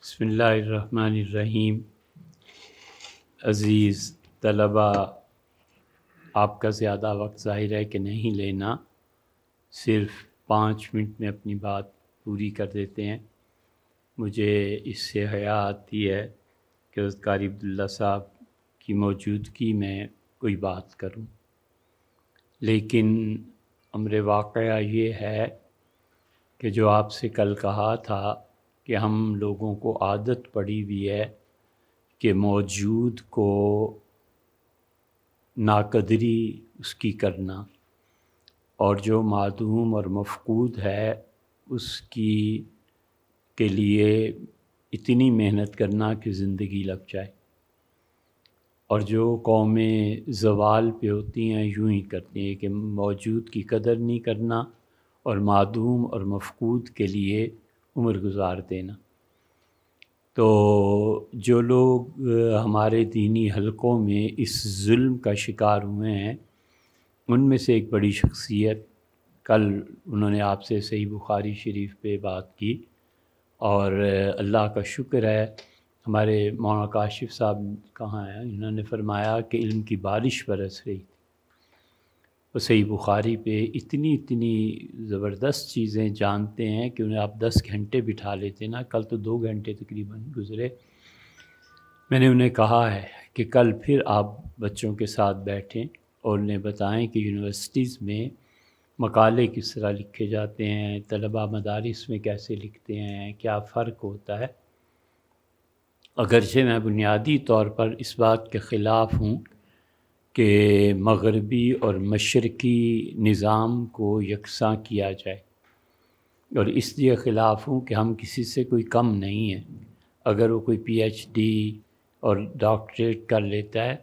بسم اللہ الرحمن الرحیم۔ عزیز طلبہ، آپ کا زیادہ وقت ظاہر ہے کہ نہیں لینا، صرف 5 منٹ میں اپنی بات پوری کر دیتے ہیں۔ مجھے اس سے حیا آتی ہے کہ حضرت قاری عبداللہ صاحب کی موجودگی میں کوئی بات کروں، لیکن امر واقعہ یہ ہے کہ جو آپ سے کل کہا تھا کہ ہم لوگوں کو عادت پڑی ہوئی ہے کہ موجود کو ناقدری اس کی کرنا، اور جو معدوم اور مفقود ہے اس کی کے لیے اتنی محنت کرنا کہ زندگی لگ جائے، اور جو قومیں زوال پہ ہوتی ہیں یوں ہی کرتی ہیں کہ موجود کی قدر نہیں کرنا اور معدوم اور مفقود کے لیے عمر گزار دینا۔ تو جو لوگ ہمارے دینی حلقوں میں اس ظلم کا شکار ہوئے ہیں، ان میں سے ایک بڑی شخصیت، کل انہوں نے آپ سے صحیح بخاری شریف پہ بات کی، اور اللہ کا شکر ہے ہمارے مولانا کاشف صاحب کہاں ہیں، انہوں نے فرمایا کہ علم کی بارش برس رہی تھی۔ وہ صحیح بخاری پہ اتنی زبردست چیزیں جانتے ہیں کہ انہیں آپ 10 گھنٹے بٹھا لیتے نا، کل تو 2 گھنٹے تقریباً گزرے۔ میں نے انہیں کہا ہے کہ کل پھر آپ بچوں کے ساتھ بیٹھیں اور انہیں بتائیں کہ یونیورسٹیز میں مقالے کس طرح لکھے جاتے ہیں، طلبہ مدارس میں کیسے لکھتے ہیں، کیا فرق ہوتا ہے۔ اگرچہ میں بنیادی طور پر اس بات کے خلاف ہوں کہ مغربی اور مشرقی نظام کو یکساں کیا جائے، اور اس لیے خلاف ہوں کہ ہم کسی سے کوئی کم نہیں ہیں۔ اگر وہ کوئی پی ایچ ڈی اور ڈاکٹریٹ کر لیتا ہے،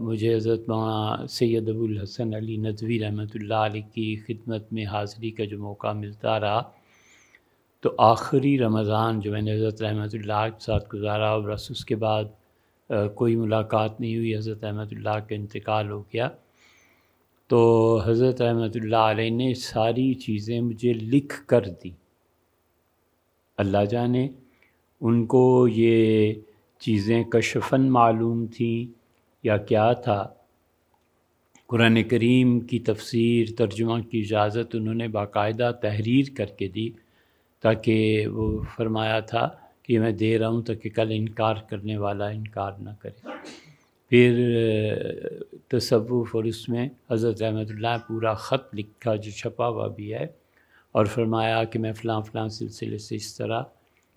مجھے حضرت مولانا سید ابو الحسن علی ندوی رحمۃ اللہ علیہ کی خدمت میں حاضری کا جو موقع ملتا رہا، تو آخری رمضان جو میں نے حضرت رحمۃ اللہ کے ساتھ گزارا، اور بس اس کے بعد کوئی ملاقات نہیں ہوئی، حضرت رحمۃ اللہ کا انتقال ہو گیا، تو حضرت رحمۃ اللہ علیہ نے ساری چیزیں مجھے لکھ کر دی۔ اللہ جانے ان کو یہ چیزیں کشفاً معلوم تھیں یا کیا تھا۔ قرآن کریم کی تفسیر ترجمہ کی اجازت انہوں نے باقاعدہ تحریر کر کے دی، تاکہ وہ فرمایا تھا کہ میں دے رہا ہوں تاکہ کل انکار کرنے والا انکار نہ کرے۔ پھر تصوف اور اس میں حضرت رحمۃ اللہ پورا خط لکھا جو چھپا ہوا بھی ہے، اور فرمایا کہ میں فلاں فلاں سلسلے سے اس طرح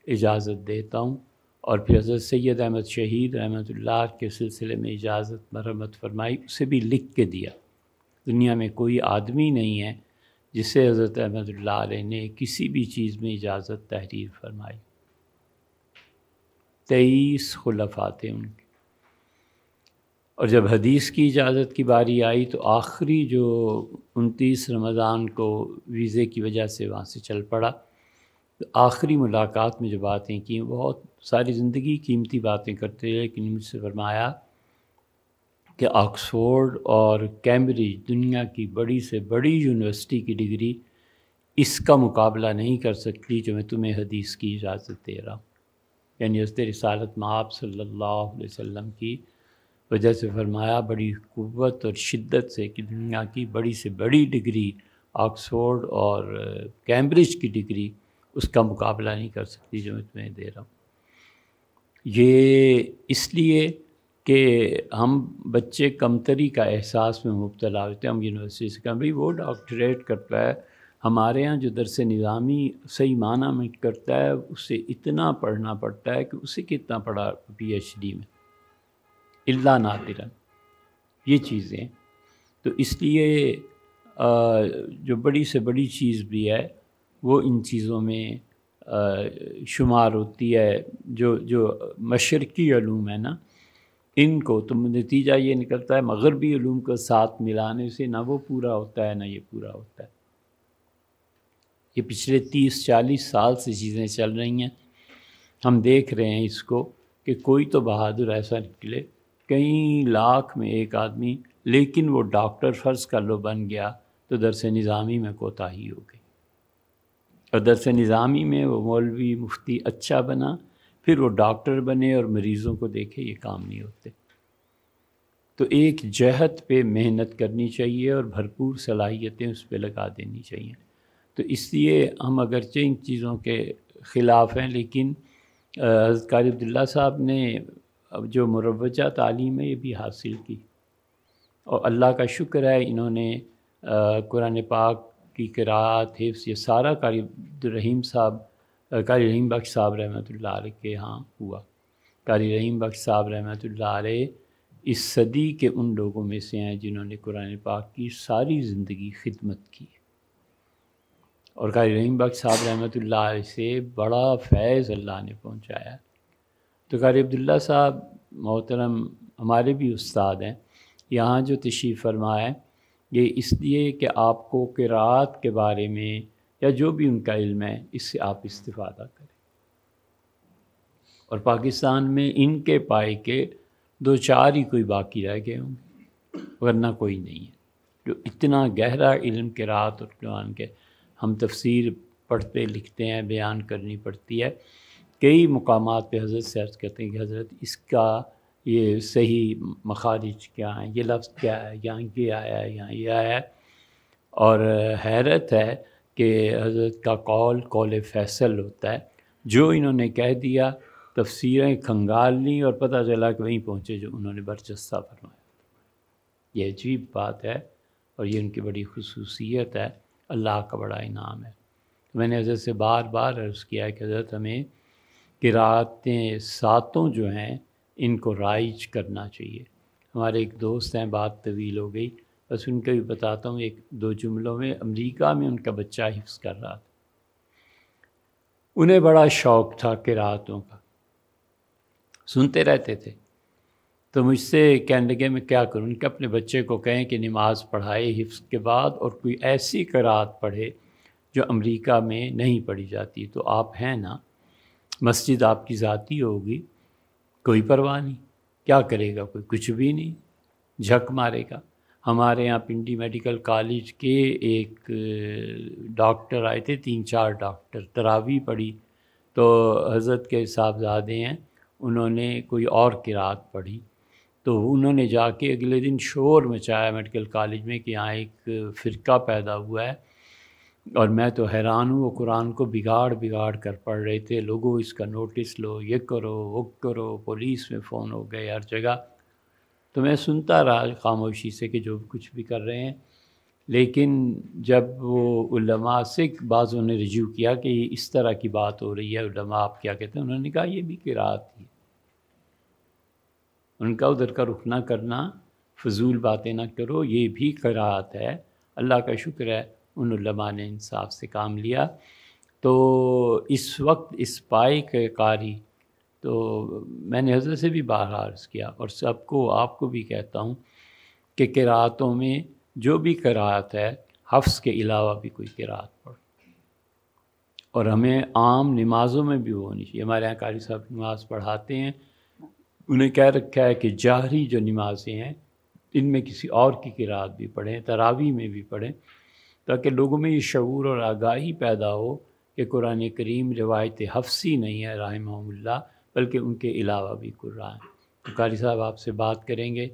اجازت دیتا ہوں، اور پھر حضرت سید احمد شہید رحمۃ اللہ کے سلسلے میں اجازت مرحمت فرمائی، اسے بھی لکھ کے دیا۔ دنیا میں کوئی آدمی نہیں ہے جسے حضرت رحمۃ اللہ علیہ نے کسی بھی چیز میں اجازت تحریر فرمائی۔ 23 خلفاء تھے ان کے، اور جب حدیث کی اجازت کی باری آئی تو آخری جو 29 رمضان کو ویزے کی وجہ سے وہاں سے چل پڑا، تو آخری ملاقات میں جو باتیں کی، بہت ساری زندگی قیمتی باتیں کرتے رہے، لیکن مجھ سے فرمایا کہ آکسفورڈ اور کیمبرج دنیا کی بڑی سے بڑی یونیورسٹی کی ڈگری اس کا مقابلہ نہیں کر سکتی جو میں تمہیں حدیث کی اجازت دے رہا ہوں۔ یعنی حضرت رسالت مآب صلی اللہ علیہ وسلم کی وجہ سے فرمایا بڑی قوت اور شدت سے کہ دنیا کی بڑی سے بڑی ڈگری آکسفورڈ اور کیمبرج کی ڈگری اس کا مقابلہ نہیں کر سکتی جو میں تمہیں دے رہا ہوں۔ یہ اس لیے کہ ہم بچے کمتری کا احساس میں مبتلا ہوتے ہیں۔ ہم یونیورسٹی سے کہا بھائی وہ ڈاکٹریٹ کرتا ہے، ہمارے ہاں جو درس نظامی صحیح معنی میں کرتا ہے اسے اتنا پڑھنا پڑتا ہے کہ اسے کتنا پڑھا پی ایچ ڈی میں، اللہ نادرا یہ چیزیں۔ تو اس لیے جو بڑی سے بڑی چیز بھی ہے وہ ان چیزوں میں شمار ہوتی ہے۔ جو مشرقی علوم ہے نا، ان کو تو نتیجہ یہ نکلتا ہے مغربی علوم کو ساتھ ملانے سے نہ وہ پورا ہوتا ہے نہ یہ پورا ہوتا ہے۔ یہ پچھلے 30-40 سال سے چیزیں چل رہی ہیں، ہم دیکھ رہے ہیں اس کو کہ کوئی تو بہادر ایسا نکلے، کئی لاکھ میں ایک آدمی، لیکن وہ ڈاکٹر فرض کر لو بن گیا تو درس نظامی میں کوتاہی ہو گئی۔ اور درس نظامی میں وہ مولوی مفتی اچھا بنا، پھر وہ ڈاکٹر بنے اور مریضوں کو دیکھے، یہ کام نہیں ہوتے۔ تو ایک جہت پہ محنت کرنی چاہیے اور بھرپور صلاحیتیں اس پہ لگا دینی چاہیے۔ تو اس لیے ہم اگرچہ ان چیزوں کے خلاف ہیں، لیکن حضرت قاری عبداللہ صاحب نے جو مروجہ تعلیم ہے یہ بھی حاصل کی، اور اللہ کا شکر ہے انہوں نے قرآن پاک کی قراءت، حفظ، یہ سارا قاری عبدالرحیم صاحب، قاری رحیم بخش صاحب رحمۃ اللہ علیہ کے ہاں ہوا۔ قاری رحیم بخش صاحب رحمۃ اللہ علیہ اس صدی کے ان لوگوں میں سے ہیں جنہوں نے قرآن پاک کی ساری زندگی خدمت کی، اور قاری رحیم بخش صاحب رحمۃ اللہ علیہ سے بڑا فیض اللہ نے پہنچایا۔ تو قاری عبداللہ صاحب محترم ہمارے بھی استاد ہیں، یہاں جو تشریف فرما ہے یہ اس لیے کہ آپ کو قراءت کے بارے میں یا جو بھی ان کا علم ہے اس سے آپ استفادہ کریں، اور پاکستان میں ان کے پائے کے 2-4 ہی کوئی باقی رہ گئے ہوں گے، ورنہ کوئی نہیں ہے جو اتنا گہرا علم قراءت اور قرآن کے۔ ہم تفسیر پڑھتے لکھتے ہیں، بیان کرنی پڑتی ہے، کئی مقامات پہ حضرت سے عرض کرتے ہیں کہ حضرت اس کا یہ صحیح مخارج کیا ہیں، یہ لفظ کیا ہے، یہاں یہ آیا ہے، یہاں یہ آیا ہے، اور حیرت ہے کہ حضرت کا قول فیصل ہوتا ہے، جو انہوں نے کہہ دیا تفسیریں کھنگال لیں اور پتہ چلا کہ وہیں پہنچے جو انہوں نے برجستہ فرمایا۔ یہ عجیب بات ہے اور یہ ان کی بڑی خصوصیت ہے، اللہ کا بڑا انعام ہے۔ میں نے حضرت سے بار بار عرض کیا کہ حضرت ہمیں قراءتیں ساتوں جو ہیں ان کو رائج کرنا چاہیے۔ ہمارے ایک دوست ہیں، بات طویل ہو گئی، بس ان کا بھی بتاتا ہوں 1-2 جملوں میں۔ امریکہ میں ان کا بچہ حفظ کر رہا تھا، انہیں بڑا شوق تھا قراءتوں کا، سنتے رہتے تھے، تو مجھ سے کہنے لگے میں کیا کروں؟ ان کے اپنے بچے کو کہیں کہ نماز پڑھائے حفظ کے بعد اور کوئی ایسی قراءت پڑھے جو امریکہ میں نہیں پڑھی جاتی۔ تو آپ ہیں نا، مسجد آپ کی ذاتی ہوگی، کوئی پرواہ نہیں، کیا کرے گا کوئی؟ کچھ بھی نہیں، جھک مارے گا۔ ہمارے یہاں پنڈی میڈیکل کالج کے ایک ڈاکٹر آئے تھے، 3-4 ڈاکٹر، تراویح پڑھی تو حضرت کے صاحبزادے ہیں، انہوں نے کوئی اور قراءت پڑھی، تو انہوں نے جا کے اگلے دن شور مچایا میڈیکل کالج میں کہ یہاں ایک فرقہ پیدا ہوا ہے، اور میں تو حیران ہوں، وہ قرآن کو بگاڑ کر پڑھ رہے تھے، لوگوں اس کا نوٹس لو، یہ کرو وہ کرو، پولیس میں فون ہو گئے ہر جگہ۔ تو میں سنتا رہا خاموشی سے کہ جو کچھ بھی کر رہے ہیں، لیکن جب وہ علماء سے بعضوں نے رجوع کیا کہ یہ اس طرح کی بات ہو رہی ہے، علماء آپ کیا کہتے ہیں؟ انہوں نے کہا یہ بھی قراءت ہے۔ ان کا ادھر کا رخ نہ کرنا، فضول باتیں نہ کرو، یہ بھی قراءت ہے۔ اللہ کا شکر ہے ان علماء نے انصاف سے کام لیا۔ تو اس وقت اس پائے کے قاری، تو میں نے حضرت سے بھی بار عرض کیا اور سب کو، آپ کو بھی کہتا ہوں کہ قراءتوں میں جو بھی قراءت ہے حفظ کے علاوہ بھی کوئی قراءت پڑھو، اور ہمیں عام نمازوں میں بھی وہ ہونی چاہیے۔ ہمارے یہاں قاری صاحب نماز پڑھاتے ہیں، انہیں کہہ رکھا ہے کہ جاہری جو نمازیں ہیں ان میں کسی اور کی قراءت بھی پڑھیں، تراویح میں بھی پڑھیں، تاکہ لوگوں میں یہ شعور اور آگاہی پیدا ہو کہ قرآن کریم روایت حفصی نہیں ہے رحمہم اللہ، بلکہ ان کے علاوہ بھی قرآن۔ تو قاری صاحب آپ سے بات کریں گے،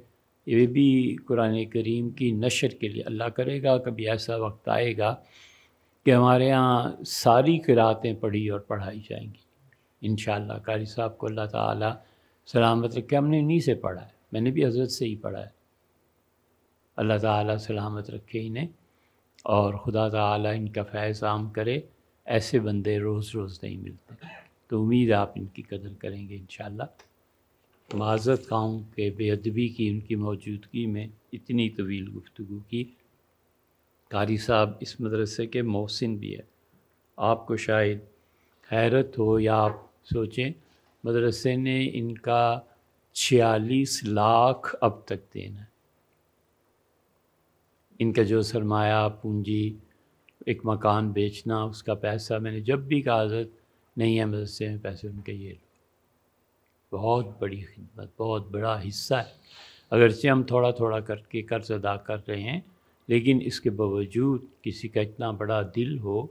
یہ بھی قرآن کریم کی نشر کے لیے اللہ کرے گا کبھی ایسا وقت آئے گا کہ ہمارے ہاں ساری قراءتیں پڑھی اور پڑھائی جائیں گی انشاءاللہ۔ قاری صاحب کو اللہ تعالی سلامت رکھے، ہم نے انہی سے پڑھا ہے، میں نے بھی حضرت سے ہی پڑھا ہے، اللہ تعالی سلامت رکھے انہیں، اور خدا تعالی ان کا فیض عام کرے۔ ایسے بندے روز روز نہیں ملتے، تو امید ہے آپ ان کی قدر کریں گے انشاءاللہ۔ معذرت خواہ ہوں کہ بے ادبی کی ان کی موجودگی میں اتنی طویل گفتگو کی۔ قاری صاحب اس مدرسے کے محسن بھی ہے، آپ کو شاید حیرت ہو یا آپ سوچیں مدرسے نے ان کا 46 لاکھ اب تک دینا ہے۔ ان کا جو سرمایہ پونجی، ایک مکان بیچنا، اس کا پیسہ، میں نے جب بھی کہا حضرت نہیں ہے مدرسے میں پیسے، ان کے یہ لو، بہت بڑی خدمت، بہت بڑا حصہ ہے۔ اگرچہ ہم تھوڑا تھوڑا کر کے قرض ادا کر رہے ہیں، لیکن اس کے باوجود کسی کا اتنا بڑا دل ہو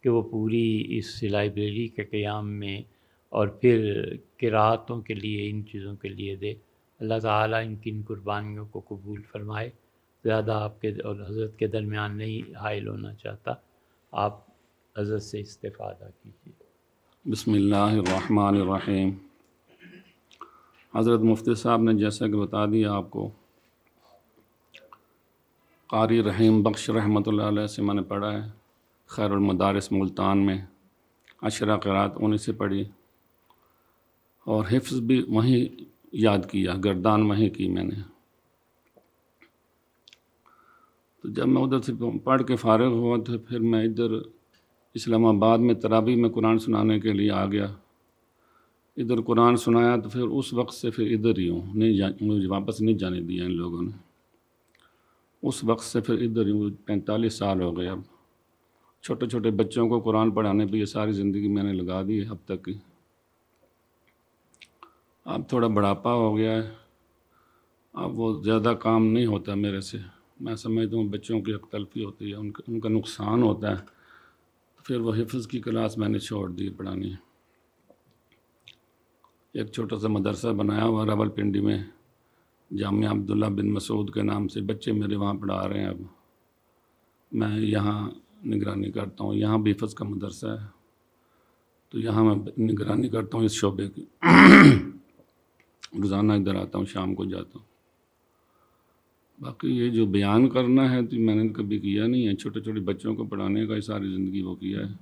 کہ وہ پوری اس لائبریری کے قیام میں اور پھر قرأتوں کے لیے ان چیزوں کے لیے دے۔ اللہ تعالیٰ ان کی قربانیوں کو قبول فرمائے۔ زیادہ آپ کے اور حضرت کے درمیان نہیں حائل ہونا چاہتا، آپ حضرت سے استفادہ کیجیے۔ بسم اللہ الرحمن الرحیم۔ حضرت مفتی صاحب نے جیسا کہ بتا دیا آپ کو، قاری رحیم بخش رحمۃ اللہ علیہ سے میں نے پڑھا ہے خیر المدارس ملتان میں، عشرہ قرات انہیں سے پڑھی، اور حفظ بھی وہیں یاد کیا، گردان وہیں کی میں نے۔ تو جب میں ادھر سے پڑھ کے فارغ ہوا تو پھر میں ادھر اسلام آباد میں تراویح میں قرآن سنانے کے لیے آ گیا۔ ادھر قرآن سنایا تو پھر اس وقت سے پھر ادھر ہی ہوں، مجھے واپس نہیں جانے دیا ان لوگوں نے۔ اس وقت سے پھر ادھر ہی 45 سال ہو گئے اب۔ چھوٹے چھوٹے بچوں کو قرآن پڑھانے پہ یہ ساری زندگی میں نے لگا دی ہے اب تک کی۔ اب تھوڑا بڑھاپا ہو گیا ہے، اب وہ زیادہ کام نہیں ہوتا میرے سے۔ میں سمجھتا ہوں بچوں کی حق تلفی ہوتی ہے، ان کا نقصان ہوتا ہے، پھر وہ حفظ کی کلاس میں نے چھوڑ دی پڑھانی۔ ایک چھوٹا سا مدرسہ بنایا ہوا راول پنڈی میں، جامعہ عبداللہ بن مسعود کے نام سے، بچے میرے وہاں پڑھا رہے ہیں۔ اب میں یہاں نگرانی کرتا ہوں، یہاں بھی حفظ کا مدرسہ ہے تو یہاں میں نگرانی کرتا ہوں اس شعبے کی۔ روزانہ ادھر آتا ہوں، شام کو جاتا ہوں۔ باقی یہ جو بیان کرنا ہے تو میں نے کبھی کیا نہیں ہے، چھوٹے چھوٹے بچوں کو پڑھانے کا ہی ساری زندگی وہ کیا ہے۔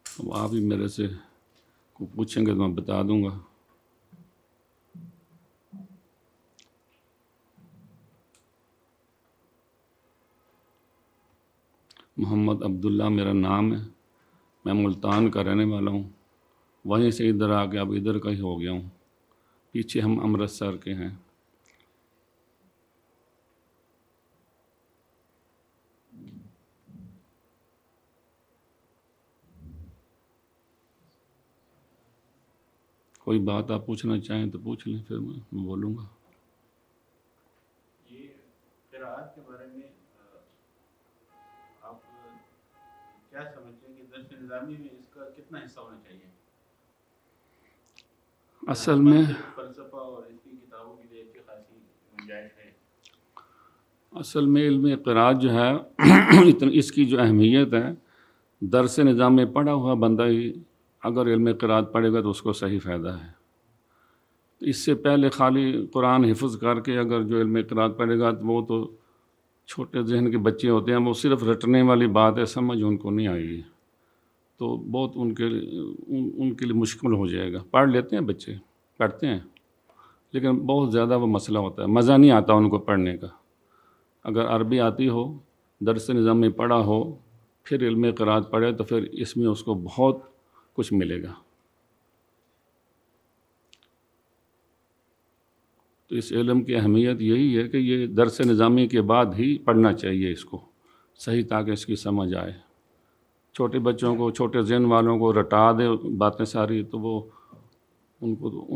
اب آپ ہی میرے سے پوچھیں گے تو میں بتا دوں گا۔ محمد عبداللہ میرا نام ہے، میں ملتان کا رہنے والا ہوں، وہیں سے ادھر آ کے اب ادھر کا ہی ہو گیا ہوں۔ پیچھے ہم امرتسر کے ہیں۔ کوئی بات آپ پوچھنا چاہیں تو پوچھ لیں، پھر میں بولوں گا۔ یہ قرأت کے بارے میں آپ کیا سمجھتے ہیں کہ درس نظامی میں اس کا کتنا حصہ ہونا چاہیے؟ اصل میں فلسفہ اور اس کی کتابوں کی بھی اچھی خاصی گنجائش ہے۔ اصل میں علم قرأت جو ہے اس کی جو اہمیت ہے، درس نظام میں پڑھا ہوا بندہ ہی اگر علم قرأت پڑھے گا تو اس کو صحیح فائدہ ہے۔ اس سے پہلے خالی قرآن حفظ کر کے اگر جو علم قرأت پڑھے گا تو وہ تو چھوٹے ذہن کے بچے ہوتے ہیں، وہ صرف رٹنے والی بات ہے، سمجھ ان کو نہیں آئے گی، تو بہت ان کے لیے مشکل ہو جائے گا۔ پڑھ لیتے ہیں بچے، پڑھتے ہیں، لیکن بہت زیادہ وہ مسئلہ ہوتا ہے، مزہ نہیں آتا ان کو پڑھنے کا۔ اگر عربی آتی ہو، درس نظام میں پڑھا ہو، پھر علم قرأت پڑھے تو پھر اس میں اس کو بہت کچھ ملے گا۔ تو اس علم کی اہمیت یہی ہے کہ یہ درس نظامی کے بعد ہی پڑھنا چاہیے اس کو صحیح، تاکہ اس کی سمجھ آئے۔ چھوٹے بچوں کو، چھوٹے ذہن والوں کو رٹا دے باتیں ساری تو وہ ان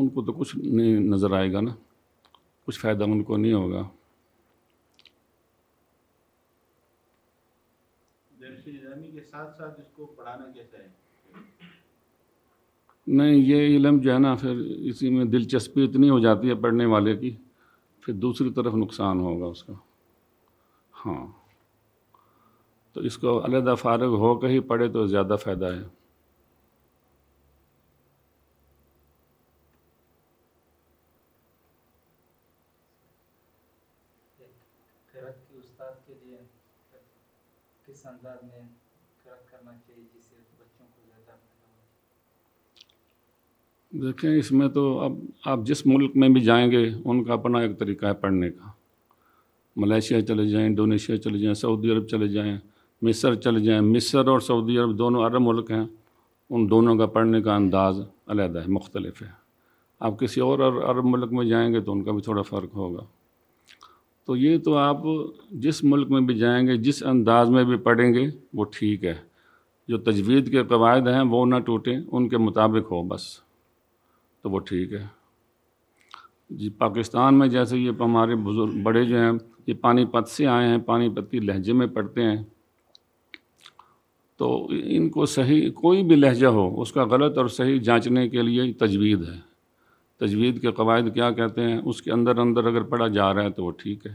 کو تو کچھ نہیں نظر آئے گا نا، کچھ فائدہ ان کو نہیں ہوگا۔ درس نظامی کے ساتھ ساتھ اس کو پڑھانا کیسا ہے؟ نہیں، یہ علم جو ہے نا پھر اسی میں دلچسپی اتنی ہو جاتی ہے پڑھنے والے کی، پھر دوسری طرف نقصان ہوگا اس کا۔ ہاں، تو اس کو علیحدہ فارغ ہو کے ہی پڑھے تو زیادہ فائدہ ہے۔ قرأت کے استاد کے لیے کس انداز میں قرأت کرنا چاہیے جس سے بچوں کو زیادہ فائدہ ہو؟ دیکھیں، اس میں تو اب آپ جس ملک میں بھی جائیں گے ان کا اپنا ایک طریقہ ہے پڑھنے کا۔ ملیشیا چلے جائیں، انڈونیشیا چلے جائیں، سعودی عرب چلے جائیں، مصر چلے جائیں، مصر اور سعودی عرب دونوں عرب ملک ہیں، ان دونوں کا پڑھنے کا انداز علیحدہ ہے، مختلف ہے۔ آپ کسی اور عرب ملک میں جائیں گے تو ان کا بھی تھوڑا فرق ہوگا۔ تو یہ تو آپ جس ملک میں بھی جائیں گے، جس انداز میں بھی پڑھیں گے وہ ٹھیک ہے۔ جو تجوید کے قواعد ہیں وہ نہ ٹوٹیں، ان کے مطابق ہو بس، تو وہ ٹھیک ہے۔ جی پاکستان میں جیسے یہ ہمارے بزرگ بڑے جو ہیں یہ پانی پت سے آئے ہیں، پانی پت کی لہجے میں پڑھتے ہیں، تو ان کو صحیح کوئی بھی لہجہ ہو اس کا غلط اور صحیح جانچنے کے لیے تجوید ہے. تجوید کے قواعد کیا کہتے ہیں، اس کے اندر اگر پڑھا جا رہا ہے تو وہ ٹھیک ہے.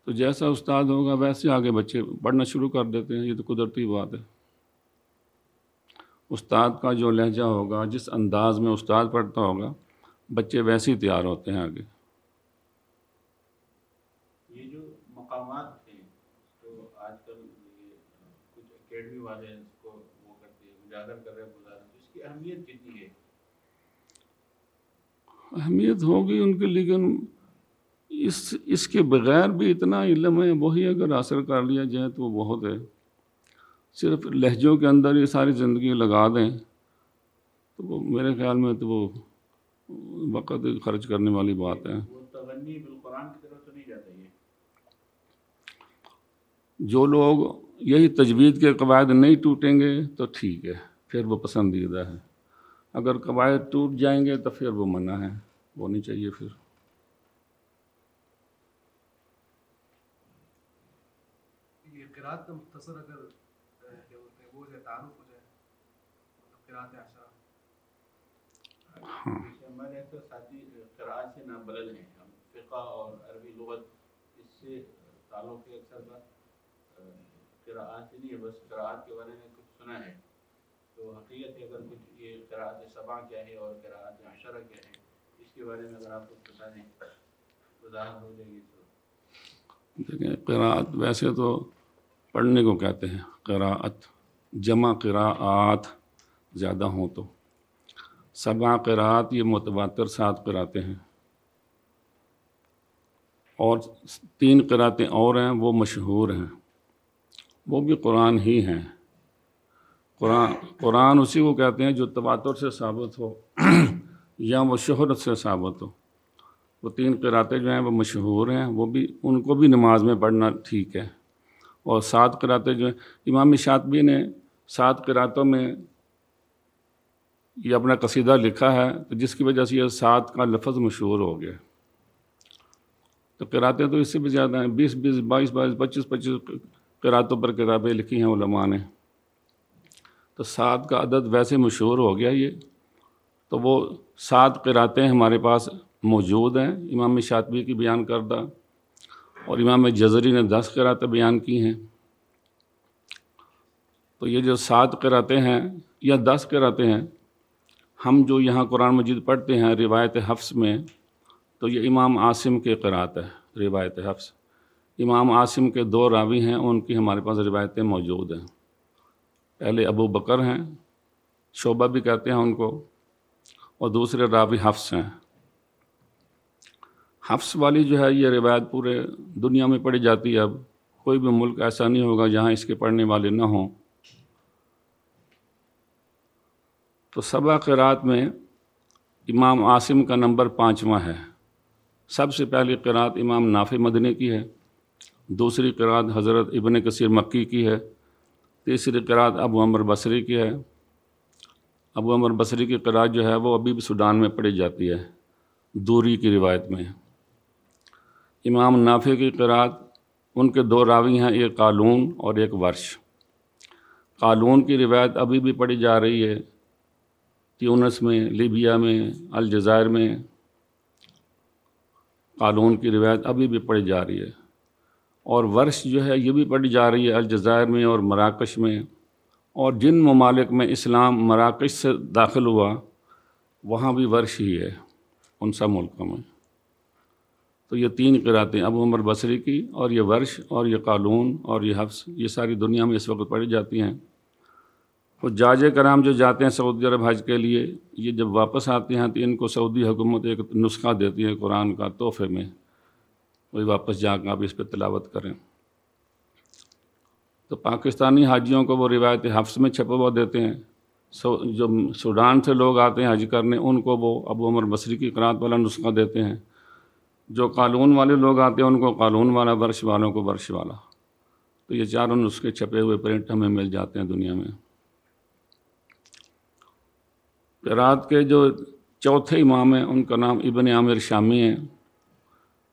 تو جیسا استاد ہوگا ویسے آگے بچے پڑھنا شروع کر دیتے ہیں. یہ تو قدرتی بات ہے. استاد کا جو لہجہ ہوگا، جس انداز میں استاد پڑھتا ہوگا، بچے ویسے ہی تیار ہوتے ہیں آگے. یہ جو مقامات ہیں تو آج کل یہ کچھ اکیڈمی والے ہیں اس کو وہ کرتے ہیں، اجاگر کر رہے ہیں گزارا، تو اس کی اہمیت کتنی ہے؟ اہمیت ہوگی ان کی، لیکن اس کے بغیر بھی اتنا علم ہے، وہی اگر حاصل کر لیا جائے تو وہ بہت ہے. صرف لہجوں کے اندر یہ ساری زندگی لگا دیں تو وہ میرے خیال میں تو وہ وقت خرچ کرنے والی بات ہے. وہ تغنی بالقرآن کی طرف تو نہیں جاتا یہ؟ جو لوگ یہی تجوید کے قواعد نہیں ٹوٹیں گے تو ٹھیک ہے، پھر وہ پسندیدہ ہے. اگر قواعد ٹوٹ جائیں گے تو پھر وہ منع ہے، وہ نہیں چاہیے. پھر یہ قرات کا مختصر اگر کیا بولتے ہیں وہ تعارف ہو جائے، قرات عشرہ. ہمارے تو ساتھی قرات سے نابلد ہیں، ہم فقہ اور عربی لغت اس سے تعلق ہے. اکثر بات قرات نہیں ہے، بس قرات کے بارے میں کچھ سنا ہے. تو حقیقت ہے اگر کچھ یہ قرات سبع کیا ہے اور قرات عشرہ کیا ہے، اس کے بارے میں اگر آپ کچھ بتا دیں وضاحت ہو جائے گی. تو دیکھیں، قرات ویسے تو پڑھنے کو کہتے ہیں، قراءت جمع قراءات زیادہ ہوں تو. 7 قراءات یہ متواتر 7 قراءتیں ہیں، اور 3 قراءتیں اور ہیں وہ مشہور ہیں، وہ بھی قرآن ہی ہیں. قرآن اسی کو کہتے ہیں جو تواتر سے ثابت ہو یا وہ شہرت سے ثابت ہو. وہ 3 قراءتیں جو ہیں وہ مشہور ہیں، وہ بھی ان کو بھی نماز میں پڑھنا ٹھیک ہے. اور 7 قراءتیں جو ہیں، امام شاطبی نے 7 قراءتوں میں یہ اپنا قصیدہ لکھا ہے، تو جس کی وجہ سے یہ 7 کا لفظ مشہور ہو گیا. تو قراءتیں تو اس سے بھی زیادہ ہیں، 20 22 25 قراءتوں پر کتابیں لکھی ہیں علماء نے. تو 7 کا عدد ویسے مشہور ہو گیا یہ. تو وہ 7 قراءتیں ہمارے پاس موجود ہیں، امام شاطبی کی بیان کردہ، اور امام جزری نے 10 قراءتیں بیان کی ہیں. تو یہ جو 7 قراءتیں ہیں یا 10 قراءتیں ہیں، ہم جو یہاں قرآن مجید پڑھتے ہیں روایت حفص میں، تو یہ امام عاصم کے قراءت ہے. روایت حفص امام عاصم کے 2 راوی ہیں، ان کی ہمارے پاس روایتیں موجود ہیں. پہلے ابو بکر ہیں، شعبہ بھی کہتے ہیں ان کو، اور دوسرے راوی حفص ہیں. حفص والی جو ہے یہ روایت پورے دنیا میں پڑھی جاتی ہے. اب کوئی بھی ملک ایسا نہیں ہوگا جہاں اس کے پڑھنے والے نہ ہوں. تو 7 قراءت میں امام عاصم کا نمبر 5واں ہے. سب سے پہلی قراءت امام نافع مدنی کی ہے، دوسری قراءت حضرت ابن کثیر مکی کی ہے، تیسری قراءت ابو عمر بصری کی ہے. ابو عمر بصری کی قراءت جو ہے وہ ابھی بھی سوڈان میں پڑھی جاتی ہے، دوری کی روایت میں. امام نافع کی قراءت، ان کے 2 راوی ہیں، ایک قالون اور ایک ورش. قالون کی روایت ابھی بھی پڑھی جا رہی ہے، تیونس میں، لیبیا میں، الجزائر میں قالون کی روایت ابھی بھی پڑھی جا رہی ہے. اور ورش جو ہے یہ بھی پڑھی جا رہی ہے الجزائر میں اور مراکش میں. اور جن ممالک میں اسلام مراکش سے داخل ہوا وہاں بھی ورش ہی ہے، ان سب ملکوں میں. تو یہ 3 قراءتیں ابو عمر بصری کی، اور یہ ورش، اور یہ قالون، اور یہ حفص، یہ ساری دنیا میں اس وقت پڑھی جاتی ہیں. حجاج کرام جو جاتے ہیں سعودی عرب حج کے لیے، یہ جب واپس آتے ہیں تو ان کو سعودی حکومت ایک نسخہ دیتی ہے قرآن کا تحفے میں، وہی واپس جا کے آپ اس پہ تلاوت کریں. تو پاکستانی حاجیوں کو وہ روایت حفص میں چھپا ہوا دیتے ہیں. جو سوڈان سے لوگ آتے ہیں حج کرنے، ان کو وہ ابو عمر بصری کی قراءت والا نسخہ دیتے ہیں. جو قالون والے لوگ آتے ہیں ان کو قالون والا، ورش والوں کو ورش والا. تو یہ چاروں نسخے چھپے ہوئے پرنٹ ہمیں مل جاتے ہیں دنیا میں. قراءت کے جو چوتھے امام ہیں ان کا نام ابن عامر شامی ہیں.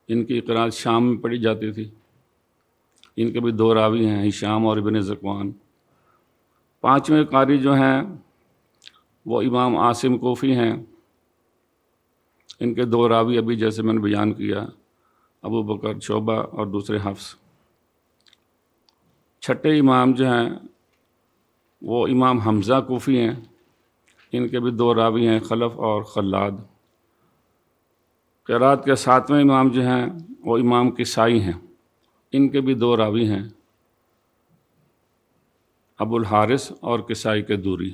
ان کی قراءت شام میں پڑھی جاتی تھی. ان کے بھی 2 راوی ہیں، ہشام اور ابن ذکوان۔ 5ویں قاری جو ہیں وہ امام عاصم کوفی ہیں، ان کے 2 راوی ابھی جیسے میں نے بیان کیا، ابو بکر شعبہ اور دوسرے حفص۔ 6ٹھے امام جو ہیں وہ امام حمزہ کوفی ہیں، ان کے بھی 2 راوی ہیں، خلف اور خلاد۔ قرات کے 7ویں امام جو ہیں وہ امام کسائی ہیں، ان کے بھی 2 راوی ہیں، ابو الحارث اور کسائی کے دوری۔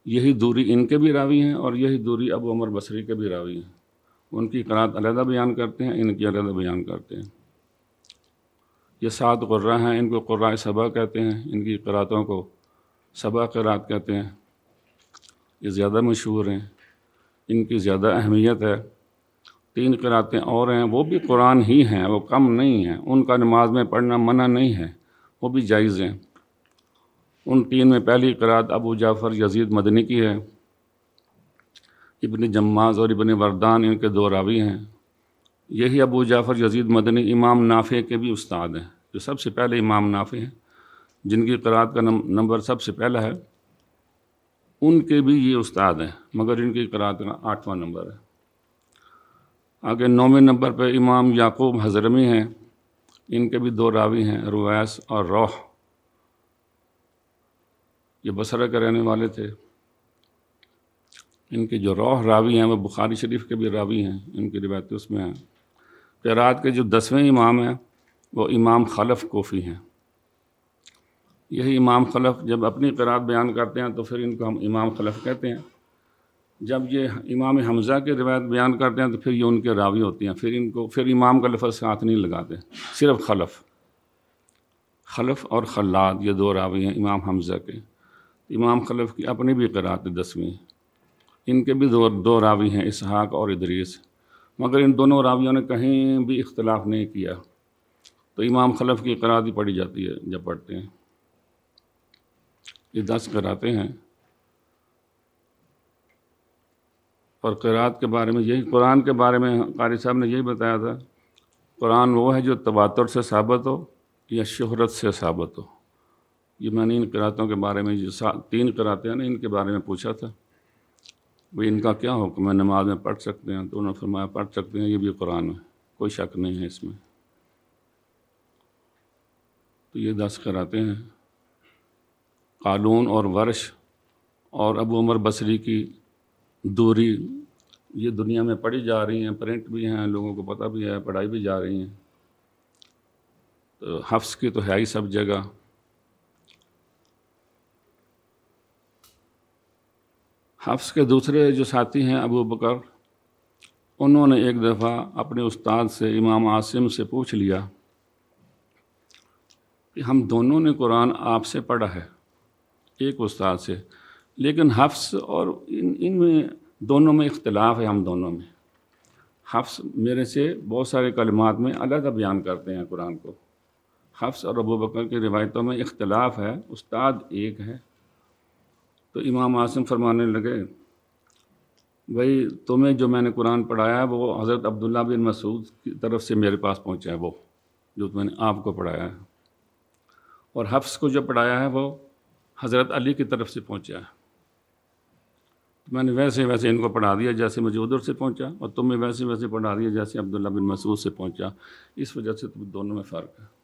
یہی دوری ان کے بھی راوی ہیں اور یہی دوری ابو عمر بصری کے بھی راوی ہیں۔ ان کی قرات علیحدہ بیان کرتے ہیں، ان کی علیحدہ بیان کرتے ہیں۔ یہ 7 قراء ہیں، ان کو قراء سبع کہتے ہیں، ان کی قراتوں کو سبع قرات کہتے ہیں۔ یہ زیادہ مشہور ہیں، ان کی زیادہ اہمیت ہے۔ 3 قراتیں اور ہیں، وہ بھی قرآن ہی ہیں، وہ کم نہیں ہیں، ان کا نماز میں پڑھنا منع نہیں ہے، وہ بھی جائز ہیں۔ ان 3 میں پہلی قرات ابو جعفر یزید مدنی کی ہے۔ ابن جماز اور ابن وردان ان کے 2 راوی ہیں۔ یہی ابو جعفر یزید مدنی امام نافع کے بھی استاد ہیں، جو سب سے پہلے امام نافع ہیں، جن کی قرات کا نمبر سب سے پہلا ہے، ان کے بھی یہ استاد ہیں، مگر ان کی قرات کا 8واں نمبر ہے۔ آگے 9ویں نمبر پہ امام یعقوب حضرمی ہیں، ان کے بھی 2 راوی ہیں، رویس اور روح۔ یہ بصرہ کے رہنے والے تھے۔ ان کے جو روح راوی ہیں وہ بخاری شریف کے بھی راوی ہیں، ان کی روایت اس میں ہیں۔ قرات کے جو 10ویں امام ہیں وہ امام خلف کوفی ہیں۔ یہی امام خلف جب اپنی قرات بیان کرتے ہیں تو پھر ان کو ہم امام خلف کہتے ہیں۔ جب یہ امام حمزہ کی روایت بیان کرتے ہیں تو پھر یہ ان کے راوی ہوتے ہیں، پھر امام کا لفظ ساتھ نہیں لگاتے، صرف خلف اور خلاد یہ 2 راوی ہیں امام حمزہ کے۔ امام خلف کی اپنی بھی قرات 10ویں، ان کے بھی 2 راوی ہیں، اسحاق اور ادریس، مگر ان دونوں راویوں نے کہیں بھی اختلاف نہیں کیا، تو امام خلف کی قرات ہی پڑھی جاتی ہے جب پڑھتے ہیں۔ یہ 10 قراتیں ہیں۔ اور قرات کے بارے میں یہی، قرآن کے بارے میں قاری صاحب نے یہی بتایا تھا، قرآن وہ ہے جو تواتر سے ثابت ہو یا شہرت سے ثابت ہو۔ یہ میں نے ان قراتوں کے بارے میں جو 3 قراتیں ہیں نا، ان کے بارے میں پوچھا تھا، بھئی ان کا کیا حکم ہے، نماز میں پڑھ سکتے ہیں؟ تو انہوں نے فرمایا پڑھ سکتے ہیں، یہ بھی قرآن ہے، کوئی شک نہیں ہے اس میں۔ تو یہ 10 قراتیں ہیں۔ قالون اور ورش اور ابو عمر بصری کی دوری یہ دنیا میں پڑھی جا رہی ہیں، پرنٹ بھی ہیں، لوگوں کو پتہ بھی ہے، پڑھائی بھی جا رہی ہیں۔ تو حفظ کی تو ہے ہی سب جگہ۔ حفظ کے دوسرے جو ساتھی ہیں ابو بکر، انہوں نے ایک دفعہ اپنے استاد سے امام عاصم سے پوچھ لیا کہ ہم دونوں نے قرآن آپ سے پڑھا ہے، ایک استاد سے، لیکن حفظ اور ان میں دونوں میں اختلاف ہے، ہم دونوں میں۔ حفظ میرے سے بہت سارے کلمات میں علیحدہ بیان کرتے ہیں قرآن کو، حفظ اور ابو بکر کی روایتوں میں اختلاف ہے، استاد ایک ہے۔ تو امام عاصم فرمانے لگے، بھائی تمہیں جو میں نے قرآن پڑھایا ہے وہ حضرت عبداللہ بن مسعود کی طرف سے میرے پاس پہنچا ہے، وہ جو میں نے آپ کو پڑھایا ہے، اور حفظ کو جو پڑھایا ہے وہ حضرت علی کی طرف سے پہنچا ہے۔ میں نے ویسے ان کو پڑھا دیا جیسے مجھے ادھر سے پہنچا، اور تم نے ویسے پڑھا دیا جیسے عبداللہ بن مسعود سے پہنچا۔ اس وجہ سے دونوں میں فرق ہے۔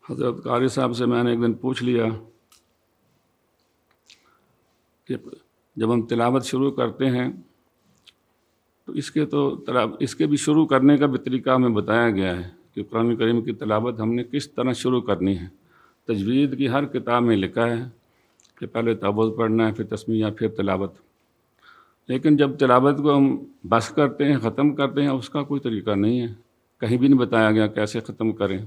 حضرت قاری صاحب سے میں نے ایک دن پوچھ لیا کہ جب ہم تلاوت شروع کرتے ہیں تو اس کے بھی شروع کرنے کا بھی طریقہ ہمیں بتایا گیا ہے کہ قرآن کریم کی تلاوت ہم نے کس طرح شروع کرنی ہے۔ تجوید کی ہر کتاب میں لکھا ہے کہ پہلے تعوذ پڑھنا ہے، پھر تسمیہ، پھر تلاوت، لیکن جب تلاوت کو ہم بس کرتے ہیں، ختم کرتے ہیں، اس کا کوئی طریقہ نہیں ہے، کہیں بھی نہیں بتایا گیا کیسے ختم کریں۔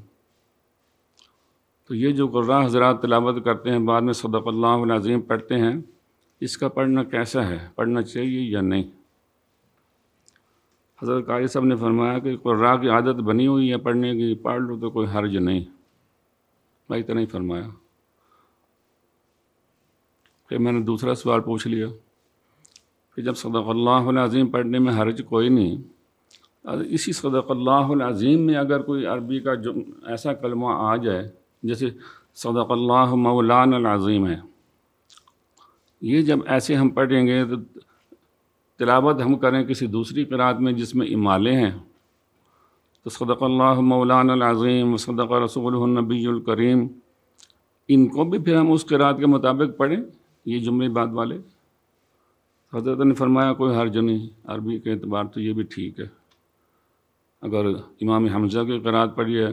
تو یہ جو قراء حضرات تلاوت کرتے ہیں، بعد میں صدق اللہ العظیم پڑھتے ہیں، اس کا پڑھنا کیسا ہے، پڑھنا چاہیے یا نہیں؟ حضرت قاری صاحب نے فرمایا کہ قراء کی عادت بنی ہوئی ہے پڑھنے کی، پڑھ لو تو کوئی حرج نہیں، بھائی اتنا ہی فرمایا۔ پھر میں نے دوسرا سوال پوچھ لیا کہ جب صدق اللہ العظیم پڑھنے میں حرج کوئی نہیں، اسی صدق اللہ العظیم میں اگر کوئی عربی کا جو ایسا کلمہ آ جائے جیسے صدق اللہ مولانا العظیم ہے، یہ جب ایسے ہم پڑھیں گے تو تلاوت ہم کریں کسی دوسری قرأت میں جس میں امالے ہیں، تو صدق اللہ مولانا العظیم صدق رسولہ النبی الکریم، ان کو بھی پھر ہم اس قرأت کے مطابق پڑھیں، یہ جملے بعد والے۔ حضرت نے فرمایا کوئی حرج نہیں، عربی کے اعتبار تو یہ بھی ٹھیک ہے۔ اگر امام حمزہ کی قرأت پڑھی ہے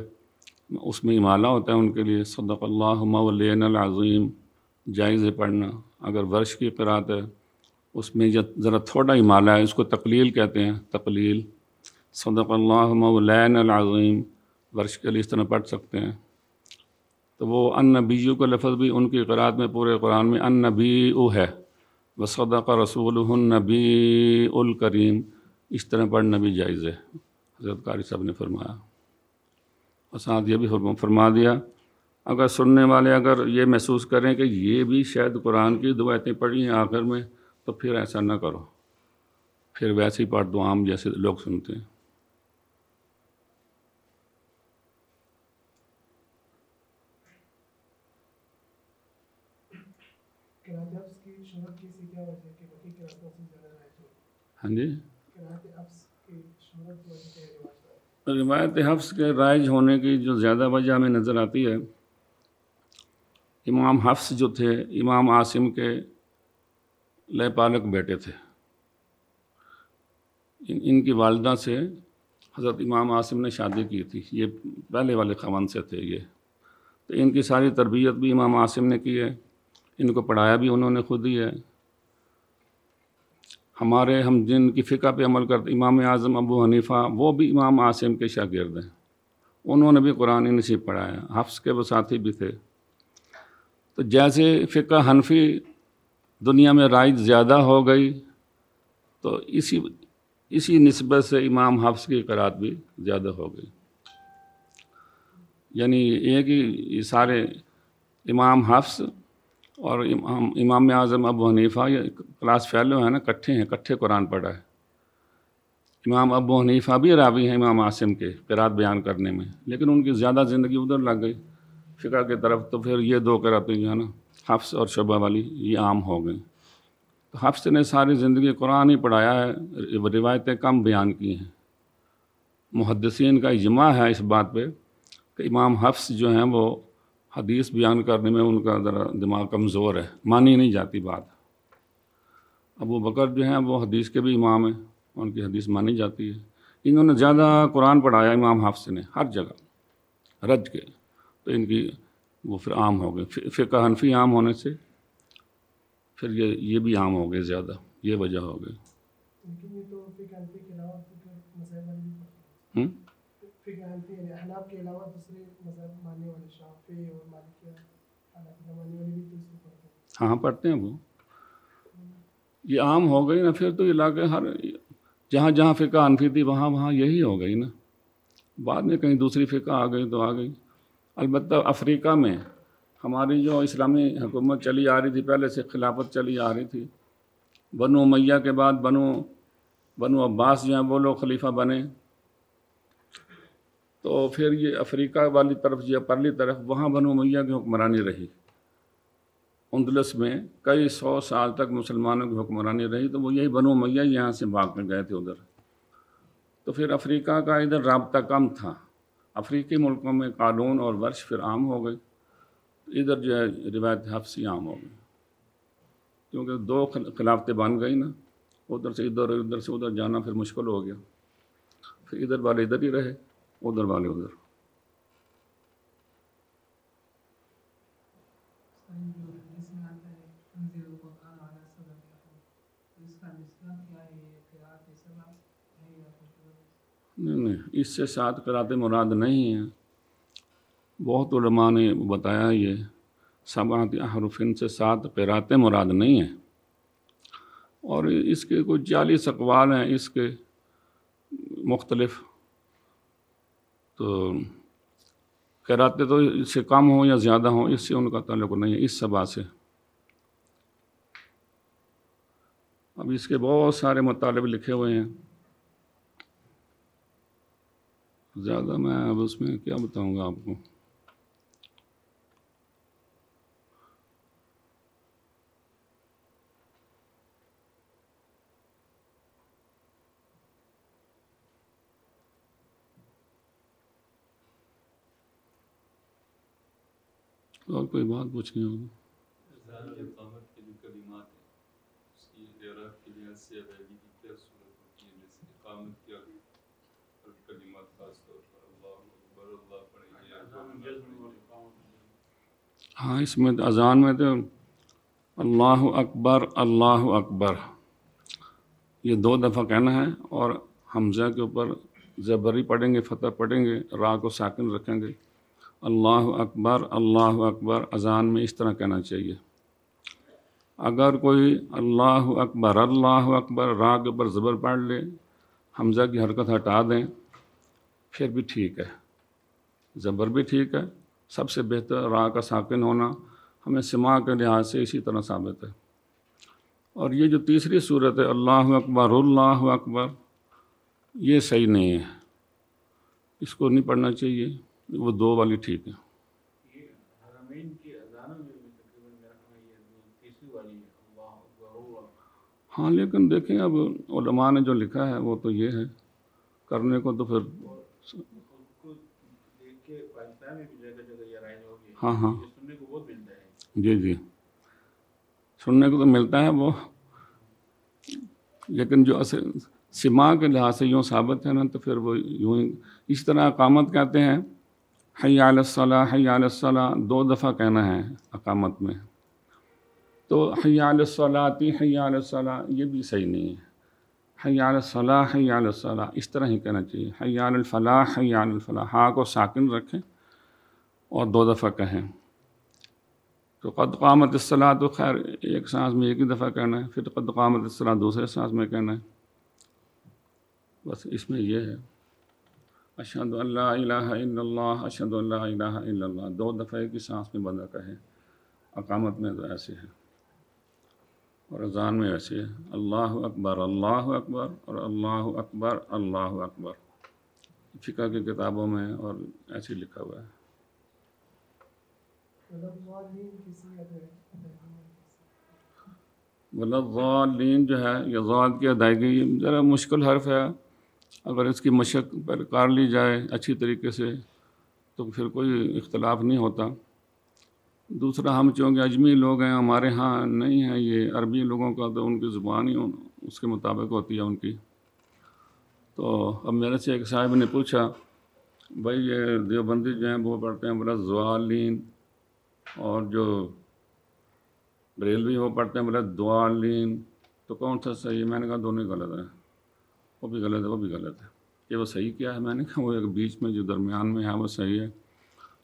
اس میں امالہ ہوتا ہے ان کے لیے، صدق اللہ مولانا العظیم جائز ہے پڑھنا۔ اگر ورش کی قرأت ہے اس میں ذرا تھوڑا امالہ ہے، اس کو تقلیل کہتے ہیں، تقلیل، صدق اللہ مولانا العظیم، ورش کے لیے اس طرح پڑھ سکتے ہیں۔ تو وہ النبیو کا لفظ بھی ان کی قرأت میں پورے قرآن میں النبیء ہے، وصدق رسولہ النبی الکریم، اس طرح پڑھنا بھی جائز ہے، حضرت قاری صاحب نے فرمایا۔ اور ساتھ یہ بھی فرما دیا اگر سننے والے اگر یہ محسوس کریں کہ یہ بھی شاید قرآن کی دو آیتیں پڑھی ہیں آخر میں، تو پھر ایسا نہ کرو، پھر ویسے ہی پڑھ دو عام جیسے لوگ سنتے ہیں۔ ہاں جی، روایت حفظ کے رائج ہونے کی جو زیادہ وجہ ہمیں نظر آتی ہے، امام حفظ جو تھے امام عاصم کے لے پالک بیٹے تھے، ان کی والدہ سے حضرت امام عاصم نے شادی کی تھی، یہ پہلے والے خاوند سے تھے یہ، تو ان کی ساری تربیت بھی امام عاصم نے کی ہے، ان کو پڑھایا بھی انہوں نے خود ہی ہے۔ ہم جن کی فقہ پہ عمل کرتے امام اعظم ابو حنیفہ، وہ بھی امام عاصم کے شاگرد ہیں، انہوں نے بھی قرآن انہی سے پڑھایا، حفظ کے وہ ساتھی بھی تھے۔ تو جیسے فقہ حنفی دنیا میں رائج زیادہ ہو گئی، تو اسی نسبت سے امام حفظ کی قرأت بھی زیادہ ہو گئی۔ یعنی یہ کہ یہ سارے امام حفظ اور امام اعظم ابو حنیفہ یہ کلاس فیلو ہیں نا، کٹھے قرآن پڑھا ہے۔ امام ابو حنیفہ بھی راوی ہیں امام عاصم کے قرأت بیان کرنے میں، لیکن ان کی زیادہ زندگی ادھر لگ گئی فقہ کی طرف، تو پھر یہ دو قرأتیں جو ہے نا حفظ اور شعبہ والی یہ عام ہو گئیں۔ تو حفظ نے ساری زندگی قرآن ہی پڑھایا ہے، روایتیں کم بیان کی ہیں۔ محدثین کا اجماع ہے اس بات پہ کہ امام حفظ جو ہیں وہ حدیث بیان کرنے میں ان کا ذرا دماغ کمزور ہے، مانی نہیں جاتی بات۔ ابو بکر جو ہیں وہ حدیث کے بھی امام ہیں، ان کی حدیث مانی جاتی ہے۔ انہوں نے زیادہ قرآن پڑھایا امام حفظ نے ہر جگہ رج کے، تو ان کی وہ پھر عام ہو گئے، فقہ حنفی عام ہونے سے پھر یہ بھی عام ہو گئے زیادہ، یہ وجہ ہو گئی۔ ہاں پڑھتے ہیں وہ، یہ عام ہو گئی نا، پھر تو علاقے ہر جہاں فقہ حنفی تھی وہاں یہی ہو گئی نا، بعد میں کہیں دوسری فقہ آ گئی تو آ گئی۔ البتہ افریقہ میں ہماری جو اسلامی حکومت چلی آ رہی تھی، پہلے سے خلافت چلی آ رہی تھی، بنو امیہ کے بعد بنو عباس جو ہیں وہ لوگ خلیفہ بنے، تو پھر یہ افریقہ والی طرف یا پرلی طرف وہاں بنو امیہ کی حکمرانی رہی، اندلس میں کئی 100 سال تک مسلمانوں کی حکمرانی رہی، تو وہ یہی بنو امیہ یہاں سے بھاگ کر گئے تھے ادھر، تو پھر افریقہ کا ادھر رابطہ کم تھا، افریقی ملکوں میں قانون اور ورش پھر عام ہو گئی، ادھر جو ہے روایت حفظی عام ہو گئی، کیونکہ 2 خلافتیں بن گئی نا، ادھر سے ادھر ادھر سے ادھر جانا پھر مشکل ہو گیا، پھر ادھر والے ادھر ہی رہے، ادھر والے ادھر۔ نہیں، اس سے 7 قرأتیں مراد نہیں ہیں، بہت علماء نے بتایا یہ 7 احرف سے 7 قرأتیں مراد نہیں ہیں، اور اس کے کچھ 40 اقوال ہیں اس کے مختلف، تو قرأتیں تو اس سے کم ہوں یا زیادہ ہوں اس سے ان کا تعلق نہیں ہے، اس سبا سے۔ اب اس کے بہت سارے مطالب لکھے ہوئے ہیں، زیادہ میں اب اس میں کیا بتاؤں گا آپ کو۔ اور کوئی بات پوچھنی ہوگی؟ اقامت کے جو کلمات ہیں اس کی اعراب کے لحاظ سے ادائیگی کی کیا صورت ہوتی ہے؟ جیسے اقامت کیا کلمات خاص طور پر اللہ اکبر، اللہ پڑھیں گے، ہاں اس میں اذان میں تو اللہ اکبر اللہ اکبر یہ 2 دفعہ کہنا ہے، اور حمزہ کے اوپر زبری پڑھیں گے، فتح پڑھیں گے، را کو ساکن رکھیں گے، اللہ اکبر اذان میں اس طرح کہنا چاہیے۔ اگر کوئی اللہ اکبر را کے اوپر زبر پڑھ لے، حمزہ کی حرکت ہٹا دیں، پھر بھی ٹھیک ہے، زبر بھی ٹھیک ہے، سب سے بہتر را کا ساکن ہونا ہمیں سماع کے لحاظ سے اسی طرح ثابت ہے۔ اور یہ جو تیسری صورت ہے اللہ اکبر یہ صحیح نہیں ہے، اس کو نہیں پڑھنا چاہیے، وہ 2 والی ٹھیک ہے۔ یہ حرمین کی اذانوں میں بھی تقریباً میرا خیال یہ تیسری والی ہے، اللہ اکبر اللہ۔ ہاں لیکن دیکھیں اب علماء نے جو لکھا ہے وہ تو یہ ہے، کرنے کو تو پھر اور اس کو دیکھ کے پاکستان میں بھی جگہ جگہ یہ رائج ہو گئی، ہاں یہ سننے کو بہت ملتا ہے۔ جی سننے کو تو ملتا ہے وہ، لیکن جو سماع کے لحاظ سے یوں ثابت ہے نا تو پھر وہ یوں ہی اس طرح اقامت کہتے ہیں، حی علی الصلاۃ 2 دفعہ کہنا ہے اقامت میں، تو حی علی الصلاۃ یہ بھی صحیح نہیں ہے، حی علی الصلاۃ اس طرح ہی کہنا چاہیے، حی علی الفلاح ہاں کو ساکن رکھیں اور 2 دفعہ کہیں۔ تو قد قامت الصلاۃ تو خیر ایک سانس میں ایک ہی دفعہ کہنا ہے، پھر قد قامت الصلاۃ دوسرے سانس میں کہنا ہے، بس اس میں یہ ہے اشہد ان لا الہ الا اللہ اشہد ان لا الہ الا اللہ 2 دفعہ ایک ہی سانس میں بندہ کہے۔ اقامت میں تو ایسے ہے، اور اذان میں ایسے ہے اللہ اکبر اور اللہ اکبر، فقہ کی کتابوں میں اور ایسے لکھا ہوا ہے۔ والضالین جو ہے یہ ضاد کی ادائیگی ذرا مشکل حرف ہے، اگر اس کی مشق پر کار لی جائے اچھی طریقے سے تو پھر کوئی اختلاف نہیں ہوتا۔ دوسرا ہم چونکہ اجمی لوگ ہیں، ہمارے ہاں نہیں ہیں یہ عربی لوگوں کا، تو ان کی زبان ہی اس کے مطابق ہوتی ہے ان کی۔ تو اب میرے سے ایک صاحب نے پوچھا بھائی یہ دیوبندی جو ہیں وہ پڑھتے ہیں والضالین، اور جو بریلوی وہ پڑھتے ہیں والضالین، تو کون سا صحیح ہے؟ میں نے کہا دونوں ہی غلط ہیں، وہ بھی غلط ہے وہ بھی غلط ہے۔ کہ وہ صحیح کیا ہے؟ میں نے کہا وہ ایک بیچ میں جو درمیان میں ہے وہ صحیح ہے،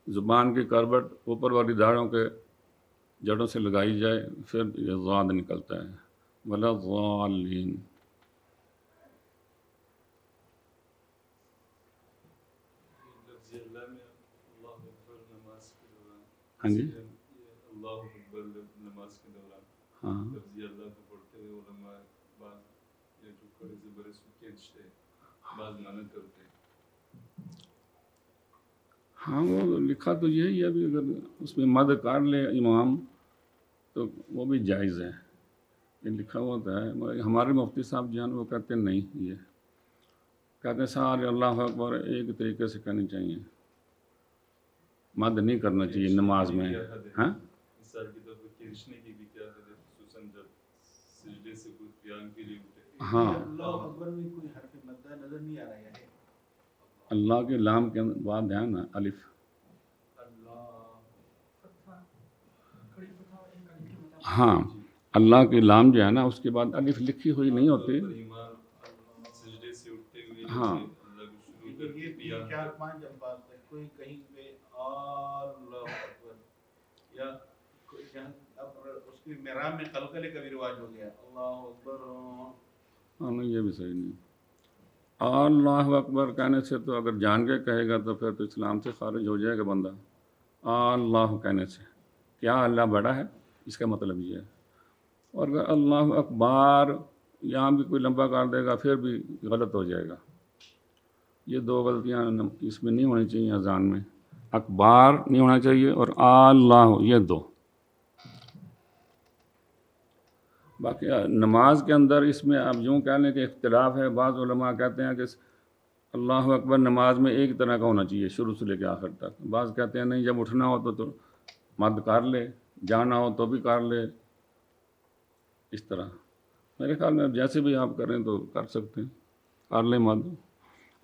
زبان کی کروٹ اوپر والی داڑھوں کے جڑوں سے لگائی جائے پھر یہ ضاد نکلتا ہے والضالین۔ لفظ اللہ میں اللہ اکبر نماز کے دوران، ہاں جی اللہ اکبر نماز کے دوران ہاں لفظ اللہ کو پڑھتے ہوئے علماء بعض یہ جو کڑے زبر اس کو کھینچتے ہیں، بعض منع کرتے ہیں۔ ہاں وہ لکھا تو یہی ہے، ابھی اگر اس میں مد کر لے امام تو وہ بھی جائز ہے، یہ لکھا ہوا ہوتا ہے، مگر ہمارے مفتی صاحب جان وہ کہتے ہیں نہیں، یہ کہتے ہیں سارے اللہ اکبر ایک طریقے سے کہنی چاہیے، مد نہیں کرنا چاہیے نماز میں۔ ہاں مثال کے طور پر کھینچنے کی بھی کیا ہے، خصوصاً جب سجدے سے کوئی قیام کے لیے اٹھے۔ ہاں اللہ اکبر میں کوئی حرف مدہ نظر نہیں آ رہا ہے، اللہ کے لام کے بعد ہے نا الف، ہاں اللہ کے لام جو ہے نا اس کے بعد الف لکھی ہوئی نہیں ہوتی۔ ایمان سجدے سے اٹھتے ہوئے ہاں اللہ کو شروع کر یہ 4-5 الفاظ ہے، کوئی کہیں پہ اللہ اکبر یا جہاں اب اس کی محراب میں قلقلے کا بھی رواج ہو گیا، اللہ اکبر۔ ہاں نہیں یہ بھی صحیح نہیں، اللہ اکبر کہنے سے تو اگر جان کے کہے گا تو پھر تو اسلام سے خارج ہو جائے گا بندہ۔ اللہ کہنے سے کیا اللہ بڑا ہے، اس کا مطلب یہ ہے، اور اگر اللہ اکبر یہاں بھی کوئی لمبا کر دے گا پھر بھی غلط ہو جائے گا. یہ دو غلطیاں اس میں نہیں ہونی چاہیے اذان میں. اکبار نہیں ہونا چاہیے اور اللہ، یہ دو. باقی نماز کے اندر اس میں آپ یوں کہہ لیں کہ اختلاف ہے. بعض علماء کہتے ہیں کہ اللہ اکبر نماز میں ایک طرح کا ہونا چاہیے شروع سے لے کے آخر تک. بعض کہتے ہیں نہیں، جب اٹھنا ہو تو مد کر لے، جانا ہو تو بھی کر لے. اس طرح میرے خیال میں جیسے بھی آپ کریں تو کر سکتے ہیں، کر لیں مد.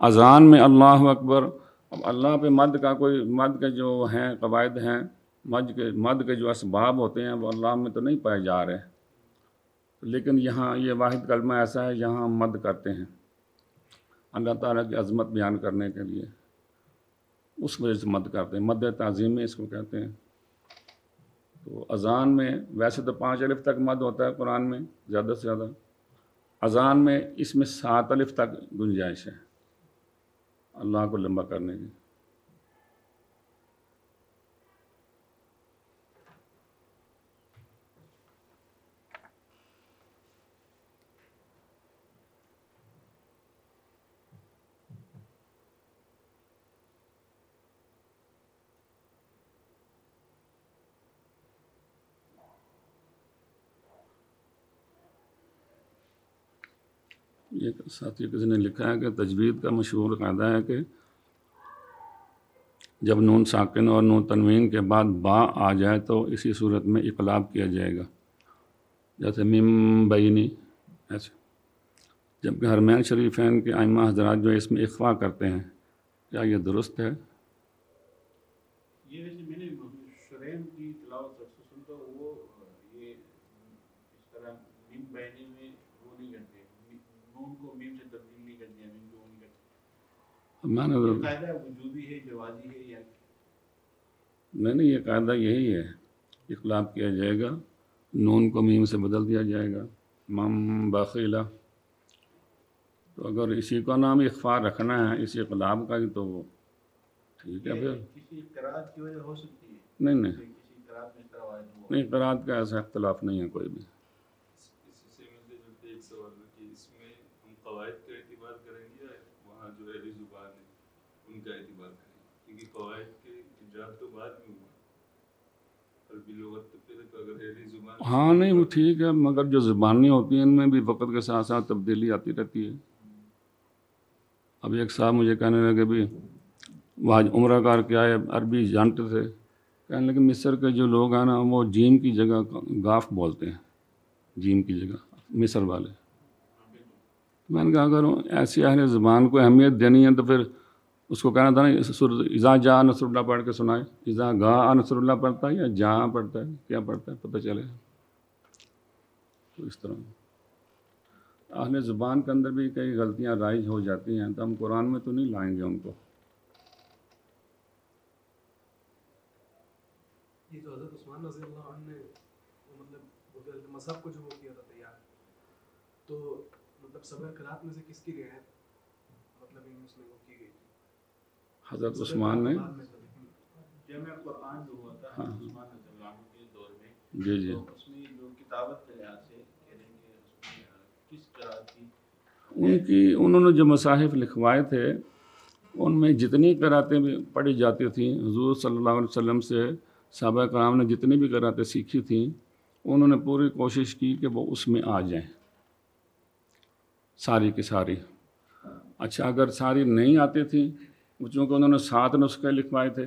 اذان میں اللہ اکبر، اب اللہ پہ مد کا کوئی، مد کے جو ہیں قواعد ہیں، مد کے جو اسباب ہوتے ہیں وہ اللہ میں تو نہیں پائے جا رہے، لیکن یہاں یہ واحد کلمہ ایسا ہے جہاں ہم مد کرتے ہیں اللہ تعالیٰ کی عظمت بیان کرنے کے لیے، اس وجہ سے مد کرتے ہیں. مد تعظیمی اس کو کہتے ہیں. تو اذان میں ویسے تو 5 الف تک مد ہوتا ہے قرآن میں زیادہ سے زیادہ، اذان میں اس میں 7 الف تک گنجائش ہے اللہ کو لمبا کرنے کی. یہ ساتھی کسی نے لکھا ہے کہ تجوید کا مشہور قاعدہ ہے کہ جب نون ساکن اور نون تنوین کے بعد با آ جائے تو اسی صورت میں اقلاب کیا جائے گا، جیسے مم بینی ایسے. جبکہ حرمین شریفین کے ائمہ حضرات جو اس میں اخفا کرتے ہیں، کیا یہ درست ہے؟ یہ ویسے میں نے شرین کی تلاوت اکثر سنتا ہوں، وہ یہ اس طرح میم بینی میں وہ نہیں کرتے، نون کو میم سے تبدیل نہیں کرتے، میم کو نہیں کرتے. میں نے یہ قاعدہ وجوبی ہے، جوازی ہے یا نہیں، یہ قاعدہ یہی ہے، اقلاب کیا جائے گا، نون کو میم سے بدل دیا جائے گا. مم باخیلہ، تو اگر اسی کا نام اخفا رکھنا ہے اسی اقلاب کا ہی تو وہ ٹھیک ہے. پھر کسی قرات کی وجہ ہو سکتی ہے؟ نہیں کسی قرات میں اس طرح واضح ہوا نہیں، قرات کا ایسا اختلاف نہیں ہے کوئی بھی. اسی سے ملتے جلتے ایک سوال ہے کہ اس میں ہم قواعد کا اعتبار کریں گے یا وہاں جو اہلی زبان ہے ان کا اعتبار کریں گے؟ کیونکہ قواعد کے ایجاد تو بعد میں ہوا، عربی لغت تو پھر اگر اہلی زبان. ہاں نہیں وہ ٹھیک ہے، مگر جو زبانی ہوتی ہیں ان میں بھی وقت کے ساتھ ساتھ تبدیلی آتی رہتی ہے. اب ایک صاحب مجھے کہنے لگے بھی وہاں عمرہ کر کے آئے، عربی جانتے تھے، کہنے لگے مصر کے جو لوگ ہیں نا وہ جیم کی جگہ گاف بولتے ہیں، جیم کی جگہ مصر والے. میں نے کہا اگر ایسی اہل زبان کو اہمیت دینی ہے تو پھر اس کو کہنا تھا نا اذا جاء نصر اللہ پڑھ کے سنائے. اذا گا نصر اللہ پڑھتا ہے یا جہاں پڑھتا ہے، کیا پڑھتا ہے پتہ چلے. تو اس طرح اہل زبان کے اندر بھی کئی غلطیاں رائج ہو جاتی ہیں، تو ہم قرآن میں تو نہیں لائیں گے ان کو. یہ جو حضرت عثمان رضی اللہ عنہ نے مطلب مذہب کو جو وہ کیا تھا تیار، تو مطلب صبر قرات میں سے کس کی رعایت مطلب اس میں وہ کی گئی تھی؟ حضرت عثمان نے جمع قرآن جو ہوا تھا ہاں عثمان رضی اللہ عنہ کے دور میں، جی جی، تو اس میں جو کتابت کے لحاظ سے کہہ رہے ہیں کہ اس میں کس قرات ان کی انہوں نے جو مصاحف لکھوائے تھے ان میں جتنی قراتیں بھی پڑھی جاتی تھیں، حضور صلی اللہ علیہ وسلم سے صحابہ کرام نے جتنی بھی قراتیں سیکھی تھیں انہوں نے پوری کوشش کی کہ وہ اس میں آ جائیں ساری کی ساری. اچھا اگر ساری نہیں آتی تھیں، چونکہ انہوں نے 7 نسخے لکھوائے تھے،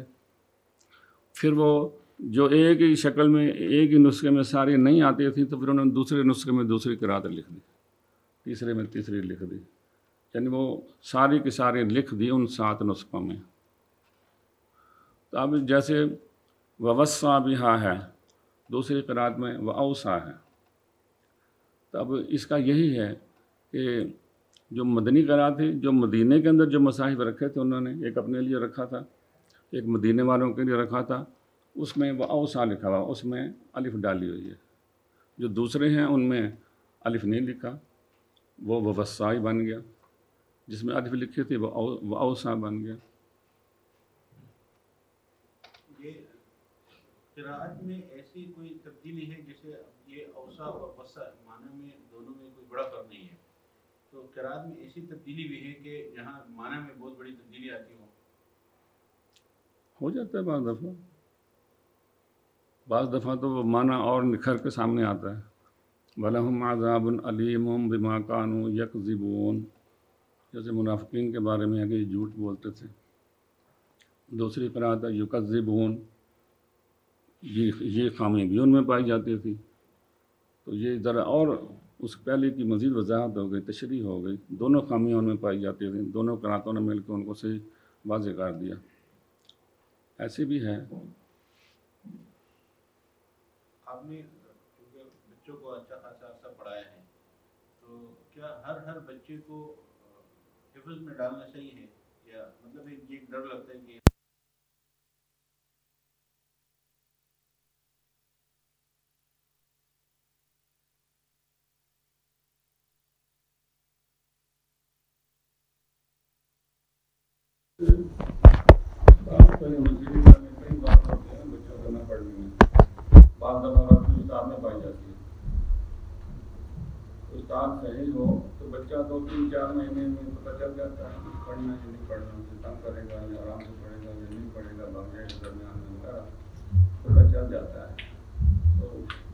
پھر وہ جو ایک ہی شکل میں ایک ہی نسخے میں ساری نہیں آتی تھیں تو پھر انہوں نے دوسرے نسخے میں دوسری قرات لکھ دی، تیسرے میں تیسری لکھ دی، یعنی وہ ساری کی ساری لکھ دی ان 7 نسخوں میں. تو اب جیسے ووصا بہا ہے، دوسری قرات میں واوصا ہے. تو اب اس کا یہی ہے کہ جو مدنی قرات تھی، جو مدینے کے اندر جو مصاحف رکھے تھے انہوں نے، ایک اپنے لیے رکھا تھا، ایک مدینے والوں کے لیے رکھا تھا، اس میں واوصا لکھا ہوا، اس میں الف ڈالی ہوئی ہے. جو دوسرے ہیں ان میں الف نہیں لکھا، وہ ووصا ہی بن گیا، جس میں الف لکھی تھی وہ واوصا بن گیا. یہ قرات میں ایسی کوئی تبدیلی ہے جیسے یہ یہ اوسع اور وسع معنی میں دونوں میں کوئی بڑا فرق نہیں ہے، تو قرات میں ایسی تبدیلی بھی ہے کہ جہاں معنی میں بہت بڑی تبدیلی آتی ہو جاتا ہے بعض دفعہ تو وہ معنی اور نکھر کے سامنے آتا ہے. وَلَهُمْ عَذَابٌ عَلِيمٌ بِمَا كَانُوا يَكْذِبُونَ، جیسے منافقین کے بارے میں ہے کہ یہ جھوٹ بولتے تھے. دوسری قرات ہے یکذبون، یہ خامی بھی ان میں پائی جاتی تھی. تو یہ ذرا اور اس پہلے کی مزید وضاحت ہو گئی، تشریح ہو گئی. دونوں خامیاں ان میں پائی جاتی تھیں، دونوں قراتوں نے مل کے ان کو صحیح واضح کر دیا. ایسے بھی ہے. آپ نے کیونکہ بچوں کو اچھا خاصا عرصہ پڑھایا ہے، تو کیا ہر بچے کو حفظ میں ڈالنا صحیح ہے، یا مطلب یہ ڈر لگتا ہے کہ استاد صحیح ہو تو بچہ 2-3-4 مہینے میں پتہ چل جاتا ہے کہ پڑھنا یا نہیں پڑھنا، تنگ کرے گا یا آرام سے پڑھے گا یا نہیں پڑھے گا، بغیر کے درمیان میں وغیرہ پتہ چل جاتا ہے. تو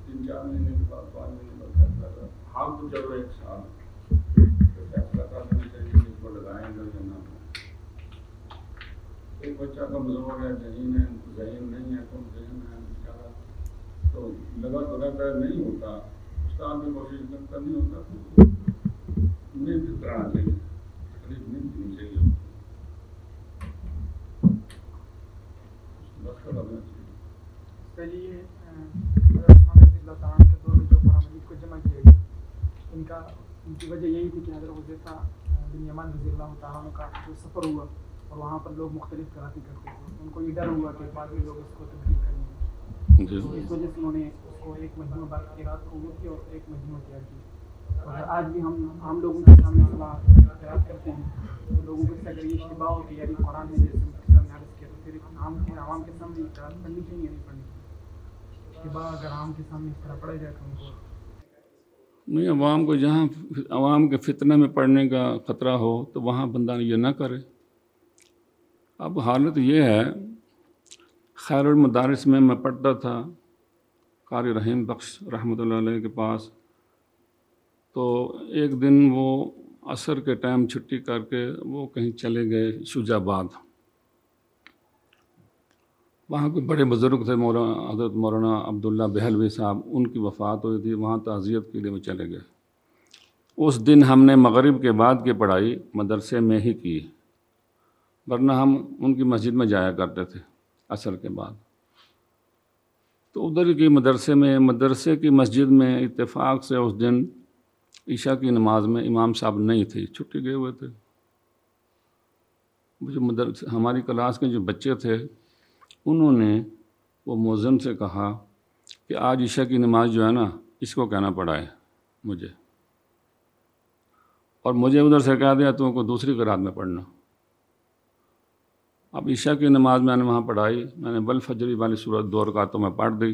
3-4 مہینے کے بعد 5 مہینے بعد فیصلہ کر، حال تو چلو 1 سال تو فیصلہ کر لینا چاہیے کہ اس کو لگائیں گے یا نہ. ایک بچہ کمزور ہے، ذہین نہیں ہے، کم ذہین ہے بیچارہ، تو لگا تو رہتا ہے نہیں ہوتا، استاد بھی کوشش کرتا نہیں ہوتا، تو نہیں کرانا چاہیے، تکلیف نہیں دینی چاہیے، بس کر ہونا چاہیے. چلیے عثمان رضی اللہ تعالیٰ کے دور میں جو قرآن مجید کو جمع کیا گیا، ان کی وجہ یہی تھی کہ حضرت حذیفہ بن یمان رضی اللہ تعالیٰ کا جو سفر ہوا اور وہاں پر لوگ مختلف قراتیں کرتے تھے، ان کو یہ ڈر ہوا کہ بعد میں لوگ اس کو تبدیل کریں گے. تو اس وجہ سے انہوں نے اس کو ایک مجموعہ باقی رات قبول کی اور ایک مجموعہ تیار کی. اور آج بھی ہم عام لوگوں کے سامنے اختلاف کرتے ہیں، لوگوں کو اگر یہ اشتباہ ہو کہ یار یہ قرآن ہے جیسے نے عرض کیا، تو پھر عوام کے سامنے اختلاف کرنی چاہیے یا نہیں پڑھنی چاہیے؟ اشتباہ اگر عام کے سامنے اس طرح پڑھا جائے تو ان کو نہیں، عوام کو جہاں عوام کے فتنہ میں پڑھنے کا خطرہ ہو تو وہاں بندہ یہ نہ کرے. اب حالت یہ ہے، خیر المدارس میں پڑھتا تھا قاری رحیم بخش رحمۃ اللہ علیہ کے پاس. تو ایک دن وہ عصر کے ٹائم چھٹی کر کے وہ کہیں چلے گئے شجاع آباد. وہاں کوئی بڑے بزرگ تھے، حضرت مولانا عبداللہ بہلوی صاحب، ان کی وفات ہوئی تھی. وہاں تعزیت کے لیے وہ چلے گئے. اس دن ہم نے مغرب کے بعد کی پڑھائی مدرسے میں ہی کی، ورنہ ہم ان کی مسجد میں جایا کرتے تھے عصر کے بعد. تو ادھر کی مدرسے کی مسجد میں اتفاق سے اس دن عشاء کی نماز میں امام صاحب نہیں تھے، چھٹی گئے ہوئے تھے. ہماری کلاس کے جو بچے تھے انہوں نے وہ مؤذن سے کہا کہ آج عشاء کی نماز جو ہے نا اس کو کہنا پڑا ہے مجھے، اور مجھے ادھر سے کہہ دیا تو کوئی دوسری قرات میں پڑھنا. اب عشاء کی نماز میں نے وہاں پڑھائی، میں نے والفجر والی سورت 2 رکعتوں میں پڑھ دی،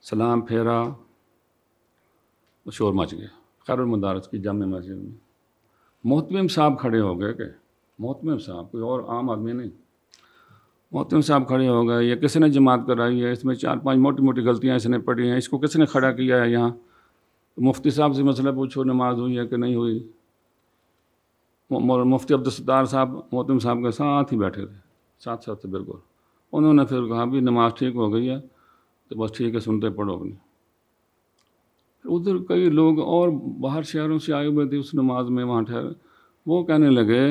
سلام پھیرا، شور مچ گیا خیر المدارس کی جامع مسجد میں. محتمم صاحب کھڑے ہو گئے، کہ محتمم صاحب کوئی اور عام آدمی نہیں، محتمم صاحب کھڑے ہو گئے، یہ کس نے جماعت کرائی ہے، اس میں 4-5 موٹی موٹی غلطیاں اس نے پڑھی ہیں، اس کو کس نے کھڑا کیا ہے یہاں. مفتی صاحب سے مسئلہ پوچھو نماز ہوئی ہے کہ نہیں ہوئی. مفتی عبدالستار صاحب محتمم صاحب کے ساتھ ہی بیٹھے تھے، ساتھ تھے بالکل. انہوں نے پھر کہا بھی نماز ٹھیک ہو گئی ہے تو بس ٹھیک ہے، سنتے پڑھو اپنی. ادھر کئی لوگ اور باہر شہروں سے آئے ہوئے تھے اس نماز میں، وہاں ٹھہرے، وہ کہنے لگے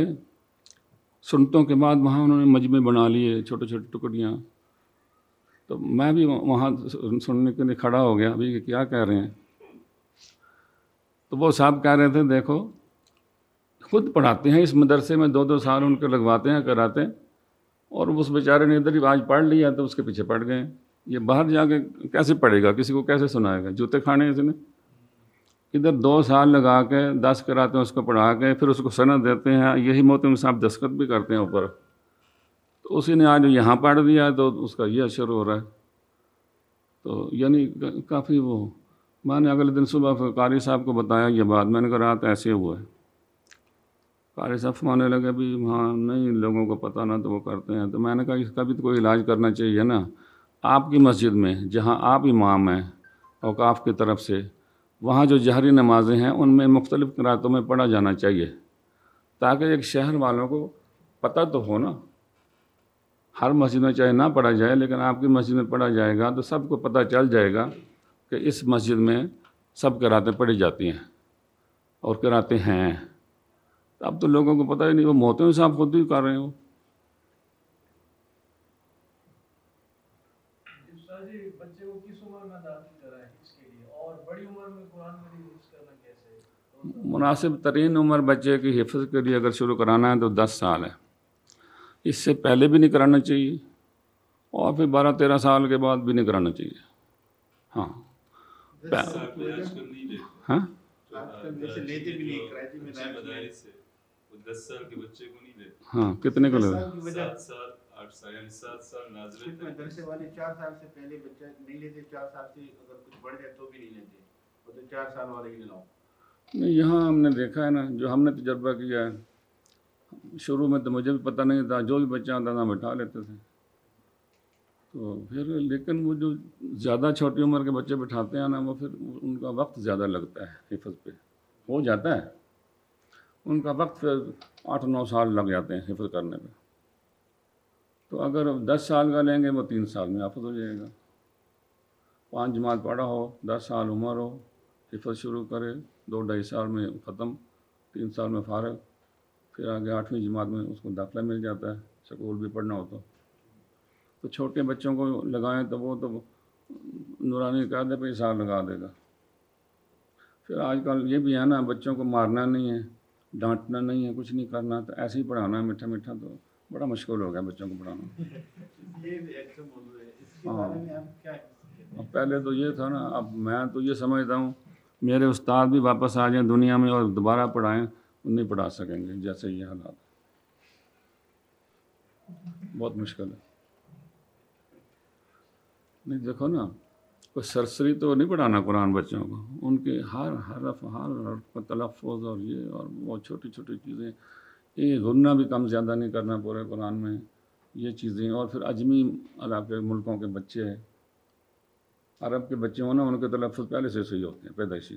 سنتوں کے بعد وہاں انہوں نے مجمع بنا لیے، چھوٹے چھوٹے ٹکڑیاں. تو میں بھی وہاں سننے کے لیے کھڑا ہو گیا ابھی کہ کیا کہہ رہے ہیں. تو وہ صاحب کہہ رہے تھے دیکھو خود پڑھاتے ہیں اس مدرسے میں، 2-2 سال ان کے لگواتے ہیں کراتے ہیں، اور اس بیچارے نے ادھر ہی آج پڑھ لیا تو اس کے پیچھے پڑ گئے. یہ باہر جا کے کیسے پڑھے گا، کسی کو کیسے سنائے گا، جوتے کھانے اس نے. ادھر 2 سال لگا کے 10 کراتے ہیں، اس کو پڑھا کے پھر اس کو سند دیتے ہیں، یہی محتمم صاحب دستخط بھی کرتے ہیں اوپر. تو اسی نے آج یہاں پڑھ دیا تو اس کا یہ اثر ہو رہا ہے. تو یعنی کافی وہ، میں نے اگلے دن صبح قاری صاحب کو بتایا یہ بات، میں نے کہا رات ایسے ہوا ہے. قاری صاحب فرمانے لگے بھی ہاں نہیں لوگوں کو پتہ نہ تو وہ کرتے ہیں. تو میں نے کہا اس کا بھی تو کوئی علاج کرنا چاہیے نا. آپ کی مسجد میں جہاں آپ امام ہیں اوقاف کی طرف سے، وہاں جو جہری نمازیں ہیں ان میں مختلف قراتوں میں پڑھا جانا چاہیے، تاکہ ایک شہر والوں کو پتہ تو ہو نا. ہر مسجد میں چاہے نہ پڑھا جائے لیکن آپ کی مسجد میں پڑھا جائے گا تو سب کو پتہ چل جائے گا کہ اس مسجد میں سب قراتیں پڑھی جاتی ہیں اور قراتیں ہیں. اب تو لوگوں کو پتہ ہی نہیں، وہ محتم صاحب خود ہی کر رہے ہیں. بچے کو کس عمر میں داخل کرائیں اس کے لیے، اور بڑی عمر میں قرآن مجید حفظ کرنا کیسے ہے؟ مناسب ترین عمر بچے کی حفظ کے لیے اگر شروع کرانا ہے تو 10 سال ہے. اس سے پہلے بھی نہیں کرانا چاہیے اور پھر 12-13 سال کے بعد بھی نہیں کرانا چاہیے. ہاں ہاں ہاں کتنے کو لگا؟ 7 سال 8 سال، یعنی 7 سال نازل مدرسے والے 4 سال سے پہلے بچہ نہیں لیتے، 4 سال سے اگر کچھ بڑھ جائے تو بھی نہیں لیتے، وہ تو 4 سال والے ہی لاؤ. نہیں یہاں ہم نے دیکھا ہے نا، جو ہم نے تجربہ کیا ہے، شروع میں تو مجھے بھی پتہ نہیں تھا، جو بھی بچہ آتا تھا بٹھا لیتے تھے. تو پھر لیکن وہ جو زیادہ چھوٹی عمر کے بچے بٹھاتے ہیں نا، وہ پھر ان کا وقت زیادہ لگتا ہے حفظ پہ، ہو جاتا ہے ان کا وقت، پھر 8-9 سال لگ جاتے ہیں حفظ کرنے پہ. تو اگر 10 سال کا لیں گے وہ 3 سال میں حفظ ہو جائے گا. 5 جماعت پڑھا ہو، 10 سال عمر ہو، حفظ شروع کرے 2-2.5 سال میں ختم، 3 سال میں فارغ، پھر آگے 8ویں جماعت میں اس کو داخلہ مل جاتا ہے، سکول بھی پڑھنا ہوتا. تو چھوٹے بچوں کو لگائیں تو وہ تو نورانی قاعدے پہ حساب لگا دے گا. پھر آج کل یہ بھی ہے نا، بچوں کو مارنا نہیں ہے، ڈانٹنا نہیں ہے، کچھ نہیں کرنا، تو ایسے ہی پڑھانا ہے میٹھا میٹھا، تو بڑا مشکل ہو گیا بچوں کو پڑھانا. یہ بھی ایک موضوع ہے، اس کے بارے میں آپ کیا؟ اب پہلے تو یہ تھا نا، اب میں تو یہ سمجھتا ہوں میرے استاد بھی واپس آ جائیں دنیا میں اور دوبارہ پڑھائیں، نہیں پڑھا سکیں گے جیسے یہ حالات، بہت مشکل ہے. نہیں دیکھو نا، کوئی سرسری تو نہیں پڑھانا قرآن بچوں کو، ان کے ہر حرف کا تلفظ اور یہ اور وہ چھوٹی چھوٹی چیزیں، یہ غنہ بھی کم زیادہ نہیں کرنا پورے قرآن میں، یہ چیزیں. اور پھر عجمی علاقے ملکوں کے بچے، عرب کے بچے ہوں نا، ان کے تلفظ پہلے سے صحیح ہوتے ہیں پیدائشی.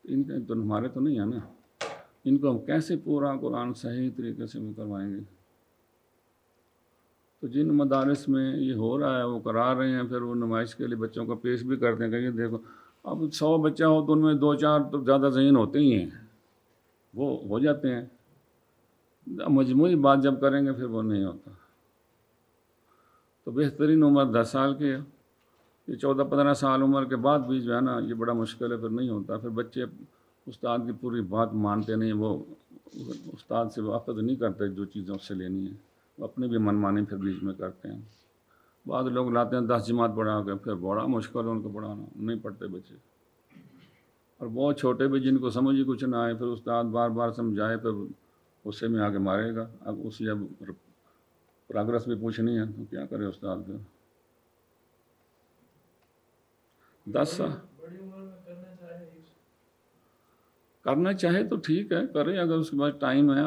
ان کے تو ہمارے تو نہیں ہے نا، ان کو ہم کیسے پورا قرآن صحیح طریقے سے وہ کروائیں گے؟ تو جن مدارس میں یہ ہو رہا ہے وہ کرا رہے ہیں، پھر وہ نمائش کے لیے بچوں کو پیش بھی کرتے ہیں کہ یہ دیکھو. اب 100 بچہ ہو تو ان میں 2-4 تو زیادہ ذہین ہوتے ہی ہیں، وہ ہو جاتے ہیں. مجموعی بات جب کریں گے پھر وہ نہیں ہوتا. تو بہترین عمر 10 سال کی ہے. یہ 14-15 سال عمر کے بعد بھی جو ہے نا یہ بڑا مشکل ہے، پھر نہیں ہوتا. پھر بچے استاد کی پوری بات مانتے نہیں، وہ استاد سے وہ اخذ نہیں کرتے جو چیزیں اس سے لینی ہیں، وہ اپنی بھی منمانی پھر بیچ میں کرتے ہیں. بعض لوگ لاتے ہیں 10 جماعت پڑھا کے، پھر بڑا مشکل ہے ان کو پڑھانا، نہیں پڑھتے بچے. اور بہت چھوٹے بھی جن کو سمجھ ہی کچھ نہ آئے، پھر استاد بار بار سمجھائے، پھر غصے میں آ کے مارے گا. اب اس جب پروگرس بھی پوچھنی ہے تو کیا کرے استاد پھر. 10 سال بڑی عمر میں کرنا چاہے تو ٹھیک ہے کرے، اگر اس کے بعد ٹائم ہے.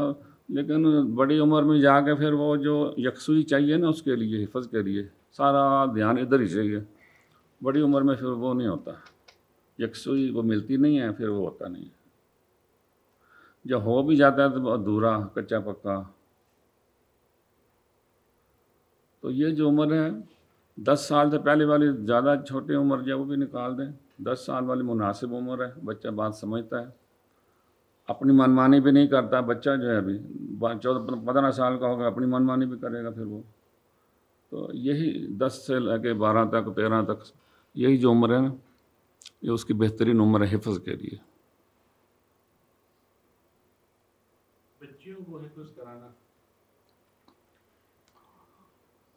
لیکن بڑی عمر میں جا کے پھر وہ جو یکسوئی چاہیے نا اس کے لیے، حفظ کے لیے سارا دھیان ادھر ہی چاہیے. بڑی عمر میں پھر وہ نہیں ہوتا، یکسوئی وہ ملتی نہیں ہے، پھر وہ ہوتا نہیں ہے. جب ہو بھی جاتا ہے تو ادھورا کچا پکا. تو یہ جو عمر ہے 10 سال سے پہلے والی زیادہ چھوٹی عمر جو وہ بھی نکال دیں. 10 سال والی مناسب عمر ہے، بچہ بات سمجھتا ہے، اپنی منمانی بھی نہیں کرتا. بچہ جو ہے ابھی 14-15 سال کا ہوگا، اپنی منمانی بھی کرے گا پھر وہ. تو یہی 10 سے لے کے 12 تک 13 تک یہی جو عمر ہے نا، یہ اس کی بہترین عمر ہے حفظ کے لیے. بچیوں کو حفظ کرانا،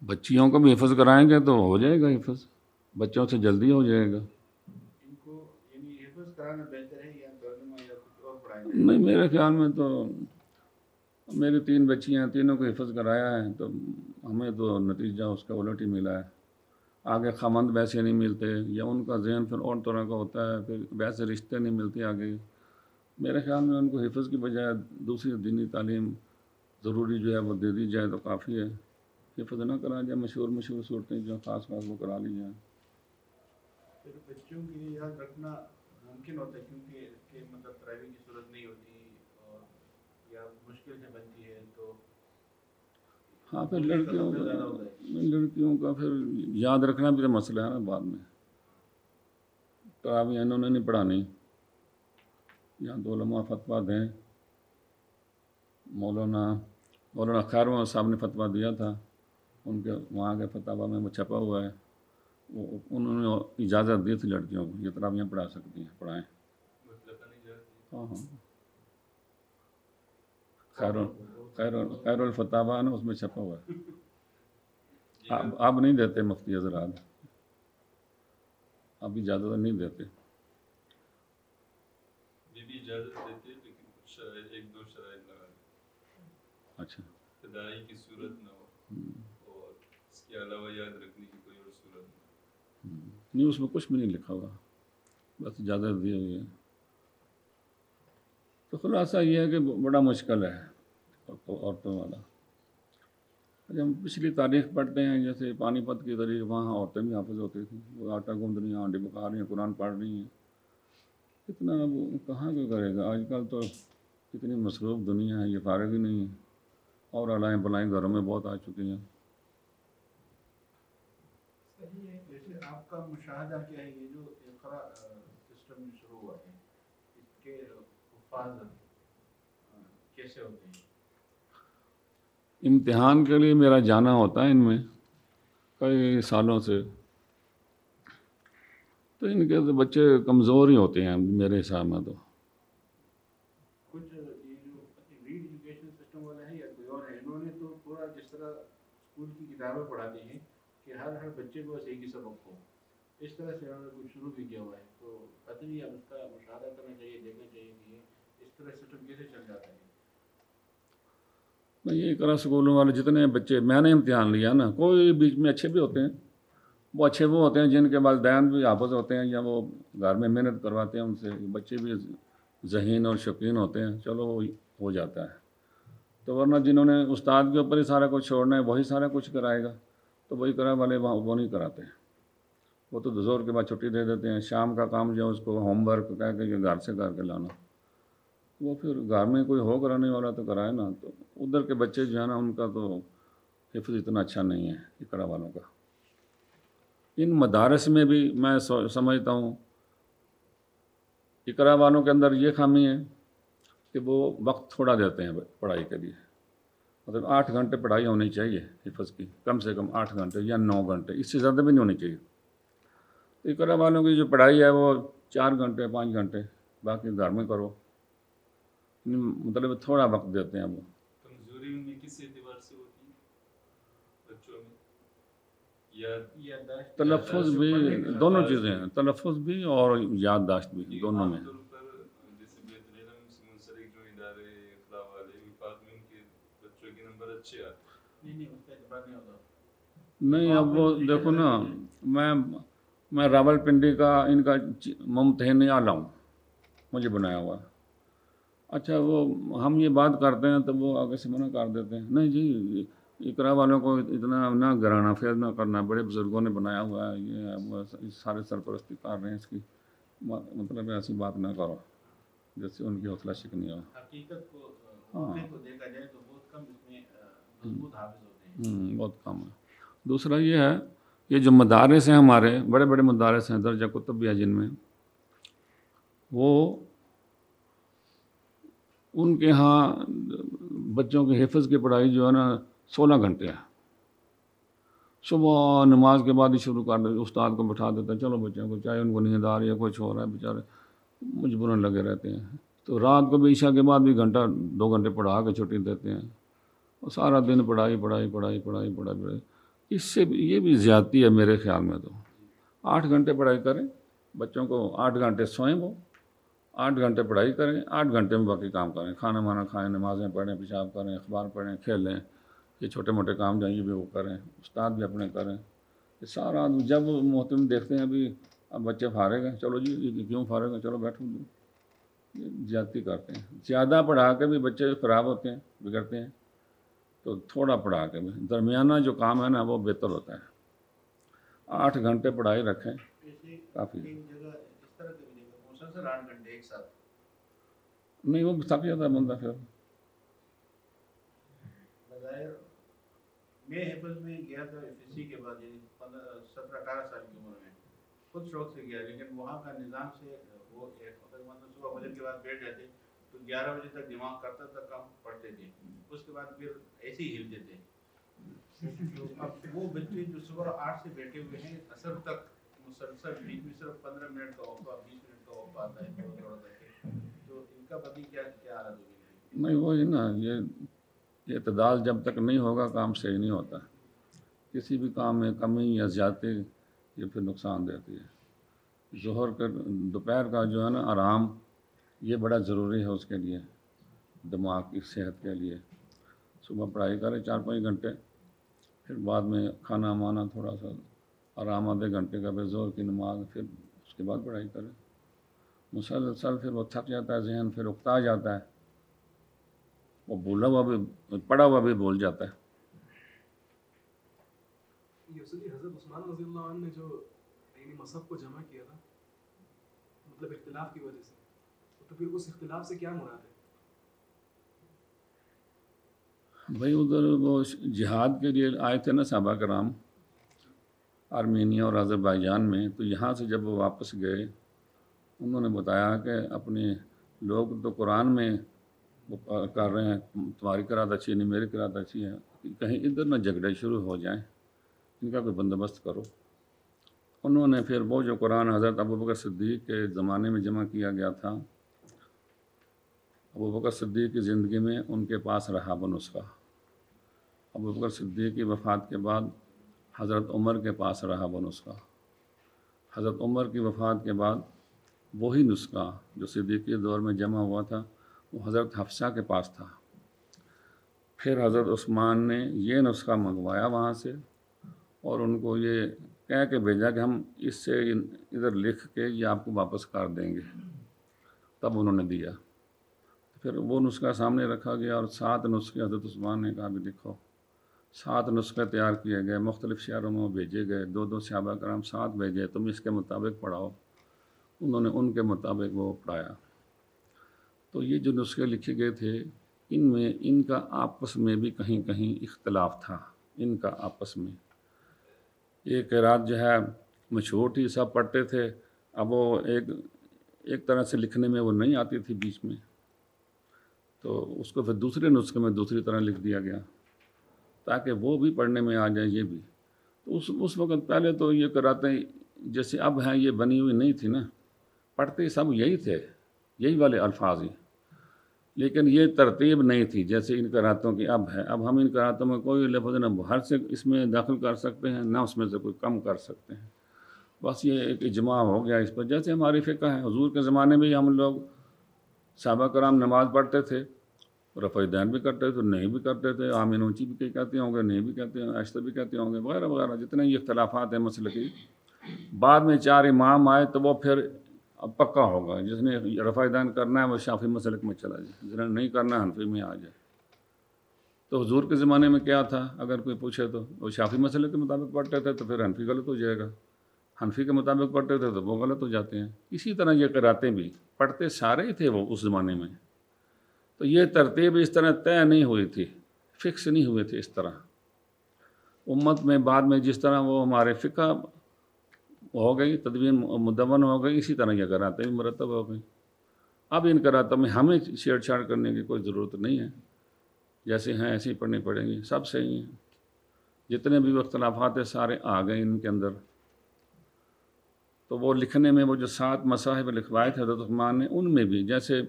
بچیوں کو بھی حفظ کرائیں گے تو ہو جائے گا حفظ، بچوں سے جلدی ہو جائے گا. ان کو یعنی حفظ کرانا بہتر ہے یا ترجمہ یا کچھ اور پڑھائیں؟ نہیں میرے خیال میں تو میری 3 بچیاں ہیں، تینوں کو حفظ کرایا ہے، تو ہمیں تو نتیجہ اس کا الٹ ہی ملا ہے. آگے خامند ویسے نہیں ملتے، یا ان کا ذہن پھر اور طرح کا ہوتا ہے، پھر ویسے رشتے نہیں ملتے آگے۔ میرے خیال میں ان کو حفظ کی بجائے دوسری دینی تعلیم ضروری جو ہے وہ دے دی جائے تو کافی ہے۔ حفظ نہ کرا جائے، مشہور صورتیں جو خاص وہ کرا لی جائیں۔ پھر بچوں کے لیے یاد رکھنا ممکن ہوتا ہے کیونکہ اس کے مطلب تراویح کی صورت نہیں ہوتی اور یا مشکل سے بنتی ہے، تو ہاں پھر لڑکیوں کا پھر یاد رکھنا بھی تو مسئلہ ہے نا بعد میں۔ تراویح انہوں نے نہیں پڑھانی، یہاں تو علماء فتویٰ دیں، مولانا خیرمحمد صاحب نے فتویٰ دیا تھا، ان کے وہاں کے فتویٰ میں وہ چھپا ہوا ہے، انہوں نے اجازت دی تھی لڑکیوں کو یہ تراویح پڑھا سکتی ہیں، پڑھائیں۔ ہاں خیر الفتاویٰ نا، اس میں چھپا ہوا ہے۔ اب نہیں دیتے مفتی حضرات، اب اجازت نہیں دیتے۔ اجازت دیتے لیکن کچھ ایک دو شرائط لگا دیتے۔ اچھا، ابتدائی کی صورت نہ ہو اور اس کے علاوہ یاد رکھنے کی کوئی اور صورت نہ ہو۔ نہیں، اس میں کچھ بھی نہیں لکھا ہوا، بس اجازت دی ہوئی ہے۔ تو خلاصہ یہ ہے کہ بڑا مشکل ہے عورتوں والا۔ جب ہم پچھلی تاریخ پڑھتے ہیں، جیسے پانی پت کی تاریخ، وہاں عورتیں بھی حافظ ہوتی تھیں، وہ آٹا گوندھ رہی ہیں، ہانڈی پکا رہی ہیں، قرآن پڑھ رہی ہیں۔ اتنا وہ کہاں کو کرے گا؟ آج کل تو اتنی مصروف دنیا ہے، یہ فارغ ہی نہیں ہے، اور علائیں بلائیں گھروں میں بہت آ چکی ہیں۔ صحیح ہے۔ جیسے آپ کا مشاہدہ کیا ہے، یہ جو اقرا سسٹم شروع ہوا ہے، اس کے حفاظ کیسے ہوتے ہیں؟ امتحان کے لیے میرا جانا ہوتا ہے ان میں کئی سالوں سے، تو ان کے بچے کمزور ہی ہوتے ہیں میرے حساب میں۔ تو کچھ یہ جو ریڈ ایجوکیشن سسٹم والا ہے یا کوئی اور ہے، انہوں نے تو پورا جس طرح اسکول کی کتابیں پڑھاتے ہیں کہ ہر بچے کو بس ایک ہی سبق ہو، اس طرح سے انہوں نے کچھ شروع بھی کیا ہوا ہے۔ تو پتہ نہیں اب اس کا مشاہدہ کرنا چاہیے، دیکھنا چاہیے کہ اس طرح سسٹم کیسے چل جاتا ہے۔ میں یہ کرا اسکولوں والے جتنے بچے میں نے امتحان لیا نا، کوئی بیچ میں اچھے بھی ہوتے ہیں، وہ اچھے وہ ہوتے ہیں جن کے والدین بھی حافظ ہوتے ہیں یا وہ گھر میں محنت کرواتے ہیں ان سے، بچے بھی ذہین اور شوقین ہوتے ہیں، چلو وہ ہو جاتا ہے۔ تو ورنہ جنہوں نے استاد کے اوپر ہی سارا کچھ چھوڑنا ہے، وہی سارا کچھ کرائے گا، تو وہی کرا والے وہ نہیں کراتے، وہ تو ظہر کے بعد چھٹی دے دیتے ہیں، شام کا کام جو ہے اس کو ہوم ورک کہہ کے گھر سے کر کے لانا، وہ پھر گھر میں کوئی ہو کرانے والا تو کرائے نا۔ تو ادھر کے بچے جو ہے نا، ان کا تو حفظ اتنا اچھا نہیں ہے اقرا والوں کا۔ ان مدارس میں بھی میں سمجھتا ہوں اقرا والوں کے اندر یہ خامی ہے کہ وہ وقت تھوڑا دیتے ہیں پڑھائی کے لیے، مطلب 8 گھنٹے پڑھائی ہونی چاہیے حفظ کی، کم سے کم 8 گھنٹے یا 9 گھنٹے، اس سے زیادہ بھی نہیں ہونی چاہیے۔ تو اقرا والوں کی جو پڑھائی ہے وہ 4 گھنٹے 5 گھنٹے، باقی گھر میں کرو، مطلب تھوڑا وقت دیتے ہیں وہ۔ کمزوری ان میں کس اعتبار سے ہوتی ہے بچوں میں؟ یادداشت، تلفظ بھی، دونوں چیزیں ہیں، تلفظ بھی اور یادداشت بھی، دونوں میں۔ عام طور پر جیسے بیت العلم سے منسلک جو ادارے اقرا والے، بعد میں ان کے بچوں کے نمبر اچھے آتے ہیں۔ نہیں اس کا اعتبار نہیں ہوتا۔ نہیں اب وہ دیکھو نا، میں راول پنڈی کا ان کا ممتحن اعلیٰ ہوں، مجھے بنایا ہوا ہے۔ اچھا وہ ہم یہ بات کرتے ہیں تو وہ آگے سے منع کر دیتے ہیں، نہیں جی اقرا والوں کو اتنا نہ گرانا فیض نہ کرنا، بڑے بزرگوں نے بنایا ہوا ہے، یہ ہے وہ سارے سرپرستی کر رہے ہیں اس کی، مطلب ایسی بات نہ کرو جس سے ان کی حوصلہ شکنی ہو۔ حقیقت کو واقعے کو دیکھا جائے تو بہت کم اس میں مضبوط حافظ ہوتے ہیں۔ بہت کم ہے۔ دوسرا یہ ہے، یہ جو مدارس ہیں ہمارے بڑے بڑے مدارس ہیں، درجہ کتب بھی ہے جن میں، وہ ان کے ہاں بچوں کے حفظ کی پڑھائی جو ہے نا 16 گھنٹے ہے۔ صبح نماز کے بعد ہی شروع کر دیتے، استاد کو بٹھا دیتے ہیں، چلو بچوں کو، چاہے ان کو نیند آ رہی ہے، کچھ ہو رہا ہے، بیچارے مجبوراً لگے رہتے ہیں۔ تو رات کو بھی عشاء کے بعد بھی گھنٹہ 2 گھنٹے پڑھا کے چھٹی دیتے ہیں، اور سارا دن پڑھائی پڑھائی پڑھائی پڑھائی پڑھائی پڑھائی۔ اس سے یہ بھی زیادتی ہے میرے خیال میں۔ تو 8 گھنٹے پڑھائی کریں، بچوں کو 8 گھنٹے سوئیں، وہ 8 گھنٹے پڑھائی کریں، 8 گھنٹے میں باقی کام کریں، کھانا وانا کھائیں، نمازیں پڑھیں، پیشاب کریں، اخبار پڑھیں، کھیلیں، یہ چھوٹے موٹے کام جو ہیں یہ بھی وہ کریں، استاد بھی اپنے کریں۔ سارا جب محتم دیکھتے ہیں ابھی اب بچے فارغ ہیں، چلو جی یہ کیوں فارغ ہیں، چلو بیٹھو، زیادتی کرتے ہیں. زیادہ پڑھا کے بھی بچے خراب ہوتے ہیں، بگڑتے ہیں. تو تھوڑا پڑھا کے بھی درمیانہ جو کام ہے نا وہ بہتر ہوتا ہے. 8 گھنٹے پڑھائی رکھیں کافی. مسلسل 8 گھنٹے ایک ساتھ نہیں، وہ تھک جاتا ہے بندہ پھر. بظاہر میں حفظ میں گیا تھا FSC کے بعد، یعنی 17-18 سال کی عمر میں خود شوق سے گیا، لیکن وہاں کا نظام سے وہ صبح فجر کے بعد بیٹھ جاتے تو 11 بجے تک دماغ کرتا تھا، کام پڑھتے تھے، اس کے بعد پھر ایسے ہی ہلتے تھے. تو اب وہ بچے جو صبح 8 سے بیٹھے ہوئے ہیں عصر تک مسلسل، بیچ میں صرف 15 منٹ کا وقفہ، 20 منٹ کا وقفہ آتا ہے تھوڑا کر کے، تو ان کا پتہ کیا حالت ہوگی؟ نہیں وہی نا، یہ اعتدال جب تک نہیں ہوگا کام صحیح نہیں ہوتا. کسی بھی کام میں کمی یا زیادتی یہ پھر نقصان دیتی ہے. ظہر کا دوپہر کا جو ہے نا آرام، یہ بڑا ضروری ہے اس کے لیے، دماغ کی صحت کے لیے. صبح پڑھائی کرے 4-5 گھنٹے، پھر بعد میں کھانا مانا تھوڑا سا آرام آدھے گھنٹے کا، پھر ظہر کی نماز، پھر اس کے بعد پڑھائی کرے. مسلسل پھر وہ تھک جاتا ہے، ذہن پھر اکتا جاتا ہے، وہ بھولا ہوا بھی پڑھا ہوا بھی بھول جاتا ہے. حضرت عثمان رضی اللہ عنہ نے جو یعنی مذہب کو جمع کیا تھا مطلب اختلاف کی وجہ سے، تو پھر اس اختلاف سے کیا مراد ہے؟ بھائی ادھر وہ جہاد کے لیے آئے تھے نا صحابہ کرام آرمینیا اور آذربائیجان میں، تو یہاں سے جب وہ واپس گئے انہوں نے بتایا کہ اپنے لوگ تو قرآن میں وہ کر رہے ہیں، تمہاری قرات اچھی نہیں، میری قرات اچھی ہے، کہیں ادھر نہ جھگڑے شروع ہو جائیں، ان کا کوئی بندوبست کرو. انہوں نے پھر وہ جو قرآن حضرت ابوبکر صدیق کے زمانے میں جمع کیا گیا تھا، ابوبکر صدیق کی زندگی میں ان کے پاس رہا وہ نسخہ. ابوبکر صدیق کی وفات کے بعد حضرت عمر کے پاس رہا وہ نسخہ. حضرت عمر کی وفات کے بعد وہی نسخہ جو صدیقی دور میں جمع ہوا تھا وہ حضرت حفصہ کے پاس تھا. پھر حضرت عثمان نے یہ نسخہ منگوایا وہاں سے اور ان کو یہ کہہ کے بھیجا کہ ہم اس سے ادھر لکھ کے یہ آپ کو واپس کر دیں گے. تب انہوں نے دیا. پھر وہ نسخہ سامنے رکھا گیا اور 7 نسخے حضرت عثمان نے کہا بھی لکھو. 7 نسخے تیار کیے گئے، مختلف شہروں میں وہ بھیجے گئے، 2 صحابہ کرام 7 بھیجے، تم اس کے مطابق پڑھاؤ. انہوں نے ان کے مطابق وہ پڑھایا. تو یہ جو نسخے لکھے گئے تھے ان میں ان کا آپس میں بھی کہیں کہیں اختلاف تھا. ان کا آپس میں یہ قرات جو ہے مشہور تھی، سب پڑھتے تھے. اب وہ ایک طرح سے لکھنے میں وہ نہیں آتی تھی بیچ میں، تو اس کو پھر دوسرے نسخے میں دوسری طرح لکھ دیا گیا تاکہ وہ بھی پڑھنے میں آ جائے. یہ بھی تو اس وقت پہلے تو یہ قراتیں جیسے اب ہیں یہ بنی ہوئی نہیں تھی نا، پڑھتے سب یہی تھے، یہی والے الفاظ ہی، لیکن یہ ترتیب نہیں تھی جیسے ان قراتوں کی اب ہے. اب ہم ان قراتوں میں کوئی لفظ نہ باہر سے اس میں داخل کر سکتے ہیں، نہ اس میں سے کوئی کم کر سکتے ہیں. بس یہ ایک اجماع ہو گیا اس پر. جیسے ہماری فقہ ہے، حضور کے زمانے میں ہم لوگ صحابہ کرام نماز پڑھتے تھے، رفع دین بھی کرتے تھے، نہیں بھی کرتے تھے، آمین اونچی بھی کہتے ہوں گے، نہیں بھی کہتے ہیں، آہستہ بھی کہتے ہوں گے، وغیرہ وغیرہ. جتنے یہ اختلافات ہیں مسلکی، بعد میں 4 امام آئے تو وہ پھر اب پکا ہوگا. جس نے رفع دین کرنا ہے وہ شافعی مسلک میں چلا جائے، جس نے نہیں کرنا ہے حنفی میں آ جائے. تو حضور کے زمانے میں کیا تھا، اگر کوئی پوچھے تو وہ شافعی مسلک کے مطابق پڑھتے تھے تو پھر حنفی غلط ہو جائے گا، حنفی کے مطابق پڑھتے تھے تو وہ غلط ہو جاتے ہیں. اسی طرح یہ قراتیں بھی پڑھتے سارے ہی تھے وہ اس زمانے میں. تو یہ ترتیب اس طرح طے نہیں ہوئی تھی، فکس نہیں ہوئے تھے اس طرح. امت میں بعد میں جس طرح وہ ہمارے فقہ ہو گئی، تدوین مدون ہو گئی، اسی طرح یہ قراتیں بھی مرتب ہو گئی. اب ان قراتوں میں ہمیں چھیڑ چھاڑ کرنے کی کوئی ضرورت نہیں ہے، جیسے ہیں ایسے ہی پڑھنی پڑیں گی، سب صحیح ہیں. جتنے بھی اختلافات ہیں سارے آ گئے ان کے اندر. تو وہ لکھنے میں وہ جو 7 مصاحف لکھوائے تھے حضرت عثمان نے، ان میں بھی جیسے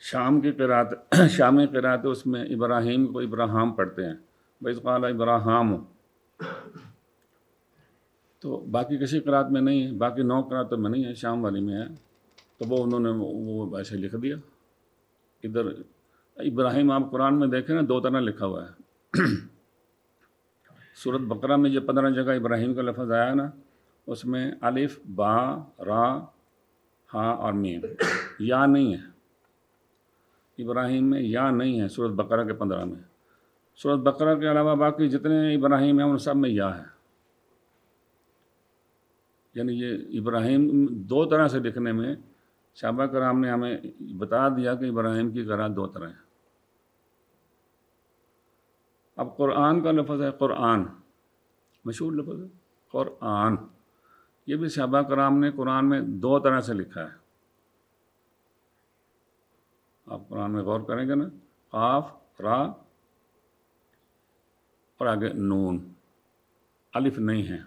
شام کی قرات، شامی قرات، اس میں ابراہیم کو ابراہام پڑھتے ہیں، وَإِذْ قَالَ ابراہام. تو باقی کسی قرات میں نہیں ہے، باقی 9 قراتوں میں نہیں ہے، شام والی میں ہے. تو وہ انہوں نے وہ ایسے لکھ دیا. ادھر ابراہیم آپ قرآن میں دیکھیں نا 2 طرح لکھا ہوا ہے. سورۃ بقرہ میں جو 15 جگہ ابراہیم کا لفظ آیا نا، اس میں الف، با، را، ہا اور میم، یا نہیں ہے ابراہیم میں، یا نہیں ہے سورۃ بقرہ کے 15 میں۔ سورۃ بقرہ کے علاوہ باقی جتنے ابراہیم ہیں ان سب میں یا ہے، یعنی یہ ابراہیم دو طرح سے لکھنے میں صحابہ کرام نے ہمیں بتا دیا کہ ابراہیم کی قرأت دو طرح ہے۔ اب قرآن کا لفظ ہے قرآن، مشہور لفظ ہے قرآن، یہ بھی صحابہ کرام نے قرآن میں دو طرح سے لکھا ہے۔ آپ قرآن میں غور کریں گے نا، قاف، را اور آگے نون، الف نہیں ہے۔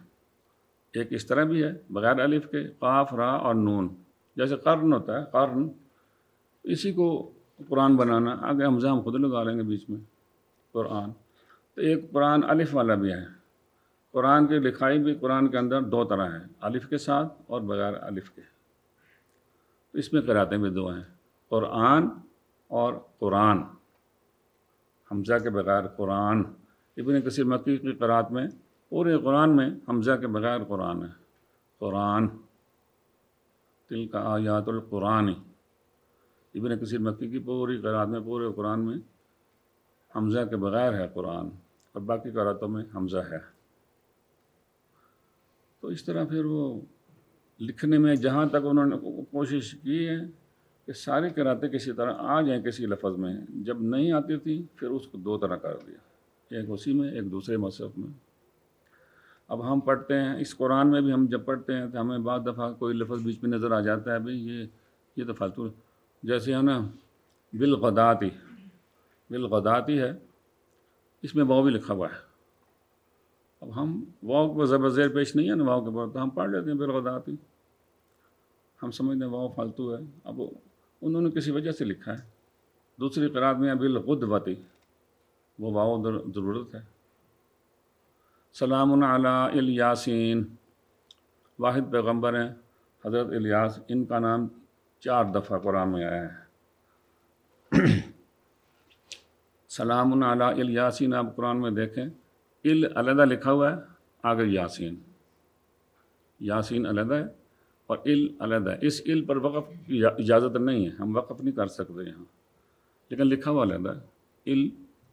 ایک اس طرح بھی ہے بغیر الف کے، قاف، را اور نون، جیسے قرن ہوتا ہے، قرن، اسی کو قرآن بنانا، آگے حمزہ ہم خود لگا لیں گے بیچ میں، قرآن۔ تو ایک قرآن الف والا بھی ہے، قرآن کی لکھائی بھی قرآن کے اندر دو طرح ہے، الف کے ساتھ اور بغیر الف کے۔ تو اس میں قرأتیں بھی دو ہیں، قرآن اور قرآن، حمزہ کے بغیر قرآن۔ ابن کثیر مکی کی قرأت میں پورے قرآن میں حمزہ کے بغیر قرآن ہے، قرآن، تلک آیات القرآن۔ ابن کثیر مکی کی پوری قرأت میں، پورے قرآن میں حمزہ کے بغیر ہے قرآن، اور باقی قرأتوں میں حمزہ ہے۔ تو اس طرح پھر وہ لکھنے میں جہاں تک انہوں نے کوشش کی ہے کہ ساری قرأتیں کسی طرح آ جائیں کسی لفظ میں، جب نہیں آتی تھی پھر اس کو دو طرح کر دیا، ایک اسی میں، ایک دوسرے مصحف میں۔ اب ہم پڑھتے ہیں اس قرآن میں بھی، ہم جب پڑھتے ہیں تو ہمیں بعض دفعہ کوئی لفظ بیچ میں نظر آ جاتا ہے، بھئی یہ تو فالتو، جیسے ہے نا بالغداتی، بالغداتی ہے، اس میں واو بھی لکھا ہوا ہے۔ اب ہم واو کو زبر زیر پیش نہیں ہے نا واو کے بعد، تو ہم پڑھ لیتے ہیں بالغداتی، ہم سمجھتے ہیں واو فالتو ہے، اب انہوں نے کسی وجہ سے لکھا ہے۔ دوسری قرأت میں بالغدوتی، وہ واو ضرورت ہے۔ سلام علی الیاسین، واحد پیغمبر ہیں حضرت الیاس، ان کا نام 4 دفعہ قرآن میں آیا ہے۔ سلام علی الیاسین، آپ قرآن میں دیکھیں، علیحدہ لکھا ہوا ہے، آگے یاسین، یاسین علیحدہ ہے اور علیحدہ ہے۔ اس پر وقف کی اجازت نہیں ہے، ہم وقف نہیں کر سکتے یہاں، لیکن لکھا ہوا علیحدہ ہے،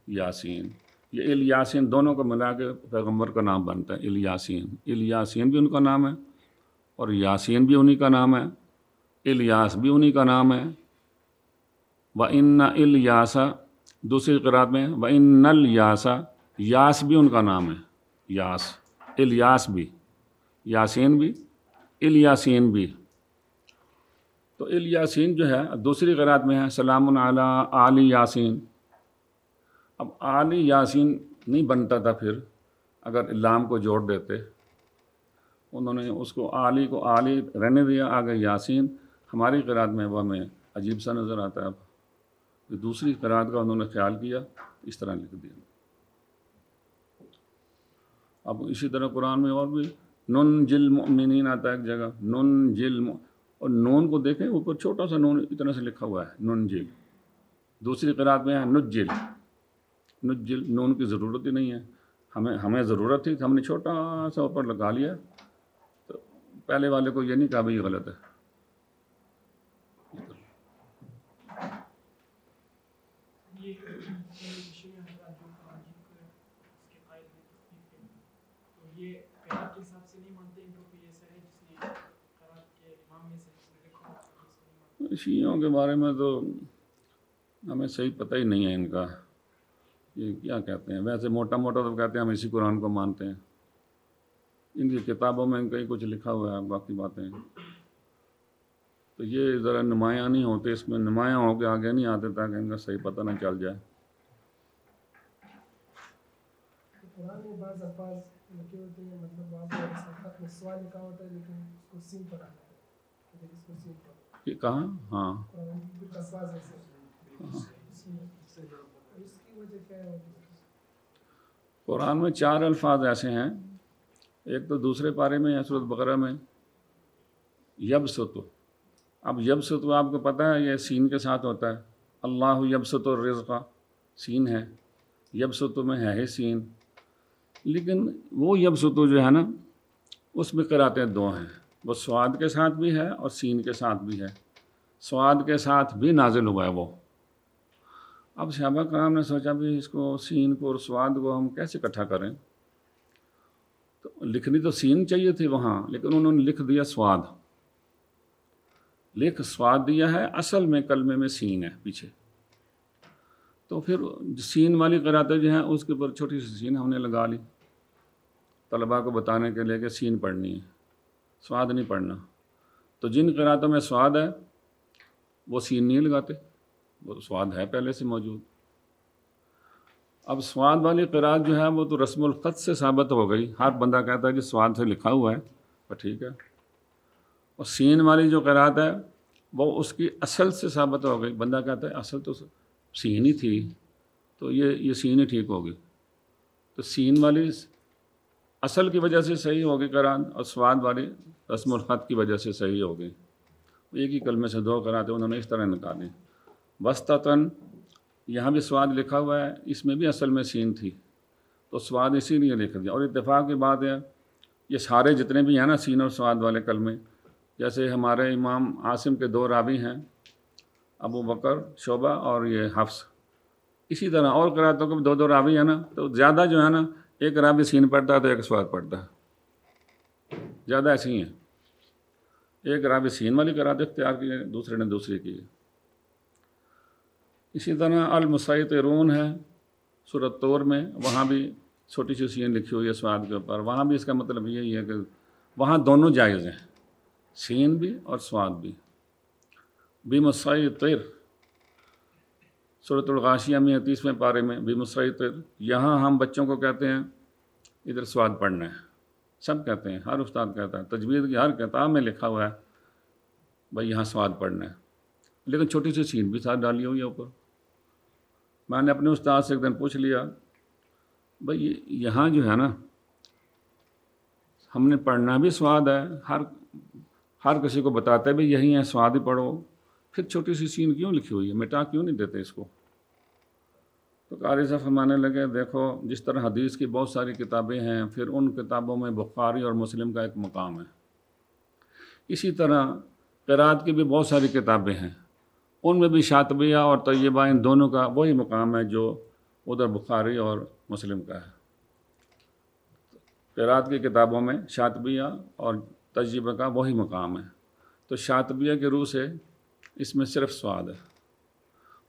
یاسین۔ یہ الیاسین دونوں کو ملا کے پیغمبر کا نام بنتا ہے، الیاسین۔ الیاسین بھی ان کا نام ہے اور یاسین بھی انہی کا نام ہے، الیاس بھی انہی کا نام ہے۔ وَإِنَّ الیاسا، دوسری قرأت میں وَإِنَّ الیاسا، یاس بھی ان کا نام ہے، یاس، الیاس بھی، یاسین بھی، الیاسین بھی۔ تو الیاسین جو ہے دوسری قرأت میں ہے سلام علی آل یاسین۔ اب آل یاسین نہیں بنتا تھا پھر اگر لام کو جوڑ دیتے، انہوں نے اس کو آلی کو آلی رہنے دیا، آگے یاسین۔ ہماری قرأت میں وہ ہمیں عجیب سا نظر آتا ہے، اب دوسری قرأت کا انہوں نے خیال کیا، اس طرح لکھ دیا۔ اب اسی طرح قرآن میں اور بھی ننجل مؤمنین آتا ہے ایک جگہ، ننجل، اور نون کو دیکھیں اوپر چھوٹا سا نون اتنا سے لکھا ہوا ہے، ننجل۔ دوسری قرأت میں ہے نجل، نجل، نون کی ضرورت ہی نہیں ہے، ہمیں ضرورت تھی تو ہم نے چھوٹا سا اوپر لگا لیا، تو پہلے والے کو یہ نہیں کہا بھائی یہ غلط ہے۔ شیعوں کے بارے میں تو ہمیں صحیح پتہ ہی نہیں ہے ان کا، یہ کیا کہتے ہیں، ویسے موٹا موٹا تو کہتے ہیں ہم اسی قرآن کو مانتے ہیں، ان کی کتابوں میں کہیں کچھ لکھا ہوا ہے، باقی باتیں تو یہ ذرا نمایاں نہیں ہوتے، اس میں نمایاں ہو کے آگے نہیں آتے تاکہ ان کا صحیح پتہ نہ چل جائے۔ قرآن میں بعض الفاظ لکھے ہوتے ہیں، مطلب بعض میں سوال لکھا ہوتا ہے لیکن اس کو سین پر آنا ہے، اس کو سین پر یہ کہاں؟ ہاں، قرآن میں کچھ الفاظ ایسے اس کی وجہ کیا ہے؟ قرآن میں 4 الفاظ ایسے ہیں، ایک تو دوسرے پارے میں ہے سورۃ بقرہ میں، یبسط۔ اب یبسط آپ کو پتہ ہے یہ سین کے ساتھ ہوتا ہے، اللہ یبسط الرزق، سین ہے، یبسط میں ہے ہی سین، لیکن وہ یبسطو جو ہے نا اس میں قراتیں دو ہیں، وہ سواد کے ساتھ بھی ہے اور سین کے ساتھ بھی ہے۔ سواد کے ساتھ بھی نازل ہوا ہے وہ۔ اب صحابہ کرام نے سوچا بھی اس کو سین کو اور سواد کو ہم کیسے اکٹھا کریں، تو لکھنی تو سین چاہیے تھی وہاں، لیکن انہوں نے لکھ دیا سواد، لکھ سواد دیا ہے، اصل میں کلمے میں سین ہے پیچھے۔ تو پھر سین والی قراتیں جو ہیں اس کے اوپر چھوٹی سی سین ہم نے لگا لی طلباء کو بتانے کے لیے کہ سین پڑھنی ہے، سواد نہیں پڑھنا۔ تو جن قراتوں میں سواد ہے وہ سین نہیں لگاتے، وہ سواد ہے پہلے سے موجود۔ اب سواد والی قرات جو ہے وہ تو رسم الخط سے ثابت ہو گئی، ہر بندہ کہتا ہے کہ سواد سے لکھا ہوا ہے، تو ٹھیک ہے۔ اور سین والی جو قرات ہے وہ اس کی اصل سے ثابت ہو گئی، بندہ کہتا ہے اصل تو سین ہی تھی، تو یہ سین ہی ٹھیک ہوگی۔ تو سین والی اصل کی وجہ سے صحیح ہوگی قرات، اور سواد والی رسم الخط کی وجہ سے صحیح ہوگی۔ ایک ہی کلمے سے دو قراتیں انہوں نے اس طرح نکالی۔ وسطتاً یہاں بھی سواد لکھا ہوا ہے، اس میں بھی اصل میں سین تھی، تو سواد اسی لیے لکھ دیا۔ اور اتفاق کی بات ہے یہ سارے جتنے بھی ہیں نا سین اور سواد والے کلمے، جیسے ہمارے امام عاصم کے دو راوی ہیں، ابو بکر شعبہ اور یہ حفص، اسی طرح اور قراتوں کے دو راوی ہیں نا، تو زیادہ جو ہے نا ایک راوی سین پڑھتا ہے تو ایک سواد پڑھتا ہے، زیادہ ایسے ہی ہیں۔ ایک راوی سین والی قرات اختیار کی ہے، دوسرے نے دوسری کی ہے۔ اسی طرح المسیطرون ہے سورۃ طور میں، وہاں بھی چھوٹی سی سین لکھی ہوئی ہے سواد کے اوپر، وہاں بھی اس کا مطلب یہی ہے کہ وہاں دونوں جائز ہیں، سین بھی اور سواد بھی۔ بمسیطر سورۃ الغاشیہ میں 30ویں پارے میں بمسیطر، یہاں ہم بچوں کو کہتے ہیں ادھر سواد پڑھنا ہے، سب کہتے ہیں، ہر استاد کہتا ہے، تجوید کی ہر کتاب میں لکھا ہوا ہے بھائی یہاں سواد پڑھنا ہے، لیکن چھوٹی سی سین بھی ساتھ ڈالی ہوئی ہے اوپر۔ میں نے اپنے استاد سے ایک دن پوچھ لیا بھائی یہاں جو ہے نا ہم نے پڑھنا بھی سواد ہے، ہر کسی کو بتاتے بھی یہی ہے سواد ہی پڑھو، پھر چھوٹی سی سین کیوں لکھی ہوئی ہے، مٹا کیوں نہیں دیتے اس کو؟ تو قاری صاحب فرمانے لگے دیکھو جس طرح حدیث کی بہت ساری کتابیں ہیں، پھر ان کتابوں میں بخاری اور مسلم کا ایک مقام ہے، اسی طرح قرات کی بھی بہت ساری کتابیں ہیں، ان میں بھی شاطبیہ اور طیبہ ان دونوں کا وہی مقام ہے جو ادھر بخاری اور مسلم کا ہے۔ قرات کی کتابوں میں شاطبیہ اور طیبہ کا وہی مقام ہے، تو شاطبیہ کے روح سے اس میں صرف سواد ہے،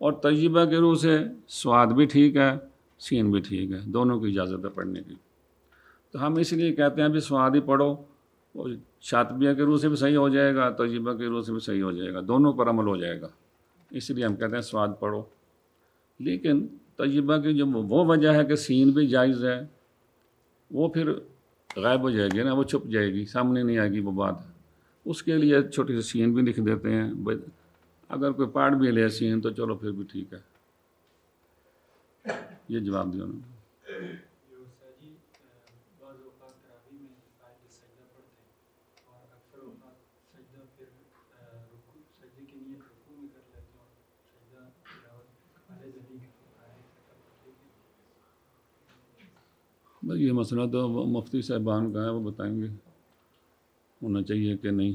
اور طیبہ کے روح سے سواد بھی ٹھیک ہے، سین بھی ٹھیک ہے، دونوں کی اجازت ہے پڑھنے کی۔ تو ہم اس لیے کہتے ہیں بھی سواد ہی پڑھو، اور شاطبیہ کے روح سے بھی صحیح ہو جائے گا، طیبہ کے روح سے بھی صحیح ہو جائے گا، دونوں پر عمل ہو جائے گا، اس لیے ہم کہتے ہیں سواد پڑھو۔ لیکن طیبہ کی جو وہ وجہ ہے کہ سین بھی جائز ہے، وہ پھر غائب ہو جائے گی نا، وہ چھپ جائے گی، سامنے نہیں آئے گی وہ بات، اس کے لیے چھوٹی سی سین بھی لکھ دیتے ہیں، اگر کوئی پاڑ بھی لے سین تو چلو پھر بھی ٹھیک ہے۔ یہ جواب دیا انہوں نے۔ بعض اوقات تراویح میں آیت سجدہ پڑھتے ہیں اور اکثر اوقات سجدہ پھر سجدے کی نیت رکوع میں کر لیتے ہیں، سجدہ تلاوت علیہ ذبی کی بھائی یہ مسئلہ تو مفتی صاحبان کا ہے، وہ بتائیں گے ہونا چاہیے کہ نہیں،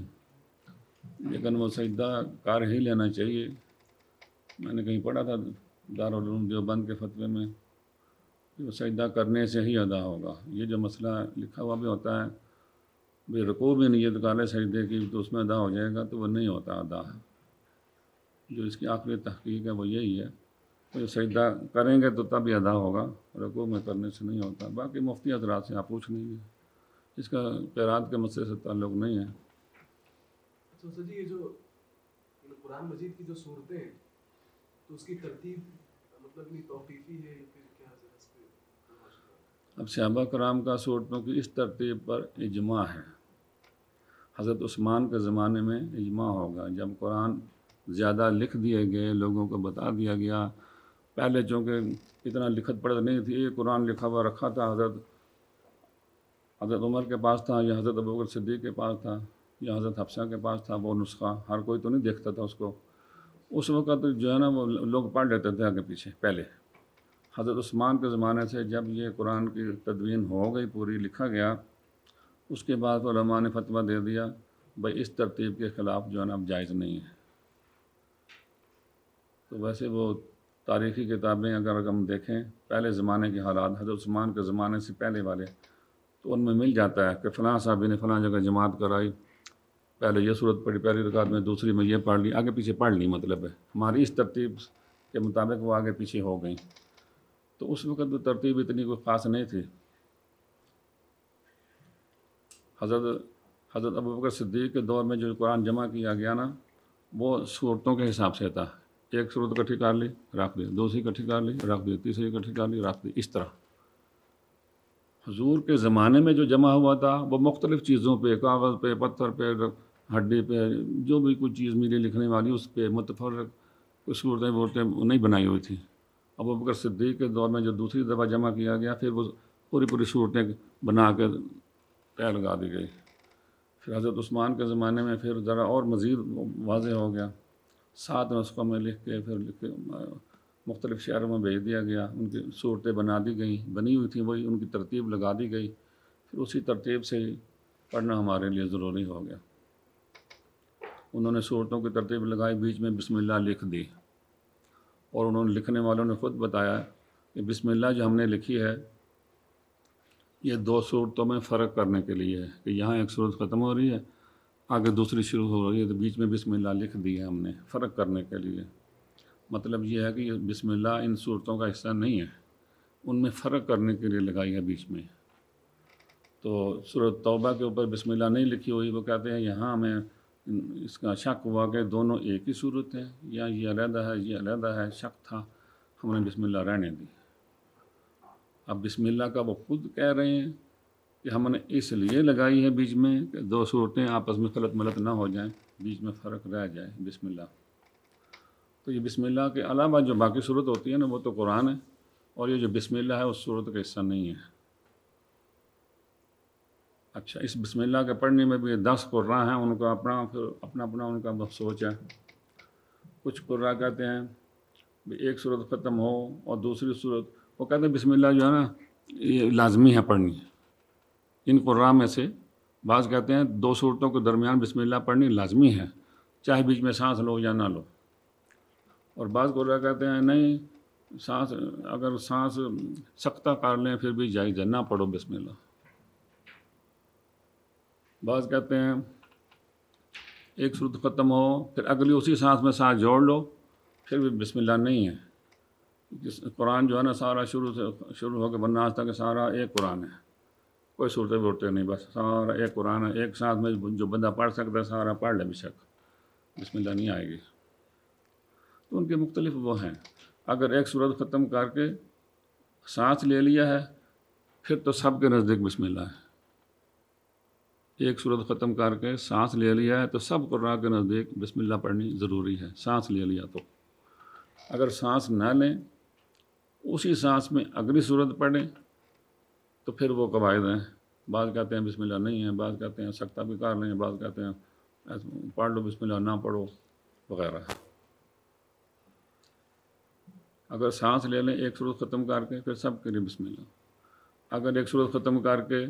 لیکن وہ سجدہ کار ہی لینا چاہیے۔ میں نے کہیں پڑھا تھا دارالعلوم دیوبند کے فتوے میں کہ وہ سجدہ کرنے سے ہی ادا ہوگا۔ یہ جو مسئلہ لکھا ہوا بھی ہوتا ہے بھی رکوع میں نیت کر لے سجدے کی تو اس میں ادا ہو جائے گا، تو وہ نہیں ہوتا ادا۔ جو اس کی آخری تحقیق ہے وہ یہی ہے کہ سجدہ کریں گے تو تب ہی ادا ہوگا، رکوع میں کرنے سے نہیں ہوتا۔ باقی مفتی حضرات سے آپ پوچھ لیجیے، اس کا قرات کے مسئلے سے تعلق نہیں ہے۔ تو سر جی یہ جو قرآن مجید کی جو صورتیں ہیں تو اس کی ترتیب مطلب نہیں توقیفی ہے یا پھر کیا حضرت اس پہ؟ اب صحابہ کرام کا صورتوں کی اس ترتیب پر اجماع ہے۔ حضرت عثمان کے زمانے میں اجماع ہوگا، جب قرآن زیادہ لکھ دیے گئے، لوگوں کو بتا دیا گیا۔ پہلے چونکہ اتنا لکھت پڑھت نہیں تھی، ایک قرآن لکھا ہوا رکھا تھا، حضرت عمر کے پاس تھا یا حضرت ابوبکر صدیق کے پاس تھا یا حضرت حفصہ کے پاس تھا، وہ نسخہ ہر کوئی تو نہیں دیکھتا تھا اس کو۔ اس وقت جو ہے نا وہ لوگ پڑھ لیتے تھے آگے پیچھے پہلے، حضرت عثمان کے زمانے سے جب یہ قرآن کی تدوین ہو گئی، پوری لکھا گیا، اس کے بعد علماء نے فتویٰ دے دیا بھائی اس ترتیب کے خلاف جو ہے نا اب جائز نہیں ہے۔ تو ویسے وہ تاریخی کتابیں اگر ہم دیکھیں پہلے زمانے کے حالات، حضرت عثمان کے زمانے سے پہلے والے، تو ان میں مل جاتا ہے کہ فلاں صحابی نے فلاں جگہ جماعت کرائی، پہلے یہ صورت پڑھی پہلی رکعت میں، دوسری میں یہ پڑھ لی، آگے پیچھے پڑھ لی، مطلب ہے ہماری اس ترتیب کے مطابق وہ آگے پیچھے ہو گئیں۔ تو اس وقت وہ ترتیب اتنی کوئی خاص نہیں تھی۔ حضرت ابوبکر صدیق کے دور میں جو قرآن جمع کیا گیا نا، وہ صورتوں کے حساب سے تھا، ایک صورت اکٹھی کر لی رکھ دی، دوسری اکٹھی کر لی رکھ دی، تیسری اکٹھی کر لی رکھ دی، اس طرح۔ حضور کے زمانے میں جو جمع ہوا تھا وہ مختلف چیزوں پہ، کاغذ پہ، پتھر پہ، ہڈی پہ، جو بھی کوئی چیز ملی لکھنے والی اس پہ متفرق کوئی صورتیں وورتیں نہیں بنائی ہوئی تھیں۔ ابوبکر صدیق کے دور میں جو دوسری دفعہ جمع کیا گیا، پھر وہ پوری صورتیں بنا کے طے لگا دی گئی۔ پھر حضرت عثمان کے زمانے میں پھر ذرا اور مزید واضح ہو گیا، 7 نسخوں میں لکھ کے مختلف شہروں میں بھیج دیا گیا، ان کی صورتیں بنا دی گئیں، بنی ہوئی تھیں وہی، ان کی ترتیب لگا دی گئی، پھر اسی ترتیب سے ہی پڑھنا ہمارے لیے ضروری ہو گیا۔ انہوں نے صورتوں کی ترتیب لگائی، بیچ میں بسم اللہ لکھ دی، اور انہوں نے لکھنے والوں نے خود بتایا کہ بسم اللہ جو ہم نے لکھی ہے یہ 2 صورتوں میں فرق کرنے کے لیے ہے، کہ یہاں ایک صورت ختم ہو رہی ہے، آگے دوسری شروع ہو رہی ہے، تو بیچ میں بسم اللہ لکھ دی ہے ہم نے فرق کرنے کے لیے۔ مطلب یہ ہے کہ یہ بسم اللہ ان صورتوں کا حصہ نہیں ہے، ان میں فرق کرنے کے لیے لگائی ہے بیچ میں۔ تو سورۃ توبہ کے اوپر بسم اللہ نہیں لکھی ہوئی، وہ کہتے ہیں یہاں ہمیں اس کا شک ہوا کہ دونوں ایک ہی صورت ہے، یا یہ علیحدہ ہے یہ علیحدہ ہے، شک تھا، ہم نے بسم اللہ رہنے دی۔ اب بسم اللہ کا وہ خود کہہ رہے ہیں کہ ہم نے اس لیے لگائی ہے بیچ میں کہ 2 صورتیں آپس میں خلط ملط نہ ہو جائیں، بیچ میں فرق رہ جائے، بسم اللہ۔ تو یہ بسم اللہ کے علاوہ جو باقی صورت ہوتی ہے نا وہ تو قرآن ہے، اور یہ جو بسم اللہ ہے اس صورت کا حصہ نہیں ہے۔ اچھا، اس بسم اللہ کے پڑھنے میں بھی 10 قراء ہیں، ان کا اپنا ان کا سوچ ہے۔ کچھ قراء کہتے ہیں ایک صورت ختم ہو اور دوسری صورت، وہ کہتے ہیں بسم اللہ جو ہے نا یہ لازمی ہے پڑھنی۔ ان قراء میں سے بعض کہتے ہیں 2 صورتوں کے درمیان بسم اللہ پڑھنی لازمی ہے، چاہے بیچ میں سانس لو یا نہ لو۔ اور بعض قراء کہتے ہیں نہیں، اگر سانس سختہ کر لیں پھر بھی جائز ہے، نہ پڑھو بسم اللہ۔ بعض کہتے ہیں ایک صورت ختم ہو پھر اگلی اسی سانس میں سانس جوڑ لو، پھر بھی بسم اللہ نہیں ہے۔ قرآن جو ہے نا سارا شروع ہو کے والناس تک سارا ایک قرآن ہے، کوئی صورتیں وورتیں نہیں، بس سارا ایک قرآن ہے، ایک سانس میں جو بندہ پڑھ سکتا ہے سارا پڑھ لے، بے شک بسم اللہ نہیں آئے گی۔ تو ان کے مختلف وہ ہیں۔ اگر ایک صورت ختم کر کے سانس لے لیا ہے پھر تو سب کے نزدیک بسم اللہ ہے۔ ایک صورت ختم کر کے سانس لے لیا ہے تو سب قراء کے نزدیک بسم اللہ پڑھنی ضروری ہے، سانس لے لیا تو۔ اگر سانس نہ لیں، اسی سانس میں اگلی صورت پڑھیں تو پھر وہ قواعد ہیں، بعض کہتے ہیں بسم اللہ نہیں ہے، بعض کہتے ہیں سختہ بھی کر لیں، بعض کہتے ہیں پڑھ لو بسم اللہ نہ پڑھو وغیرہ۔ اگر سانس لے لیں ایک صورت ختم کر کے پھر سب کے لیے بسم اللہ۔ اگر ایک صورت ختم کر کے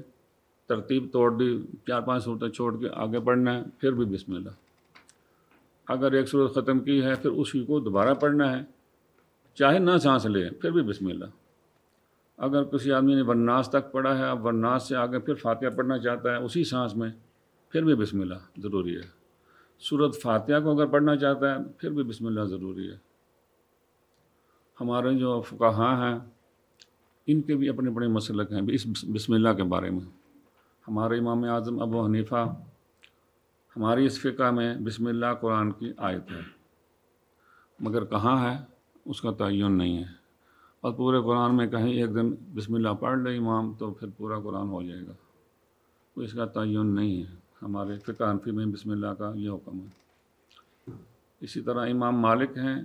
ترتیب توڑ دی، 4-5 صورتیں چھوڑ کے آگے پڑھنا ہے پھر بھی بسم اللہ۔ اگر ایک صورت ختم کی ہے پھر اسی کو دوبارہ پڑھنا ہے، چاہے نہ سانس لے پھر بھی بسم اللہ۔ اگر کسی آدمی نے والناس تک پڑھا ہے، اب والناس سے آگے پھر فاتحہ پڑھنا چاہتا ہے اسی سانس میں، پھر بھی بسم اللہ ضروری ہے۔ سورۃ فاتحہ کو اگر پڑھنا چاہتا ہے پھر بھی بسم اللہ ضروری ہے۔ ہمارے جو فقہاء ہیں ان کے بھی اپنے اپنے مسلک ہیں اس بسم اللہ کے بارے میں۔ ہمارے امام اعظم ابو حنیفہ، ہماری اس فقہ میں بسم اللہ قرآن کی آیت ہے، مگر کہاں ہے اس کا تعین نہیں ہے، اور پورے قرآن میں کہیں ایک دن بسم اللہ پڑھ لے امام تو پھر پورا قرآن ہو جائے گا، تو اس کا تعین نہیں ہے۔ ہمارے فقہ حنفی میں بسم اللہ کا یہ حکم ہے۔ اسی طرح امام مالک ہیں،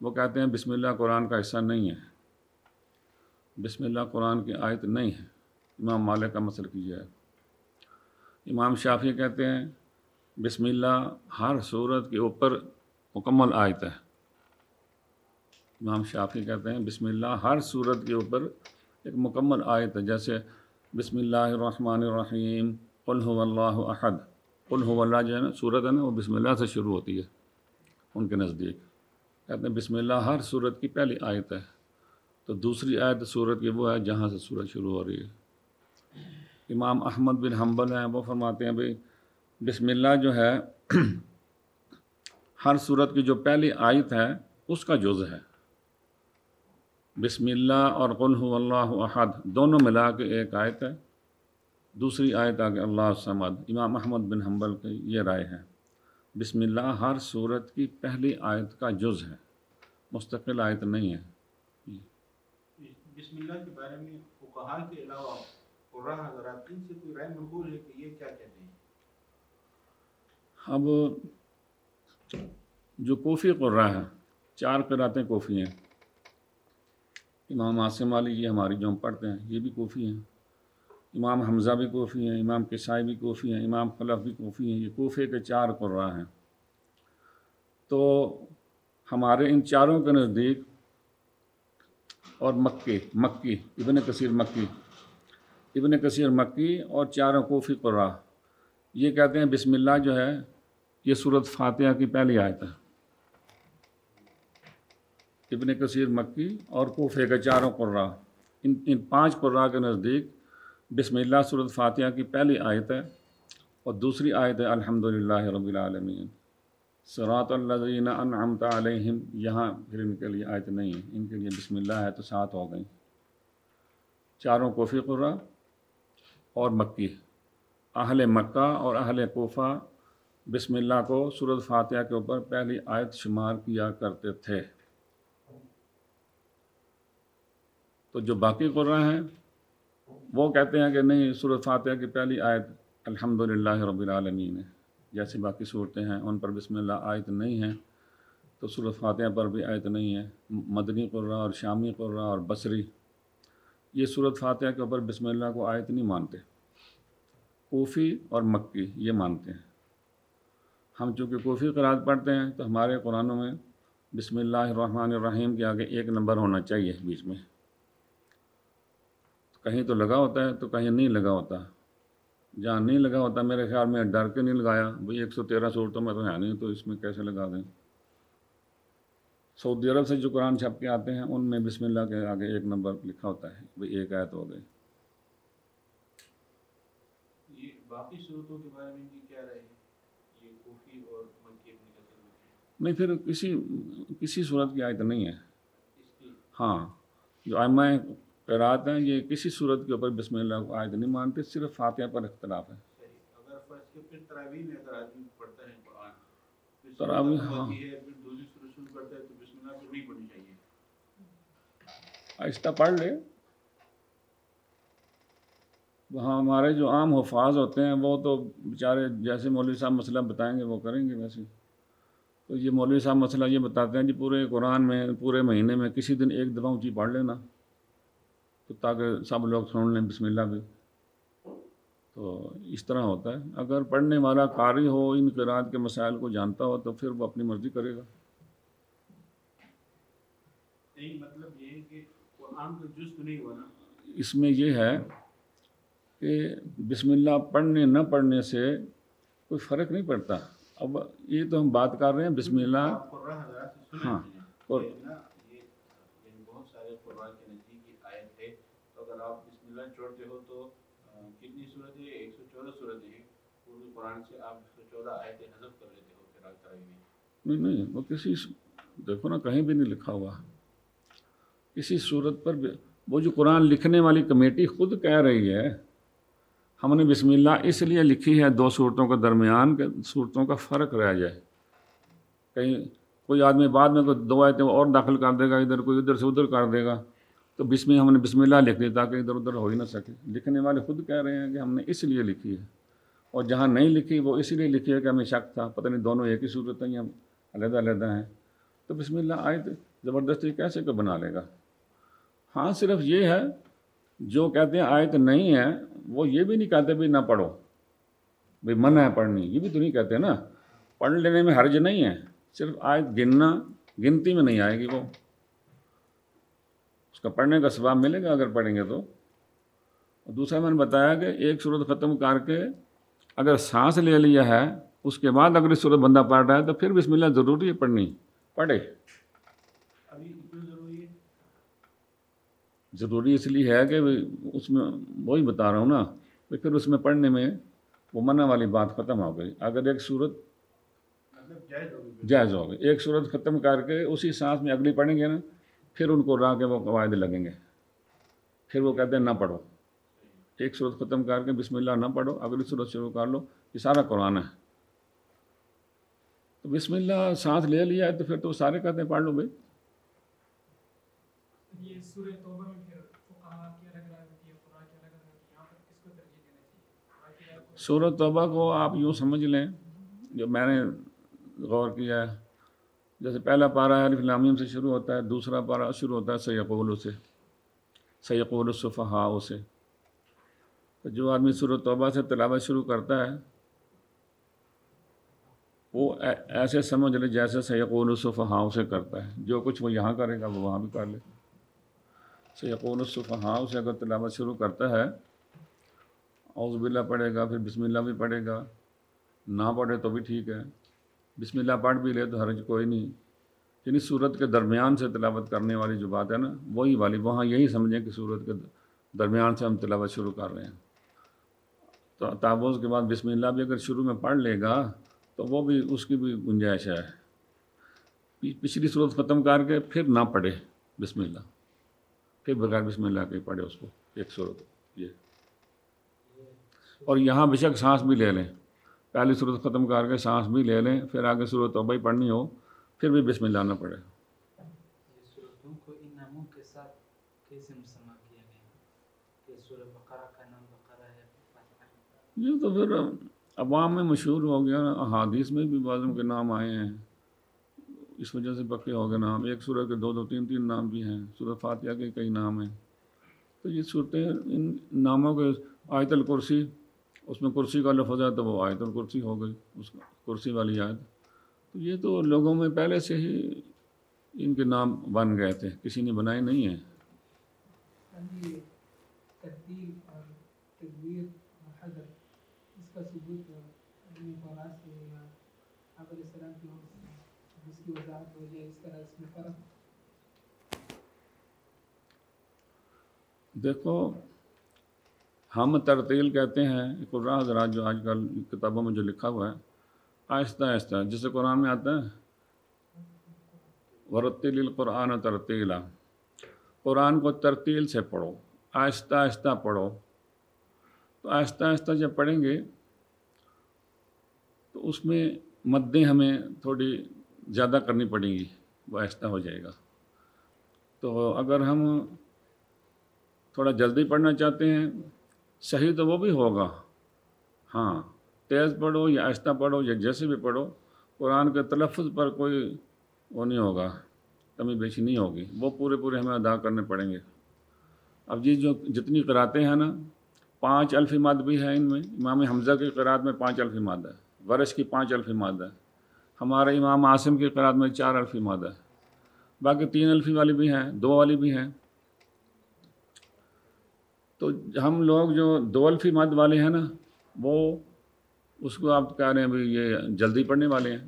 وہ کہتے ہیں بسم اللہ قرآن کا حصہ نہیں ہے، بسم اللہ قرآن کی آیت نہیں ہے، امام مالک کا مسلک یہ ہے۔ امام شافعی کہتے ہیں بسم اللہ ہر صورت کے اوپر مکمل آیت ہے، امام شافعی کہتے ہیں بسم اللہ ہر صورت کے اوپر ایک مکمل آیت ہے، جیسے بسم اللہ الرحمن الرحیم، قل هو اللہ احد، قل هو اللہ جو ہے نا صورت ہے نا، وہ بسم اللہ سے شروع ہوتی ہے ان کے نزدیک، کہتے ہیں بسم اللہ ہر صورت کی پہلی آیت ہے، تو دوسری آیت صورت کی وہ ہے جہاں سے صورت شروع ہو رہی ہے۔ امام احمد بن حنبل ہیں، وہ فرماتے ہیں بھئی بسم اللہ جو ہے ہر صورت کی جو پہلی آیت ہے اس کا جز ہے۔ بسم اللہ اور قل هو اللہ احد دونوں ملا کے ایک آیت ہے، دوسری آیت آگے اللہ الصمد۔ امام احمد بن حنبل کی یہ رائے ہے، بسم اللہ ہر صورت کی پہلی آیت کا جز ہے، مستقل آیت نہیں ہے۔ بسم اللہ کے بارے میں فقہاء کے علاوہ قراء حضرات ان سے کوئی رائے مقبول ہے کہ یہ کیا کہتے ہیں؟ اب جو کوفی قراء ہیں، 4 قراتیں کوفی ہیں، امام عاصم علی یہ ہماری جو ہم پڑھتے ہیں یہ بھی کوفی ہیں، امام حمزہ بھی کوفی ہیں، امام کسائی بھی کوفی ہیں، امام خلف بھی کوفی ہیں، یہ کوفے کے 4 قراء ہیں۔ تو ہمارے ان چاروں کے نزدیک اور مکی ابن کثیر مکی اور 4 کوفی قراء یہ کہتے ہیں بسم اللہ جو ہے یہ سورۃ فاتحہ کی پہلی آیت ہے۔ ابن کثیر مکی اور کوفے کے 4 قراء، ان 5 قراء کے نزدیک بسم اللہ سورۃ فاتحہ کی پہلی آیت ہے، اور دوسری آیت ہے الحمدللہ رب العالمین، صراط الذین انعمت علیہم، یہاں پھر ان کے لیے آیت نہیں ہے، ان کے لیے بسم اللہ ہے تو 7 ہو گئیں۔ 4 کوفی قراء اور مکی، اہل مکہ اور اہل کوفہ بسم اللہ کو سورۃ فاتحہ کے اوپر پہلی آیت شمار کیا کرتے تھے۔ تو جو باقی قراء ہیں وہ کہتے ہیں کہ نہیں، سورۃ فاتحہ کی پہلی آیت الحمدللہ رب العالمین ہے، جیسے باقی صورتیں ہیں ان پر بسم اللہ آیت نہیں ہے، تو سورۃ فاتحہ پر بھی آیت نہیں ہے۔ مدنی قراء اور شامی قراء اور بصری یہ سورۃ فاتحہ کے اوپر بسم اللہ کو آیت نہیں مانتے، کوفی اور مکی یہ مانتے ہیں۔ ہم چونکہ کوفی قرات پڑھتے ہیں تو ہمارے قرآنوں میں بسم اللہ الرحمن الرحیم کے آگے 1 نمبر ہونا چاہیے بیچ میں، کہیں تو لگا ہوتا ہے تو کہیں نہیں لگا ہوتا، جہاں نہیں لگا ہوتا میرے خیال میں ڈر کے نہیں لگایا، بھئی 113 صورتوں میں تو ہے نہیں تو اس میں کیسے لگا دیں۔ سعودی عرب سے جو قرآن چھپ کے آتے ہیں ان میں بسم اللہ کے آگے 1 نمبر لکھا ہوتا ہے، بھئی 1 آیت ہو گئی۔ یہ باقی صورتوں کے بارے میں ان کی کیا رائے ہے؟ یہ کوفی اور مکی ابن کثیر میں نہیں، پھر کسی صورت کی آیت نہیں ہے۔ اس کی ہاں، جو ائمہ قرات ہیں یہ کسی صورت کے اوپر بسم اللہ کو آیت نہیں مانتے، صرف فاتحہ پر اختلاف ہے۔ صحیح، اگر فرض کے پھر تراویح میں اگر آدمی پڑھتا ہے قرآن، پھر تراویح سورت ہاں ہوتی ہے، پھر دوسری سورت شروع کرتا ہے تو بسم اللہ پھر نہیں پڑھنی چاہیے۔ آہستہ پڑھ لے، وہاں ہمارے جو عام حفاظ ہوتے ہیں وہ تو بیچارے جیسے مولوی صاحب مسئلہ بتائیں گے وہ کریں گے ویسے، تو یہ مولوی صاحب مسئلہ یہ بتاتے ہیں جی پورے قرآن میں پورے مہینے میں کسی دن 1 دفعہ اونچی پڑھ لینا، تو تاکہ سب لوگ سن لیں بسم اللہ بھی، تو اس طرح ہوتا ہے۔ اگر پڑھنے والا قاری ہو، ان قرات کے مسائل کو جانتا ہو تو پھر وہ اپنی مرضی کرے گا۔ نہیں، مطلب یہ ہے کہ قرآن کا جز تو نہیں ہوا نا۔ اس میں یہ ہے کہ بسم اللہ پڑھنے نہ پڑھنے سے کوئی فرق نہیں پڑتا۔ اب یہ تو ہم بات کر رہے ہیں بسم اللہ، آپ قراء حضرات سے سنے ہاں، ہیں اور کہ نا یہ یعنی بہت سارے قرآن کے نزدیک کی آیت ہے، تو اگر آپ بسم اللہ چھوڑتے ہو تو کتنی صورتیں؟ 114 صورتیں ہیں، پورے قرآن سے آپ 114 آیتیں حذف کر لیتے ہو قراءت تراویح میں۔ نہیں، وہ کسی دیکھو نا کہیں بھی نہیں لکھا ہوا، کسی صورت پر وہ جو قرآن لکھنے والی کمیٹی خود کہہ رہی ہے ہم نے بسم اللہ اس لیے لکھی ہے 2 صورتوں کے درمیان کہ صورتوں کا فرق رہ جائے، کہیں کوئی آدمی بعد میں کوئی 2 آیتیں اور داخل کر دے گا ادھر، کوئی ادھر سے ادھر کر دے گا، تو ہم نے بسم اللہ لکھ دی تاکہ ادھر ادھر ہو ہی نہ سکے۔ لکھنے والے خود کہہ رہے ہیں کہ ہم نے اس لیے لکھی ہے، اور جہاں نہیں لکھی وہ اس لیے لکھی ہے کہ ہمیں شک تھا پتہ نہیں دونوں ایک ہی صورت ہیں یا علیحدہ علیحدہ ہیں، تو بسم اللہ آیت زبردستی کیسے کو بنا لے گا۔ ہاں صرف یہ ہے جو کہتے ہیں آیت نہیں ہے وہ یہ بھی نہیں کہتے بھی نہ پڑھو، بھئی منع ہے پڑھنی، یہ بھی تو نہیں کہتے نا، پڑھ لینے میں حرج نہیں ہے، صرف آیت گننا گنتی میں نہیں آئے گی وہ۔ اس کا پڑھنے کا ثواب ملے گا اگر پڑھیں گے تو. اور دوسرا میں نے بتایا کہ ایک صورت ختم کر کے اگر سانس لے لیا ہے اس کے بعد اگر صورت بندہ پڑھ رہا ہے تو پھر بسم اللہ ضروری ہے پڑھنی، پڑھے. ابھی کیوں ضروری ہے؟ ضروری اس لیے ہے کہ اس میں وہی بتا رہا ہوں نا کہ پھر اس میں پڑھنے میں وہ منع والی بات ختم ہو گئی. اگر ایک صورت مطلب جائز ہوگی. جائز ہو گئی، ایک صورت ختم کر کے اسی سانس میں اگلی پڑھیں گے نا، پھر ان کو راہ کے وہ قواعد لگیں گے، پھر وہ کہتے ہیں نہ پڑھو. ایک صورت ختم کر کے بسم اللہ نہ پڑھو، اگلی صورت شروع کر لو، یہ سارا قرآن ہے. تو بسم اللہ سانس لے لیا ہے تو پھر تو سارے کہتے ہیں پڑھ لو بھائی. یہ سورہ توبہ میں پھر فقہا کی الگ رائے ہوتی ہے، قرآن کی الگ رائے ہوتی ہے، یہاں پر کس کو ترجیح دینا چاہیے؟ سورۃ توبہ کو آپ یوں سمجھ لیں، جو میں نے غور کیا ہے، جیسے پہلا پارہ الف لام میم سے شروع ہوتا ہے، دوسرا پارہ شروع ہوتا ہے سیقول سے، سیقول السفہاء سے. تو جو آدمی سورۃ توبہ سے تلاوت شروع کرتا ہے وہ ایسے سمجھ لے جیسے سیقول السفہاء سے کرتا ہے، جو کچھ وہ یہاں کرے گا وہ وہاں بھی کر لے. سیقول السفہاء سے اگر تلاوت شروع کرتا ہے، اعوذ باللہ پڑھے گا، پھر بسم اللہ بھی پڑھے گا، نہ پڑھے تو بھی ٹھیک ہے، بسم اللہ پڑھ بھی لے تو حرج کوئی نہیں. یعنی سورت کے درمیان سے تلاوت کرنے والی جو بات ہے نا وہی والی، وہاں یہی سمجھیں کہ سورت کے درمیان سے ہم تلاوت شروع کر رہے ہیں. تو تعوذ کے بعد بسم اللہ بھی اگر شروع میں پڑھ لے گا تو وہ بھی اس کی بھی گنجائش ہے. پچھلی صورت ختم کر کے پھر نہ پڑھے بسم اللہ، پھر بغیر بسم اللہ کے پڑھے اس کو ایک صورت یہ. اور یہاں بے شک سانس بھی لے لیں، پہلی صورت ختم کر کے سانس بھی لے لیں، پھر آگے صورت توبہ ہی پڑھنی ہو پھر بھی بسم اللہ نہ پڑھے. یہ صورتوں کو ان ناموں کے ساتھ کیسے مسمى کیا گیا کہ سورہ بقرہ کا نام بقرہ ہے، فاتحہ؟ یہ تو پھر عوام میں مشہور ہو گیا، احادیث میں بھی بعضوں کے نام آئے ہیں، اس وجہ سے پکے ہو گئے نام. ایک سورہ کے دو تین نام بھی ہیں، سورہ فاتحہ کے کئی نام ہیں. تو یہ صورتیں ان ناموں کے، آیت الکرسی، اس میں کرسی کا لفظ ہے تو وہ آیت الکرسی ہو گئی، اس کرسی والی آیت. تو یہ تو لوگوں میں پہلے سے ہی ان کے نام بن گئے تھے، کسی نے بنائے نہیں ہیں. ترتیل اور تدبیر اور حضر، اس کا ثبوت اپنی قرآن سے یا آپ علیہ السلام کی اور سے، جس کی وضاحت ہو جائے اس طرح اس میں فرق. دیکھو ہم ترتیل کہتے ہیں، قرآن حضرات جو آج کل کتابوں میں جو لکھا ہوا ہے آہستہ آہستہ، جیسے قرآن میں آتا ہے ورتل القرآن ترتیلا، قرآن کو ترتیل سے پڑھو، آہستہ آہستہ پڑھو. تو آہستہ آہستہ جب پڑھیں گے تو اس میں مدیں ہمیں تھوڑی زیادہ کرنی پڑیں گی، وہ آہستہ ہو جائے گا. تو اگر ہم تھوڑا جلدی پڑھنا چاہتے ہیں صحیح تو وہ بھی ہوگا، ہاں تیز پڑھو یا آہستہ پڑھو یا جیسے بھی پڑھو، قرآن کے تلفظ پر کوئی وہ نہیں ہوگا، کمی بیشی نہیں ہوگی، وہ پورے ہمیں ادا کرنے پڑیں گے. اب یہ جو جتنی قراتیں ہیں نا، 5 الفی مد بھی ہیں ان میں. امام حمزہ کی قرات میں 5 الفی مد ہے، ورش کی 5 الفی مد ہے، ہمارے امام عاصم کی قرات میں 4 الفی مد ہے، باقی 3 الفی والی بھی ہیں، 2 والی بھی ہیں. تو ہم لوگ جو 2 الفی مد والے ہیں نا، وہ اس کو آپ کہہ رہے ہیں بھائی یہ جلدی پڑھنے والے ہیں.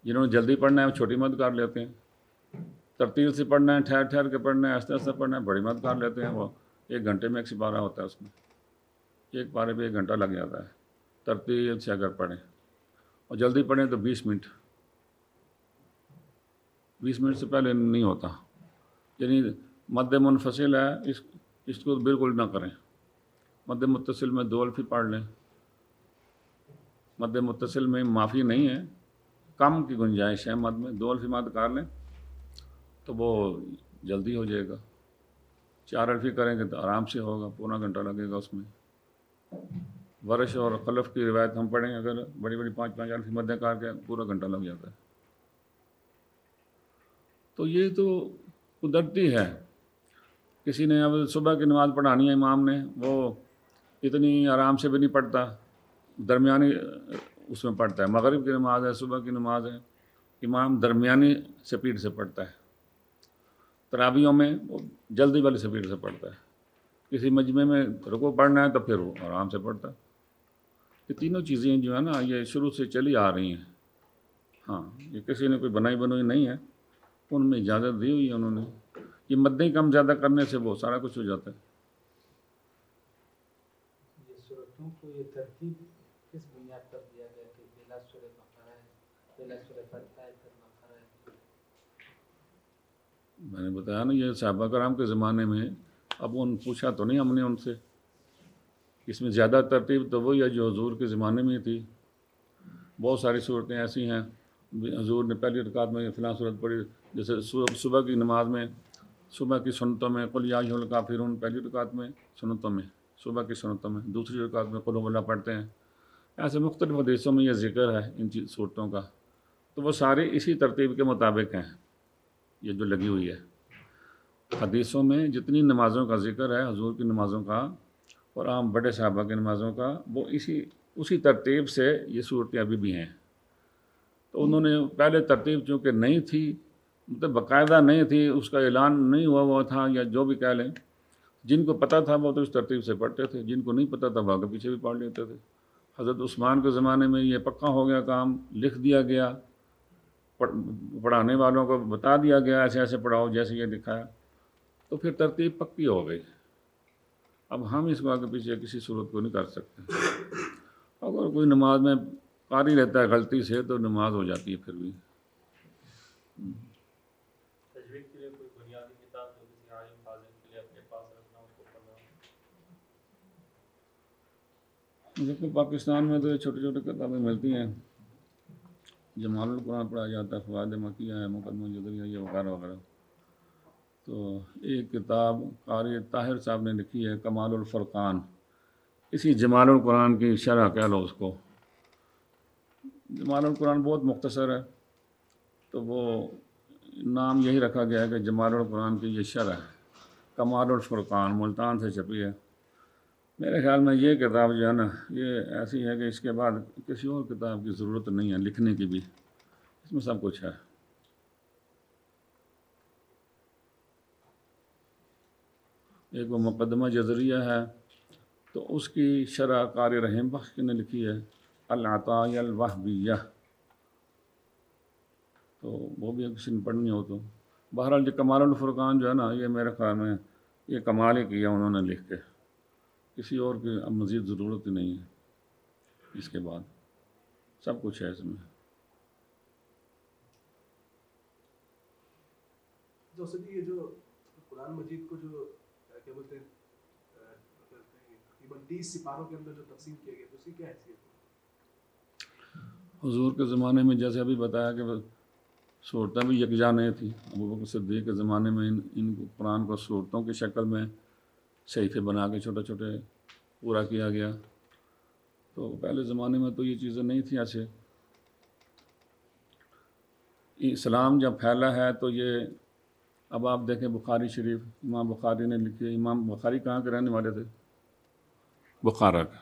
جنہوں نے جلدی پڑھنا ہے وہ چھوٹی مد کر لیتے ہیں، ترتیل سے پڑھنا ہے ٹھہر کے پڑھنا ہے، آہستہ آہستہ پڑھنا ہے بڑی مد کر لیتے ہیں. وہ 1 گھنٹے میں 1 پارہ ہوتا ہے، اس میں ایک پارے پہ 1 گھنٹہ لگ جاتا ہے ترتیل سے اگر پڑھیں. اور جلدی پڑھیں تو 20 منٹ، 20 منٹ سے پہلے نہیں ہوتا. یعنی مد منفصل ہے، اس کو بالکل نہ کریں. مد متصل میں 2 الفی پڑھ لیں، مد متصل میں معافی نہیں ہے، کم کی گنجائش ہے مد میں، 2 الفی مد کر لیں تو وہ جلدی ہو جائے گا. 4 الفی کریں گے تو آرام سے ہوگا، پورا گھنٹہ لگے گا اس میں. ورش اور خلف کی روایت ہم پڑھیں اگر بڑی 5 الفی مدیں کر کے پورا گھنٹہ لگ جاتا ہے. تو یہ تو قدرتی ہے. کسی نے اب صبح کی نماز پڑھانی ہے امام نے، وہ اتنی آرام سے بھی نہیں پڑھتا، درمیانی اس میں پڑھتا ہے. مغرب کی نماز ہے، صبح کی نماز ہے، امام درمیانی سپیڈ سے پڑھتا ہے. تراویحوں میں وہ جلدی والی سپیڈ سے پڑھتا ہے، کسی مجمع میں رکوع پڑھنا ہے تو پھر وہ آرام سے پڑھتا ہے۔ یہ تینوں چیزیں جو ہے نا یہ شروع سے چلی آ رہی ہیں، ہاں یہ کسی نے کوئی بنائی نہیں ہے، ان میں اجازت دی ہوئی ہے انہوں نے۔ یہ مدیں کم زیادہ کرنے سے وہ سارا کچھ ہو جاتا ہے۔ یہ صورتوں کو یہ ترتیب کس بنیاد پر دیا گیا کہ پہلا سورہ بقرہ ہے، پہلا سورہ فتح ہے پھر بقرہ ہے؟ میں نے بتایا نا یہ صحابہ کرام کے زمانے میں، اب ان پوچھا تو نہیں ہم نے ان سے، اس میں زیادہ ترتیب تو وہی ہے جو حضور کے زمانے میں تھی۔ بہت ساری صورتیں ایسی ہیں حضور نے پہلی رکعت میں فلاں صورت پڑھی، جیسے صبح کی نماز میں صبح کی سنتوں میں قل یا ایھا الکافرون پہلی رکعت میں سنتوں میں، صبح کی سنتوں میں دوسری رکعت میں قل ھو اللہ پڑھتے ہیں۔ ایسے مختلف حدیثوں میں یہ ذکر ہے ان صورتوں کا، تو وہ سارے اسی ترتیب کے مطابق ہیں یہ جو لگی ہوئی ہے۔ حدیثوں میں جتنی نمازوں کا ذکر ہے حضور کی نمازوں کا اور عام بڑے صحابہ کی نمازوں کا، وہ اسی ترتیب سے یہ صورتیں ابھی بھی ہیں۔ تو انہوں نے پہلے ترتیب چونکہ نہیں تھی، مطلب باقاعدہ نہیں تھی، اس کا اعلان نہیں ہوا تھا یا جو بھی کہہ لیں، جن کو پتہ تھا وہ تو اس ترتیب سے پڑھتے تھے، جن کو نہیں پتہ تھا وہ آگے پیچھے بھی پڑھ لیتے تھے۔ حضرت عثمان کے زمانے میں یہ پکا ہو گیا کام، لکھ دیا گیا، پڑھانے والوں کو بتا دیا گیا ایسے ایسے پڑھاؤ جیسے یہ دکھایا، تو پھر ترتیب پکی ہو گئی۔ اب ہم اس کو آگے پیچھے کسی صورت کو نہیں کر سکتے۔ اگر کوئی نماز میں قاری لیتا ہے غلطی سے تو نماز ہو جاتی ہے پھر بھی۔ تجوید کے لیے کوئی بنیادی کتاب جو کسی عالم فاضل کے لیے اپنے پاس رکھنا، اس کو پڑھنا؟ دیکھو پاکستان میں تو یہ چھوٹی چھوٹی کتابیں ملتی ہیں، جمال القرآن پڑھا جاتا ہے، فوائد مکیہ ہے، مقدمہ جدریہ یہ وغیرہ وغیرہ۔ تو ایک کتاب قاری طاہر صاحب نے لکھی ہے کمال الفرقان، اسی جمال القرآن کی شرح کہہ لو اس کو۔ جمال القرآن بہت مختصر ہے، تو وہ نام یہی رکھا گیا ہے کہ جمال القرآن کی یہ شرح ہے، کمال الفرقان، ملتان سے چھپی ہے۔ میرے خیال میں یہ کتاب جو ہے نا یہ ایسی ہے کہ اس کے بعد کسی اور کتاب کی ضرورت نہیں ہے لکھنے کی بھی، اس میں سب کچھ ہے۔ ایک وہ مقدمہ جزریہ ہے، تو اس کی شرح قاری رحیم بخش نے لکھی ہے العطایا الوہبیہ، تو وہ بھی کسی نے پڑھنی ہو تو۔ بہرحال جو کمال الفرقان جو ہے نا یہ میرے خیال میں یہ کمال ہی کیا انہوں نے لکھ کے، کسی اور کی اب مزید ضرورت ہی نہیں ہے، اس کے بعد سب کچھ ہے اس میں۔ یہ جو قرآن مجید کو جو کیا بولتے ہیں تقریباً 30 سپاروں کے اندر جو تقسیم کیا گیا تو اس کی کیا حیثیت ہے؟ حضور کے زمانے میں جیسے ابھی بتایا کہ صورتیں بھی یکجا نہیں تھیں، ابوبکر صدیق کے زمانے میں ان قرآن کو صورتوں کی شکل میں صحیفے بنا کے چھوٹے چھوٹے پورا کیا گیا۔ تو پہلے زمانے میں تو یہ چیزیں نہیں تھیں ایسے۔ اسلام جب پھیلا ہے تو یہ اب آپ دیکھیں بخاری شریف امام بخاری نے لکھی ہے۔ امام بخاری کہاں کے رہنے والے تھے؟ بخارا کا۔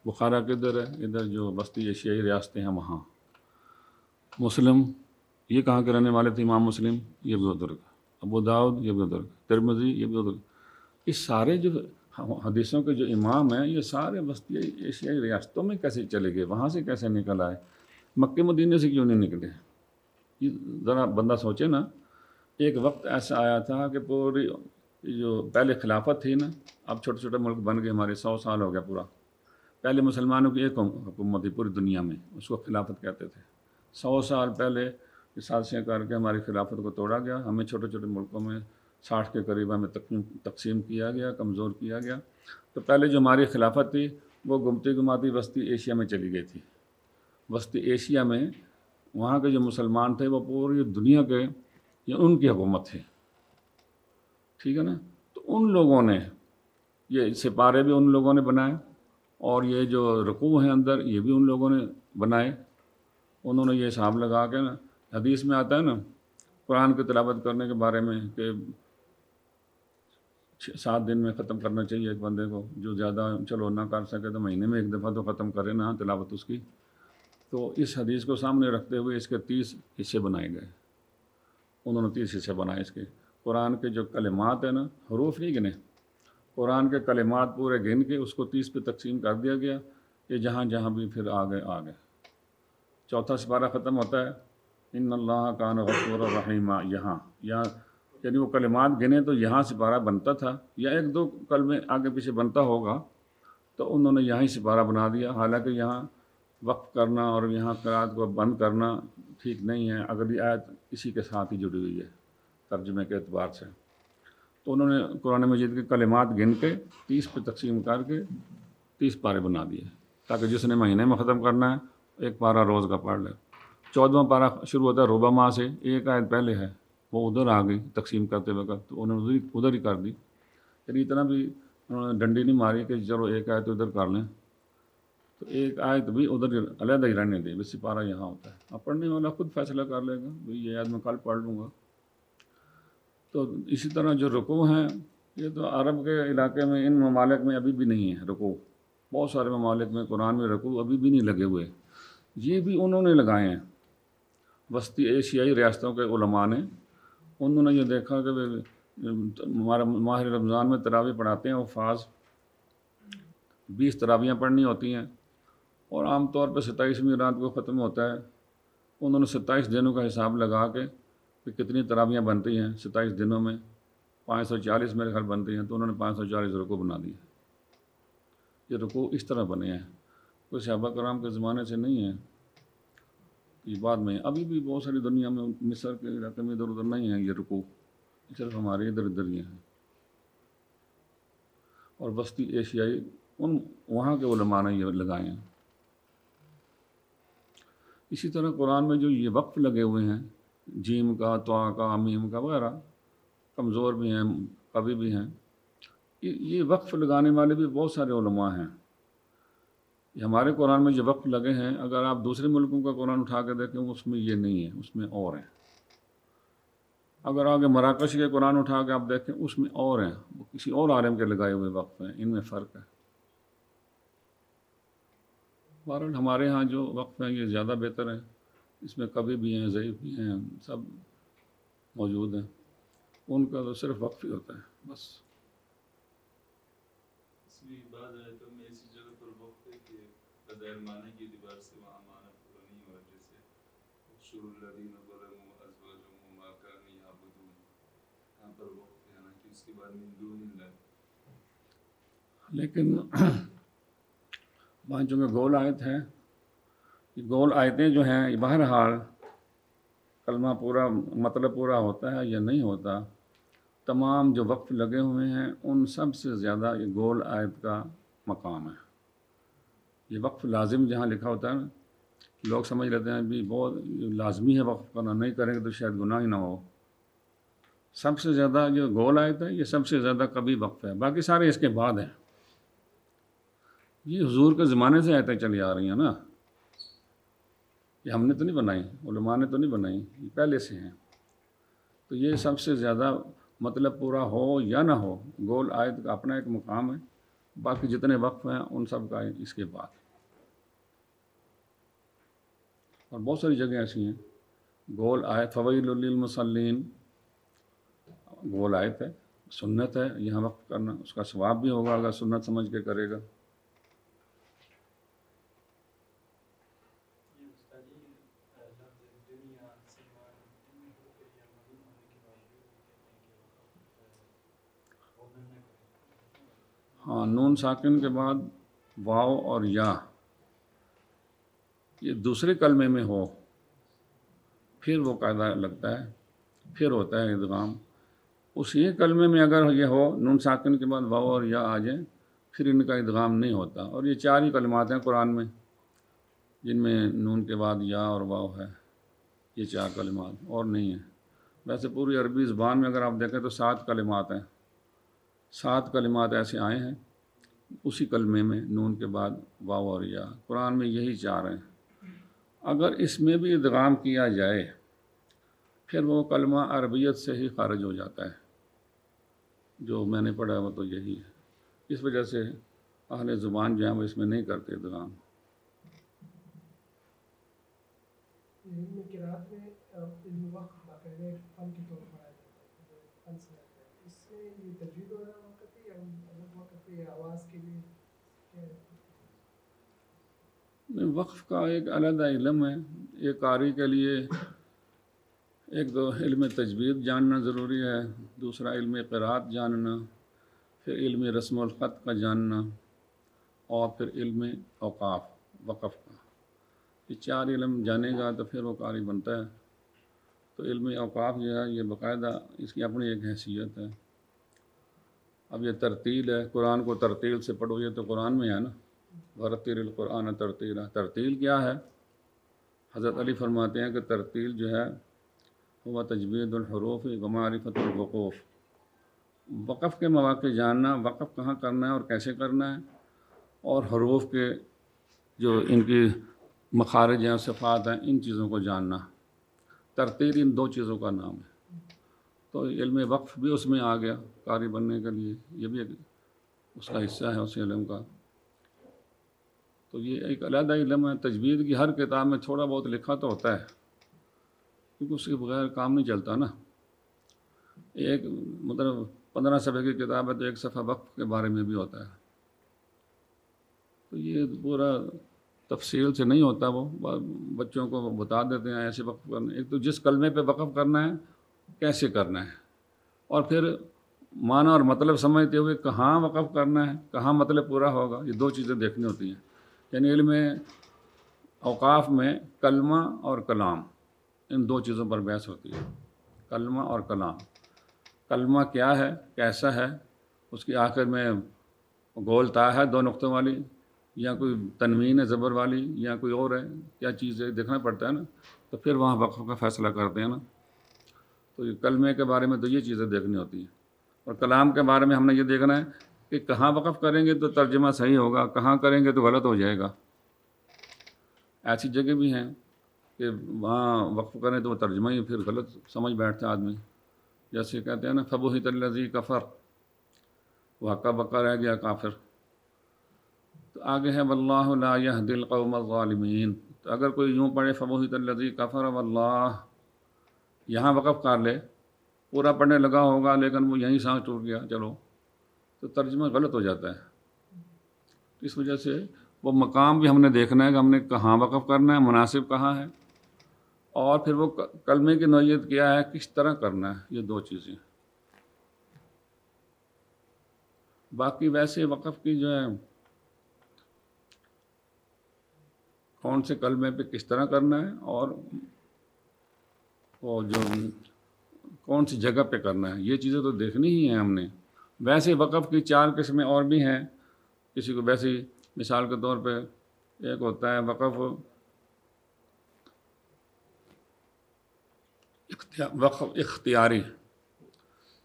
بخارا کدھر ہے؟ ادھر جو وسطی ایشیائی ریاستیں ہیں وہاں۔ مسلم یہ کہاں کے رہنے والے تھے؟ امام مسلم یہ بھی ادھر کا، ابو داؤد یہ بھی ادھر کا، ترمذی یہ بھی ادھر کا۔ اس سارے جو حدیثوں کے جو امام ہیں یہ سارے وسطی ایشیائی ریاستوں میں کیسے چلے گئے؟ وہاں سے کیسے نکل آئے؟ مکہ مدینے سے کیوں نہیں نکلے؟ یہ ذرا بندہ سوچے نا۔ ایک وقت ایسا آیا تھا کہ پوری جو پہلے خلافت تھی نا، اب چھوٹے چھوٹے ملک بن گئے، ہمارے 100 سال ہو گیا پورا۔ پہلے مسلمانوں کی ایک حکومت تھی پوری دنیا میں، اس کو خلافت کہتے تھے۔ 100 سال پہلے یہ سازشیں کر کے ہماری خلافت کو توڑا گیا، ہمیں چھوٹے چھوٹے ملکوں میں 60 کے قریب ہمیں تقسیم کیا گیا، کمزور کیا گیا۔ تو پہلے جو ہماری خلافت تھی وہ گمتی گماتی وسطی ایشیا میں چلی گئی تھی۔ وسطی ایشیا میں وہاں کے جو مسلمان تھے وہ پوری دنیا کے یہ ان کی حکومت تھی، ٹھیک ہے نا۔ تو ان لوگوں نے یہ سپارے بھی ان لوگوں نے بنائے، اور یہ جو رکوع ہیں اندر یہ بھی ان لوگوں نے بنائے۔ انہوں نے یہ حساب لگا کے نا، حدیث میں آتا ہے نا قرآن کی تلاوت کرنے کے بارے میں کہ 7 دن میں ختم کرنا چاہیے ایک بندے کو، جو زیادہ چلو نہ کر سکے تو مہینے میں ایک دفعہ تو ختم کرے نا تلاوت اس کی۔ تو اس حدیث کو سامنے رکھتے ہوئے اس کے 30 حصے بنائے گئے، انہوں نے 30 حصے بنائے اس کے۔ قرآن کے جو کلمات ہیں نا، حروف نہیں گنے، قرآن کے کلمات پورے گن کے اس کو 30 پہ تقسیم کر دیا گیا کہ جہاں جہاں بھی پھر آگے آگے چوتھا سپارہ ختم ہوتا ہے ان اللہ کان غفور الرحیم، یہاں یعنی وہ کلمات گنے تو یہاں سپارہ بنتا تھا، یا ایک دو کلمے آگے پیچھے بنتا ہوگا تو انہوں نے یہاں ہی سپارہ بنا دیا، حالانکہ یہاں وقف کرنا اور یہاں قرآت کو بند کرنا ٹھیک نہیں ہے۔ اگلی آیت اسی کے ساتھ ہی جڑی ہوئی ہے ترجمے کے اعتبار سے، تو انہوں نے قرآن مجید کے کلمات گن کے 30 پہ تقسیم کر کے 30 پارے بنا دیے، تاکہ جس نے مہینے میں ختم کرنا ہے ایک پارہ روز کا پڑھ لے۔ 14واں پارہ شروع ہوتا ہے ربع ماہ سے، ایک آیت پہلے ہے وہ ادھر آ گئی تقسیم کرتے وقت، تو انہوں نے ادھر ہی کر دی، یعنی اتنا بھی انہوں نے ڈنڈی نہیں ماری کہ چلو ایک آیت ادھر کر لیں، تو ایک آیت بھی ادھر علیحدہ ہی رہنے دیں، بس سپارہ یہاں ہوتا ہے۔ اب پڑھنے والا خود فیصلہ کر لے گا بھئی یہ آیت میں کل پڑھ لوں گا۔ تو اسی طرح جو رکوع ہیں، یہ تو عرب کے علاقے میں ان ممالک میں ابھی بھی نہیں ہے رکوع، بہت سارے ممالک میں قرآن میں رکوع ابھی بھی نہیں لگے ہوئے، یہ بھی انہوں نے لگائے ہیں۔ وسطی ایشیائی ریاستوں کے علماء نے، انہوں نے یہ دیکھا کہ ہمارا ماہ رمضان میں تراویح پڑھاتے ہیں حفاظ، 20 تراویحیں پڑھنی ہوتی ہیں اور عام طور پہ 27ویں رات کو ختم ہوتا ہے۔ انہوں نے 27 دنوں کا حساب لگا کے کہ کتنی تراویحیں بنتی ہیں 27 دنوں میں، 540 میرے خیال بنتی ہیں، تو انہوں نے 540 رکوع بنا دیے۔ یہ رکوع اس طرح بنے ہیں، کوئی صحابہ کرام کے زمانے سے نہیں ہے، یہ بعد میں ابھی بھی بہت ساری دنیا میں، مصر کے علاقے میں ادھر ادھر نہیں ہے یہ رکوع، صرف ہمارے ادھر ادھر ہی ہیں۔ اور وسطی ایشیائی وہاں کے علماء نے یہ لگائے ہیں۔ اسی طرح قرآن میں جو یہ وقف لگے ہوئے ہیں، جیم کا، طا کا، میم کا وغیرہ، کمزور بھی ہیں قوی بھی ہیں، یہ وقف لگانے والے بھی بہت سارے علماء ہیں۔ یہ ہمارے قرآن میں جو وقف لگے ہیں، اگر آپ دوسرے ملکوں کا قرآن اٹھا کے دیکھیں اس میں یہ نہیں ہے، اس میں اور ہیں۔ اگر آگے مراکش کے قرآن اٹھا کے آپ دیکھیں اس میں اور ہیں، وہ کسی اور عالم کے لگائے ہوئے وقف ہیں، ان میں فرق ہے۔ بہرحال ہمارے ہاں جو وقف ہیں یہ زیادہ بہتر ہیں، اس میں قوی بھی ہیں، ضعیف بھی ہیں، سب موجود ہیں، ان کا تو صرف وقف ہی ہوتا ہے بس۔ اس میں بعض آیتوں میں ایسی جگہ پر وقف ہے کہ بغیر معنی کے اعتبار سے وہاں معنی پورا نہیں ہوا، جیسے احشروا الذین ظلموا ازواجهم وما كانوا یعبدون، یہاں پر وقف ہے نا کہ اس کے بعد من دون اللہ، لیکن وہاں چونکہ گول آیت ہے، یہ گول آیتیں جو ہیں یہ بہرحال کلمہ پورا مطلب پورا ہوتا ہے یا نہیں ہوتا، تمام جو وقف لگے ہوئے ہیں ان سب سے زیادہ یہ گول آیت کا مقام ہے۔ یہ وقف لازم جہاں لکھا ہوتا ہے نا، لوگ سمجھ لیتے ہیں بھی بہت لازمی ہے وقف کرنا، نہیں کریں گے تو شاید گناہ ہی نہ ہو۔ سب سے زیادہ جو گول آیت ہے یہ سب سے زیادہ قوی وقف ہے، باقی سارے اس کے بعد ہیں۔ یہ حضور کے زمانے سے آیتیں چلی آ رہی ہیں نا، یہ ہم نے تو نہیں بنائی، علماء نے تو نہیں بنائی، یہ پہلے سے ہیں، تو یہ سب سے زیادہ مطلب پورا ہو یا نہ ہو، گول آیت کا اپنا ایک مقام ہے، باقی جتنے وقف ہیں ان سب کا اس کے بعد۔ اور بہت ساری جگہیں ایسی ہیں گول آیت، فویل للمصلین گول آیت ہے، سنت ہے یہاں وقف کرنا، اس کا ثواب بھی ہوگا اگر سنت سمجھ کے کرے گا۔ ہاں، نون ساکن کے بعد واو اور یا یہ دوسرے کلمے میں ہو پھر وہ قاعدہ لگتا ہے، پھر ہوتا ہے ادغام۔ اسی کلمے میں اگر یہ ہو نون ساکن کے بعد واو اور یا آ جائیں پھر ان کا ادغام نہیں ہوتا۔ اور یہ 4 ہی کلمات ہیں قرآن میں جن میں نون کے بعد یا اور واو ہے، یہ 4 کلمات اور نہیں ہیں۔ ویسے پوری عربی زبان میں اگر آپ دیکھیں تو 7 کلمات ہیں، 7 کلمات ایسے آئے ہیں اسی کلمے میں نون کے بعد واو اور یا، قرآن میں یہی 4 ہیں۔ اگر اس میں بھی ادغام کیا جائے پھر وہ کلمہ عربیت سے ہی خارج ہو جاتا ہے، جو میں نے پڑھا وہ تو یہی ہے۔ اس وجہ سے اہل زبان جو ہیں وہ اس میں نہیں کرتے ادغام۔ قرأت میں علم وقت باقاعدہ ایک فن کے طور پر آیا جاتا ہے، فن میں یہ تجوید والا وقت ہے یا الگ وقت ہے آواز کے لیے؟ وقف کا ایک علیحدہ علم ہے. ایک قاری کے لیے ایک تو علم تجوید جاننا ضروری ہے، دوسرا علم قرات جاننا، پھر علم رسم الخط کا جاننا، اور پھر علم اوقاف وقف کا. یہ 4 علم جانے گا تو پھر وہ قاری بنتا ہے. تو علم اوقاف جو ہے یہ باقاعدہ اس کی اپنی ایک حیثیت ہے. اب یہ ترتیل ہے، قرآن کو ترتیل سے پڑھو، یہ تو قرآن میں ہے نا، ورتل القرآن ترتیلا. ترتیل کیا ہے؟ حضرت علی فرماتے ہیں کہ ترتیل جو ہے وہ تجوید الحروف و معرفت الوقوف. وقف کے مواقع جاننا، وقف کہاں کرنا ہے اور کیسے کرنا ہے، اور حروف کے جو ان کی مخارج ہیں صفات ہیں ان چیزوں کو جاننا. ترتیل ان 2 چیزوں کا نام ہے. تو علم وقف بھی اس میں آ گیا قاری بننے کے لیے، یہ بھی ایک اس کا حصہ ہے اس علم کا. تو یہ ایک علیحدہ علم ہے. تجوید کی ہر کتاب میں تھوڑا بہت لکھا تو ہوتا ہے، کیونکہ اس کے بغیر کام نہیں چلتا نا. ایک مطلب 15 صفحے کی کتاب ہے تو 1 صفحہ وقف کے بارے میں بھی ہوتا ہے. تو یہ پورا تفصیل سے نہیں ہوتا، وہ بچوں کو بتا دیتے ہیں ایسے وقف کرنا. ایک تو جس کلمے پہ وقف کرنا ہے کیسے کرنا ہے، اور پھر معنی اور مطلب سمجھتے ہوئے کہاں وقف کرنا ہے، کہاں مطلب پورا ہوگا. یہ 2 چیزیں دیکھنی ہوتی ہیں. یعنی علم اوقاف میں کلمہ اور کلام، ان 2 چیزوں پر بحث ہوتی ہے. کلمہ اور کلام. کلمہ کیا ہے، کیسا ہے، اس کی آخر میں گول تا ہے 2 نقطوں والی، یا کوئی تنوین ہے زبر والی، یا کوئی اور ہے، کیا چیز ہے دیکھنا پڑتا ہے نا. تو پھر وہاں وقف کا فیصلہ کرتے ہیں نا. تو یہ کلمے کے بارے میں تو یہ چیزیں دیکھنی ہوتی ہیں. اور کلام کے بارے میں ہم نے یہ دیکھنا ہے کہ کہاں وقف کریں گے تو ترجمہ صحیح ہوگا، کہاں کریں گے تو غلط ہو جائے گا. ایسی جگہ بھی ہیں کہ وہاں وقف کریں تو وہ ترجمہ ہی پھر غلط سمجھ بیٹھتا ہے آدمی. جیسے کہتے ہیں نا فبہت الذی کفر، وہ ہکا بکا رہ گیا کافر. تو آگے ہے واللہ لا یہدی القوم الظالمین. تو اگر کوئی یوں پڑھے فبہت الذی کفر واللہ، یہاں وقف کر لے، پورا پڑھنے لگا ہوگا لیکن وہ یہیں سانس ٹوٹ گیا چلو، تو ترجمہ غلط ہو جاتا ہے. اس وجہ سے وہ مقام بھی ہم نے دیکھنا ہے کہ ہم نے کہاں وقف کرنا ہے، مناسب کہاں ہے، اور پھر وہ کلمے کی نوعیت کیا ہے، کس طرح کرنا ہے. یہ 2 چیزیں. باقی ویسے وقف کی جو ہے کون سے کلمے پہ کس طرح کرنا ہے، اور وہ جو کون سی جگہ پہ کرنا ہے، یہ چیزیں تو دیکھنی ہی ہیں ہم نے. ویسے وقف کی 4 قسمیں اور بھی ہیں. کسی کو ویسی مثال کے طور پہ ایک ہوتا ہے وقف اختیاری،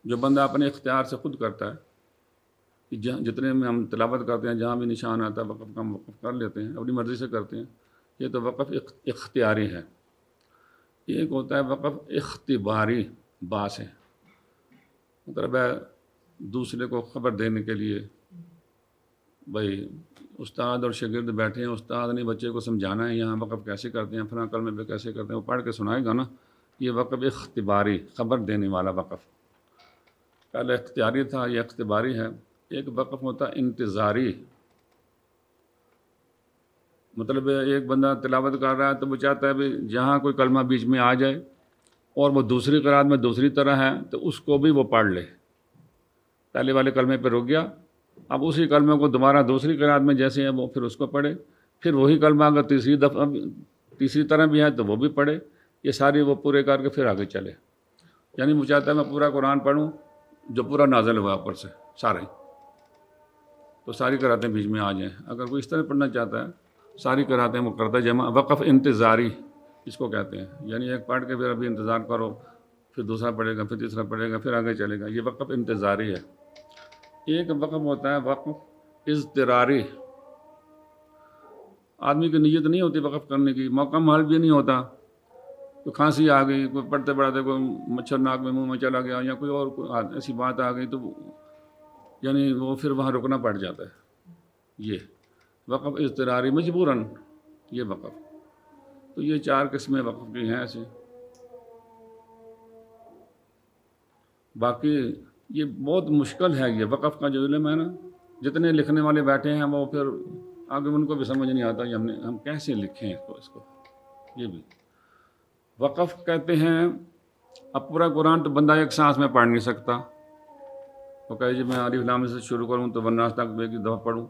جو بندہ اپنے اختیار سے خود کرتا ہے. کہ جتنے میں ہم تلاوت کرتے ہیں جہاں بھی نشان آتا ہے وقف کا ہم وقف کر لیتے ہیں، اپنی مرضی سے کرتے ہیں. یہ تو وقف اختیاری ہے. ایک ہوتا ہے وقف اختباری، باس ہے، مطلب ہے دوسرے کو خبر دینے کے لیے. بھائی استاد اور شاگرد بیٹھے ہیں، استاد نے بچے کو سمجھانا ہے یہاں وقف کیسے کرتے ہیں، فلاں کلمے پہ کیسے کرتے ہیں، وہ پڑھ کے سنائے گا نا. یہ وقف اختباری، خبر دینے والا وقف. پہلے اختیاری تھا، یہ اختباری ہے. ایک وقف ہوتا ہے انتظاری، مطلب ایک بندہ تلاوت کر رہا ہے تو وہ چاہتا ہے بھی جہاں کوئی کلمہ بیچ میں آ جائے اور وہ دوسری قرات میں دوسری طرح ہے تو اس کو بھی وہ پڑھ لے. پہلے والے کلمے پہ رک گیا، اب اسی کلمے کو دوبارہ دوسری قرات میں جیسے ہے وہ پھر اس کو پڑھے، پھر وہی کلمہ اگر تیسری طرح بھی ہے تو وہ بھی پڑھے. یہ ساری وہ پورے کر کے پھر آگے چلے. یعنی وہ چاہتا ہے میں پورا قرآن پڑھوں جو پورا نازل ہوا اوپر سے سارے، تو ساری قراتیں بیچ میں آ جائیں. اگر کوئی اس طرح پڑھنا چاہتا ہے ساری قراتیں وہ کرتا جمع. وقف انتظاری اس کو کہتے ہیں. یعنی ایک پڑھ کے پھر ابھی انتظار کرو، پھر دوسرا پڑھے گا، پھر تیسرا پڑھے گا، پھر آگے چلے گا. یہ وقف انتظاری ہے. ایک وقف ہوتا ہے وقف اضطراری. آدمی کی نیت نہیں ہوتی وقف کرنے کی، موقع محل بھی نہیں ہوتا. کوئی کھانسی آ گئی، کوئی پڑھتے پڑھتے کوئی مچھر ناک میں منہ میں چلا گیا، یا کوئی اور ایسی بات آ گئی تو یعنی وہ پھر وہاں رکنا پڑ جاتا ہے. یہ وقف اضطراری مجبوراً، یہ وقف. تو یہ 4 قسمیں وقف کی ہیں ایسے. باقی یہ بہت مشکل ہے، یہ وقف کا جو علم ہے نا، جتنے لکھنے والے بیٹھے ہیں وہ پھر آگے ان کو بھی سمجھ نہیں آتا کہ ہم کیسے لکھیں اس کو۔ یہ بھی وقف کہتے ہیں، اب پورا قرآن تو بندہ ایک سانس میں پڑھ نہیں سکتا، وہ کہے جی میں الف لام سے شروع کروں تو والناس تک ایک ہی دفعہ پڑھوں،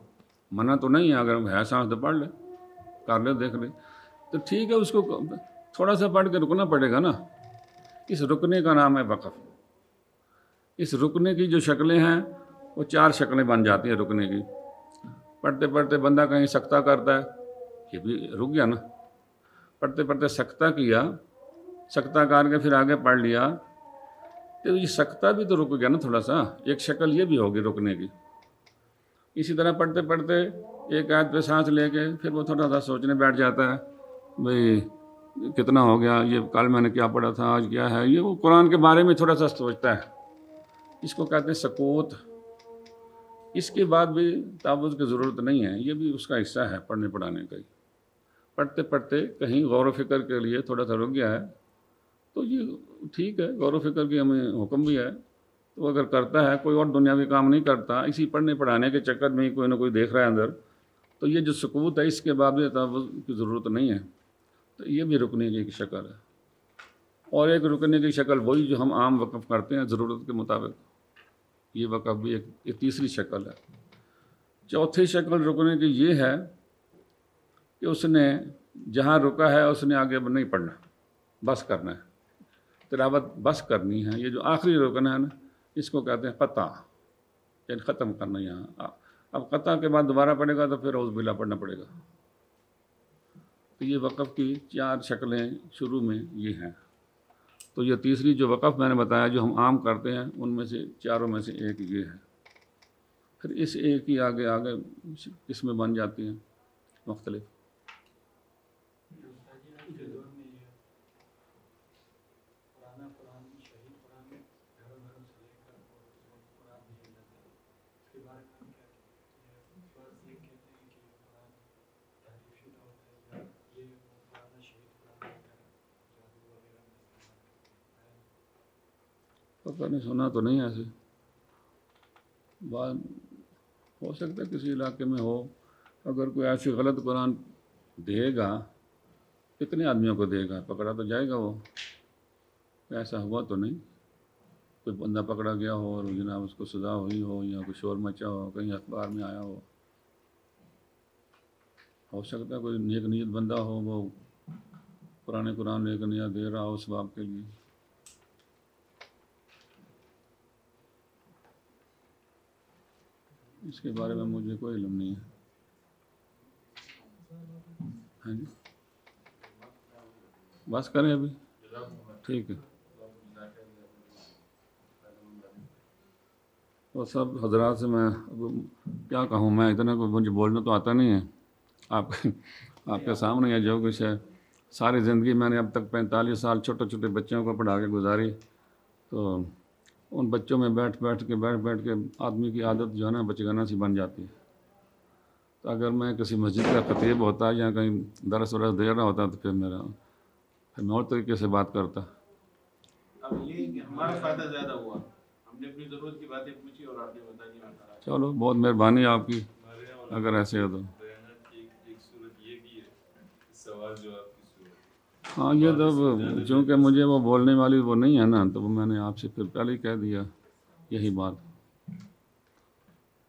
منع تو نہیں ہے، اگر ہے سانس تو پڑھ لے، کر لے، دیکھ لے، تو ٹھیک ہے، اس کو تھوڑا سا پڑھ کے رکنا پڑے گا نا۔ اس رکنے کا نام ہے وقف۔ اس رکنے کی جو شکلیں ہیں وہ 4 شکلیں بن جاتی ہیں رکنے کی۔ پڑھتے پڑھتے بندہ کہیں سکتہ کرتا ہے، یہ بھی رک گیا نا۔ پڑھتے پڑھتے سکتہ کیا، سکتہ کر کے پھر آگے پڑھ لیا، تو یہ سکتہ بھی تو رک گیا نا تھوڑا سا، ایک شکل یہ بھی ہوگی رکنے کی۔ اسی طرح پڑھتے پڑھتے ایک آیت پہ سانس لے کے پھر وہ تھوڑا سا سوچنے بیٹھ جاتا ہے، بھئی کتنا ہو گیا، یہ کل میں نے کیا پڑھا تھا، آج کیا ہے، یہ وہ قرآن کے بارے میں تھوڑا سا سوچتا ہے۔ اس کو کہتے ہیں سکوت۔ اس کے بعد بھی تعوذ کی ضرورت نہیں ہے، یہ بھی اس کا حصہ ہے پڑھنے پڑھانے کا ہی۔ پڑھتے پڑھتے کہیں غور و فکر کے لیے تھوڑا سا رک گیا ہے تو یہ ٹھیک ہے، غور و فکر کی ہمیں حکم بھی ہے، تو اگر کرتا ہے، کوئی اور دنیاوی کام نہیں کرتا، اسی پڑھنے پڑھانے کے چکر میں ہی کوئی نہ کوئی دیکھ رہا ہے اندر، تو یہ جو سکوت ہے اس کے بعد بھی تعوذ کی ضرورت نہیں ہے، تو یہ بھی رکنے کی ایک شکل ہے۔ اور ایک رکنے کی شکل وہی جو ہم عام وقف کرتے ہیں ضرورت کے مطابق، یہ وقف بھی ایک تیسری شکل ہے۔ چوتھی شکل رکنے کی یہ ہے کہ اس نے جہاں رکا ہے اس نے آگے نہیں پڑھنا، بس کرنا ہے، تلاوت بس کرنی ہے۔ یہ جو آخری رکن ہے نا، اس کو کہتے ہیں قطع، یعنی ختم کرنا یہاں۔ اب قطع کے بعد دوبارہ پڑھے گا تو پھر اعوذ باللہ پڑھنا پڑے گا۔ تو یہ وقف کی 4 شکلیں شروع میں یہ ہیں۔ تو یہ تیسری جو وقف میں نے بتایا جو ہم عام کرتے ہیں ان میں سے 4 میں سے ایک یہ ہے۔ پھر اس ایک ہی آگے قسمیں بن جاتی ہیں مختلف۔ پتہ نہیں، سنا تو نہیں ایسے، بات ہو سکتا ہے کسی علاقے میں ہو۔ اگر کوئی ایسی غلط قرآن دے گا، کتنے آدمیوں کو دے گا، پکڑا تو جائے گا وہ، ایسا ہوا تو نہیں۔ کوئی بندہ پکڑا گیا ہو اور جناب اس کو سزا ہوئی ہو، یا کوئی شور مچا ہو، کہیں اخبار میں آیا ہو سکتا ہے کوئی نیک نیت بندہ ہو، وہ قرآن لے کر نیا دے رہا ہو اس باب کے لیے۔ اس کے بارے میں مجھے کوئی علم نہیں ہے۔ ہاں جی، بس کریں ابھی، ٹھیک ہے۔ اور سب حضرات سے میں کیا کہوں، میں اتنا کوئی مجھے بولنا تو آتا نہیں ہے، آپ کے سامنے ہے جو کچھ ہے۔ ساری زندگی میں نے اب تک 45 سال چھوٹے چھوٹے بچوں کو پڑھا کے گزاری، تو ان بچوں میں بیٹھ بیٹھ کے آدمی کی عادت جو ہے نا بچگانا سی بن جاتی ہے۔ تو اگر میں کسی مسجد کا خطیب ہوتا یا کہیں درس ورس دے رہا ہوتا تو پھر میں اور طریقے سے بات کرتا۔ اب یہ کہ ہمارا فائدہ زیادہ ہوا، ہم نے اپنی ضرورت کی باتیں پوچھی اور آپ نے بتا دیا۔ چلو بہت مہربانی آپ کی، اگر ایسے ہو تو۔ بیانات کی ایک صورت یہ بھی ہے، سوال جواب کی صورت۔ ہاں، یہ تو چونکہ مجھے وہ بولنے والی وہ نہیں ہے نا، تو وہ میں نے آپ سے پھر پہلے ہی کہہ دیا یہی بات۔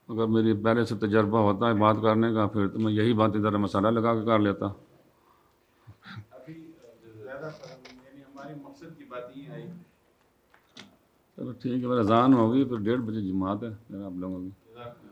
اگر میری پہلے سے تجربہ ہوتا ہے بات کرنے کا، پھر تو میں یہی بات ادھر مسالہ لگا کے کر لیتا۔ ابھی زیادہ یعنی ہماری مقصد کی بات یہ آئی۔ چلو ٹھیک ہے، میرا اذان ہوگی، پھر 1:30 بجے جماعت ہے پھر آپ لوگوں کی۔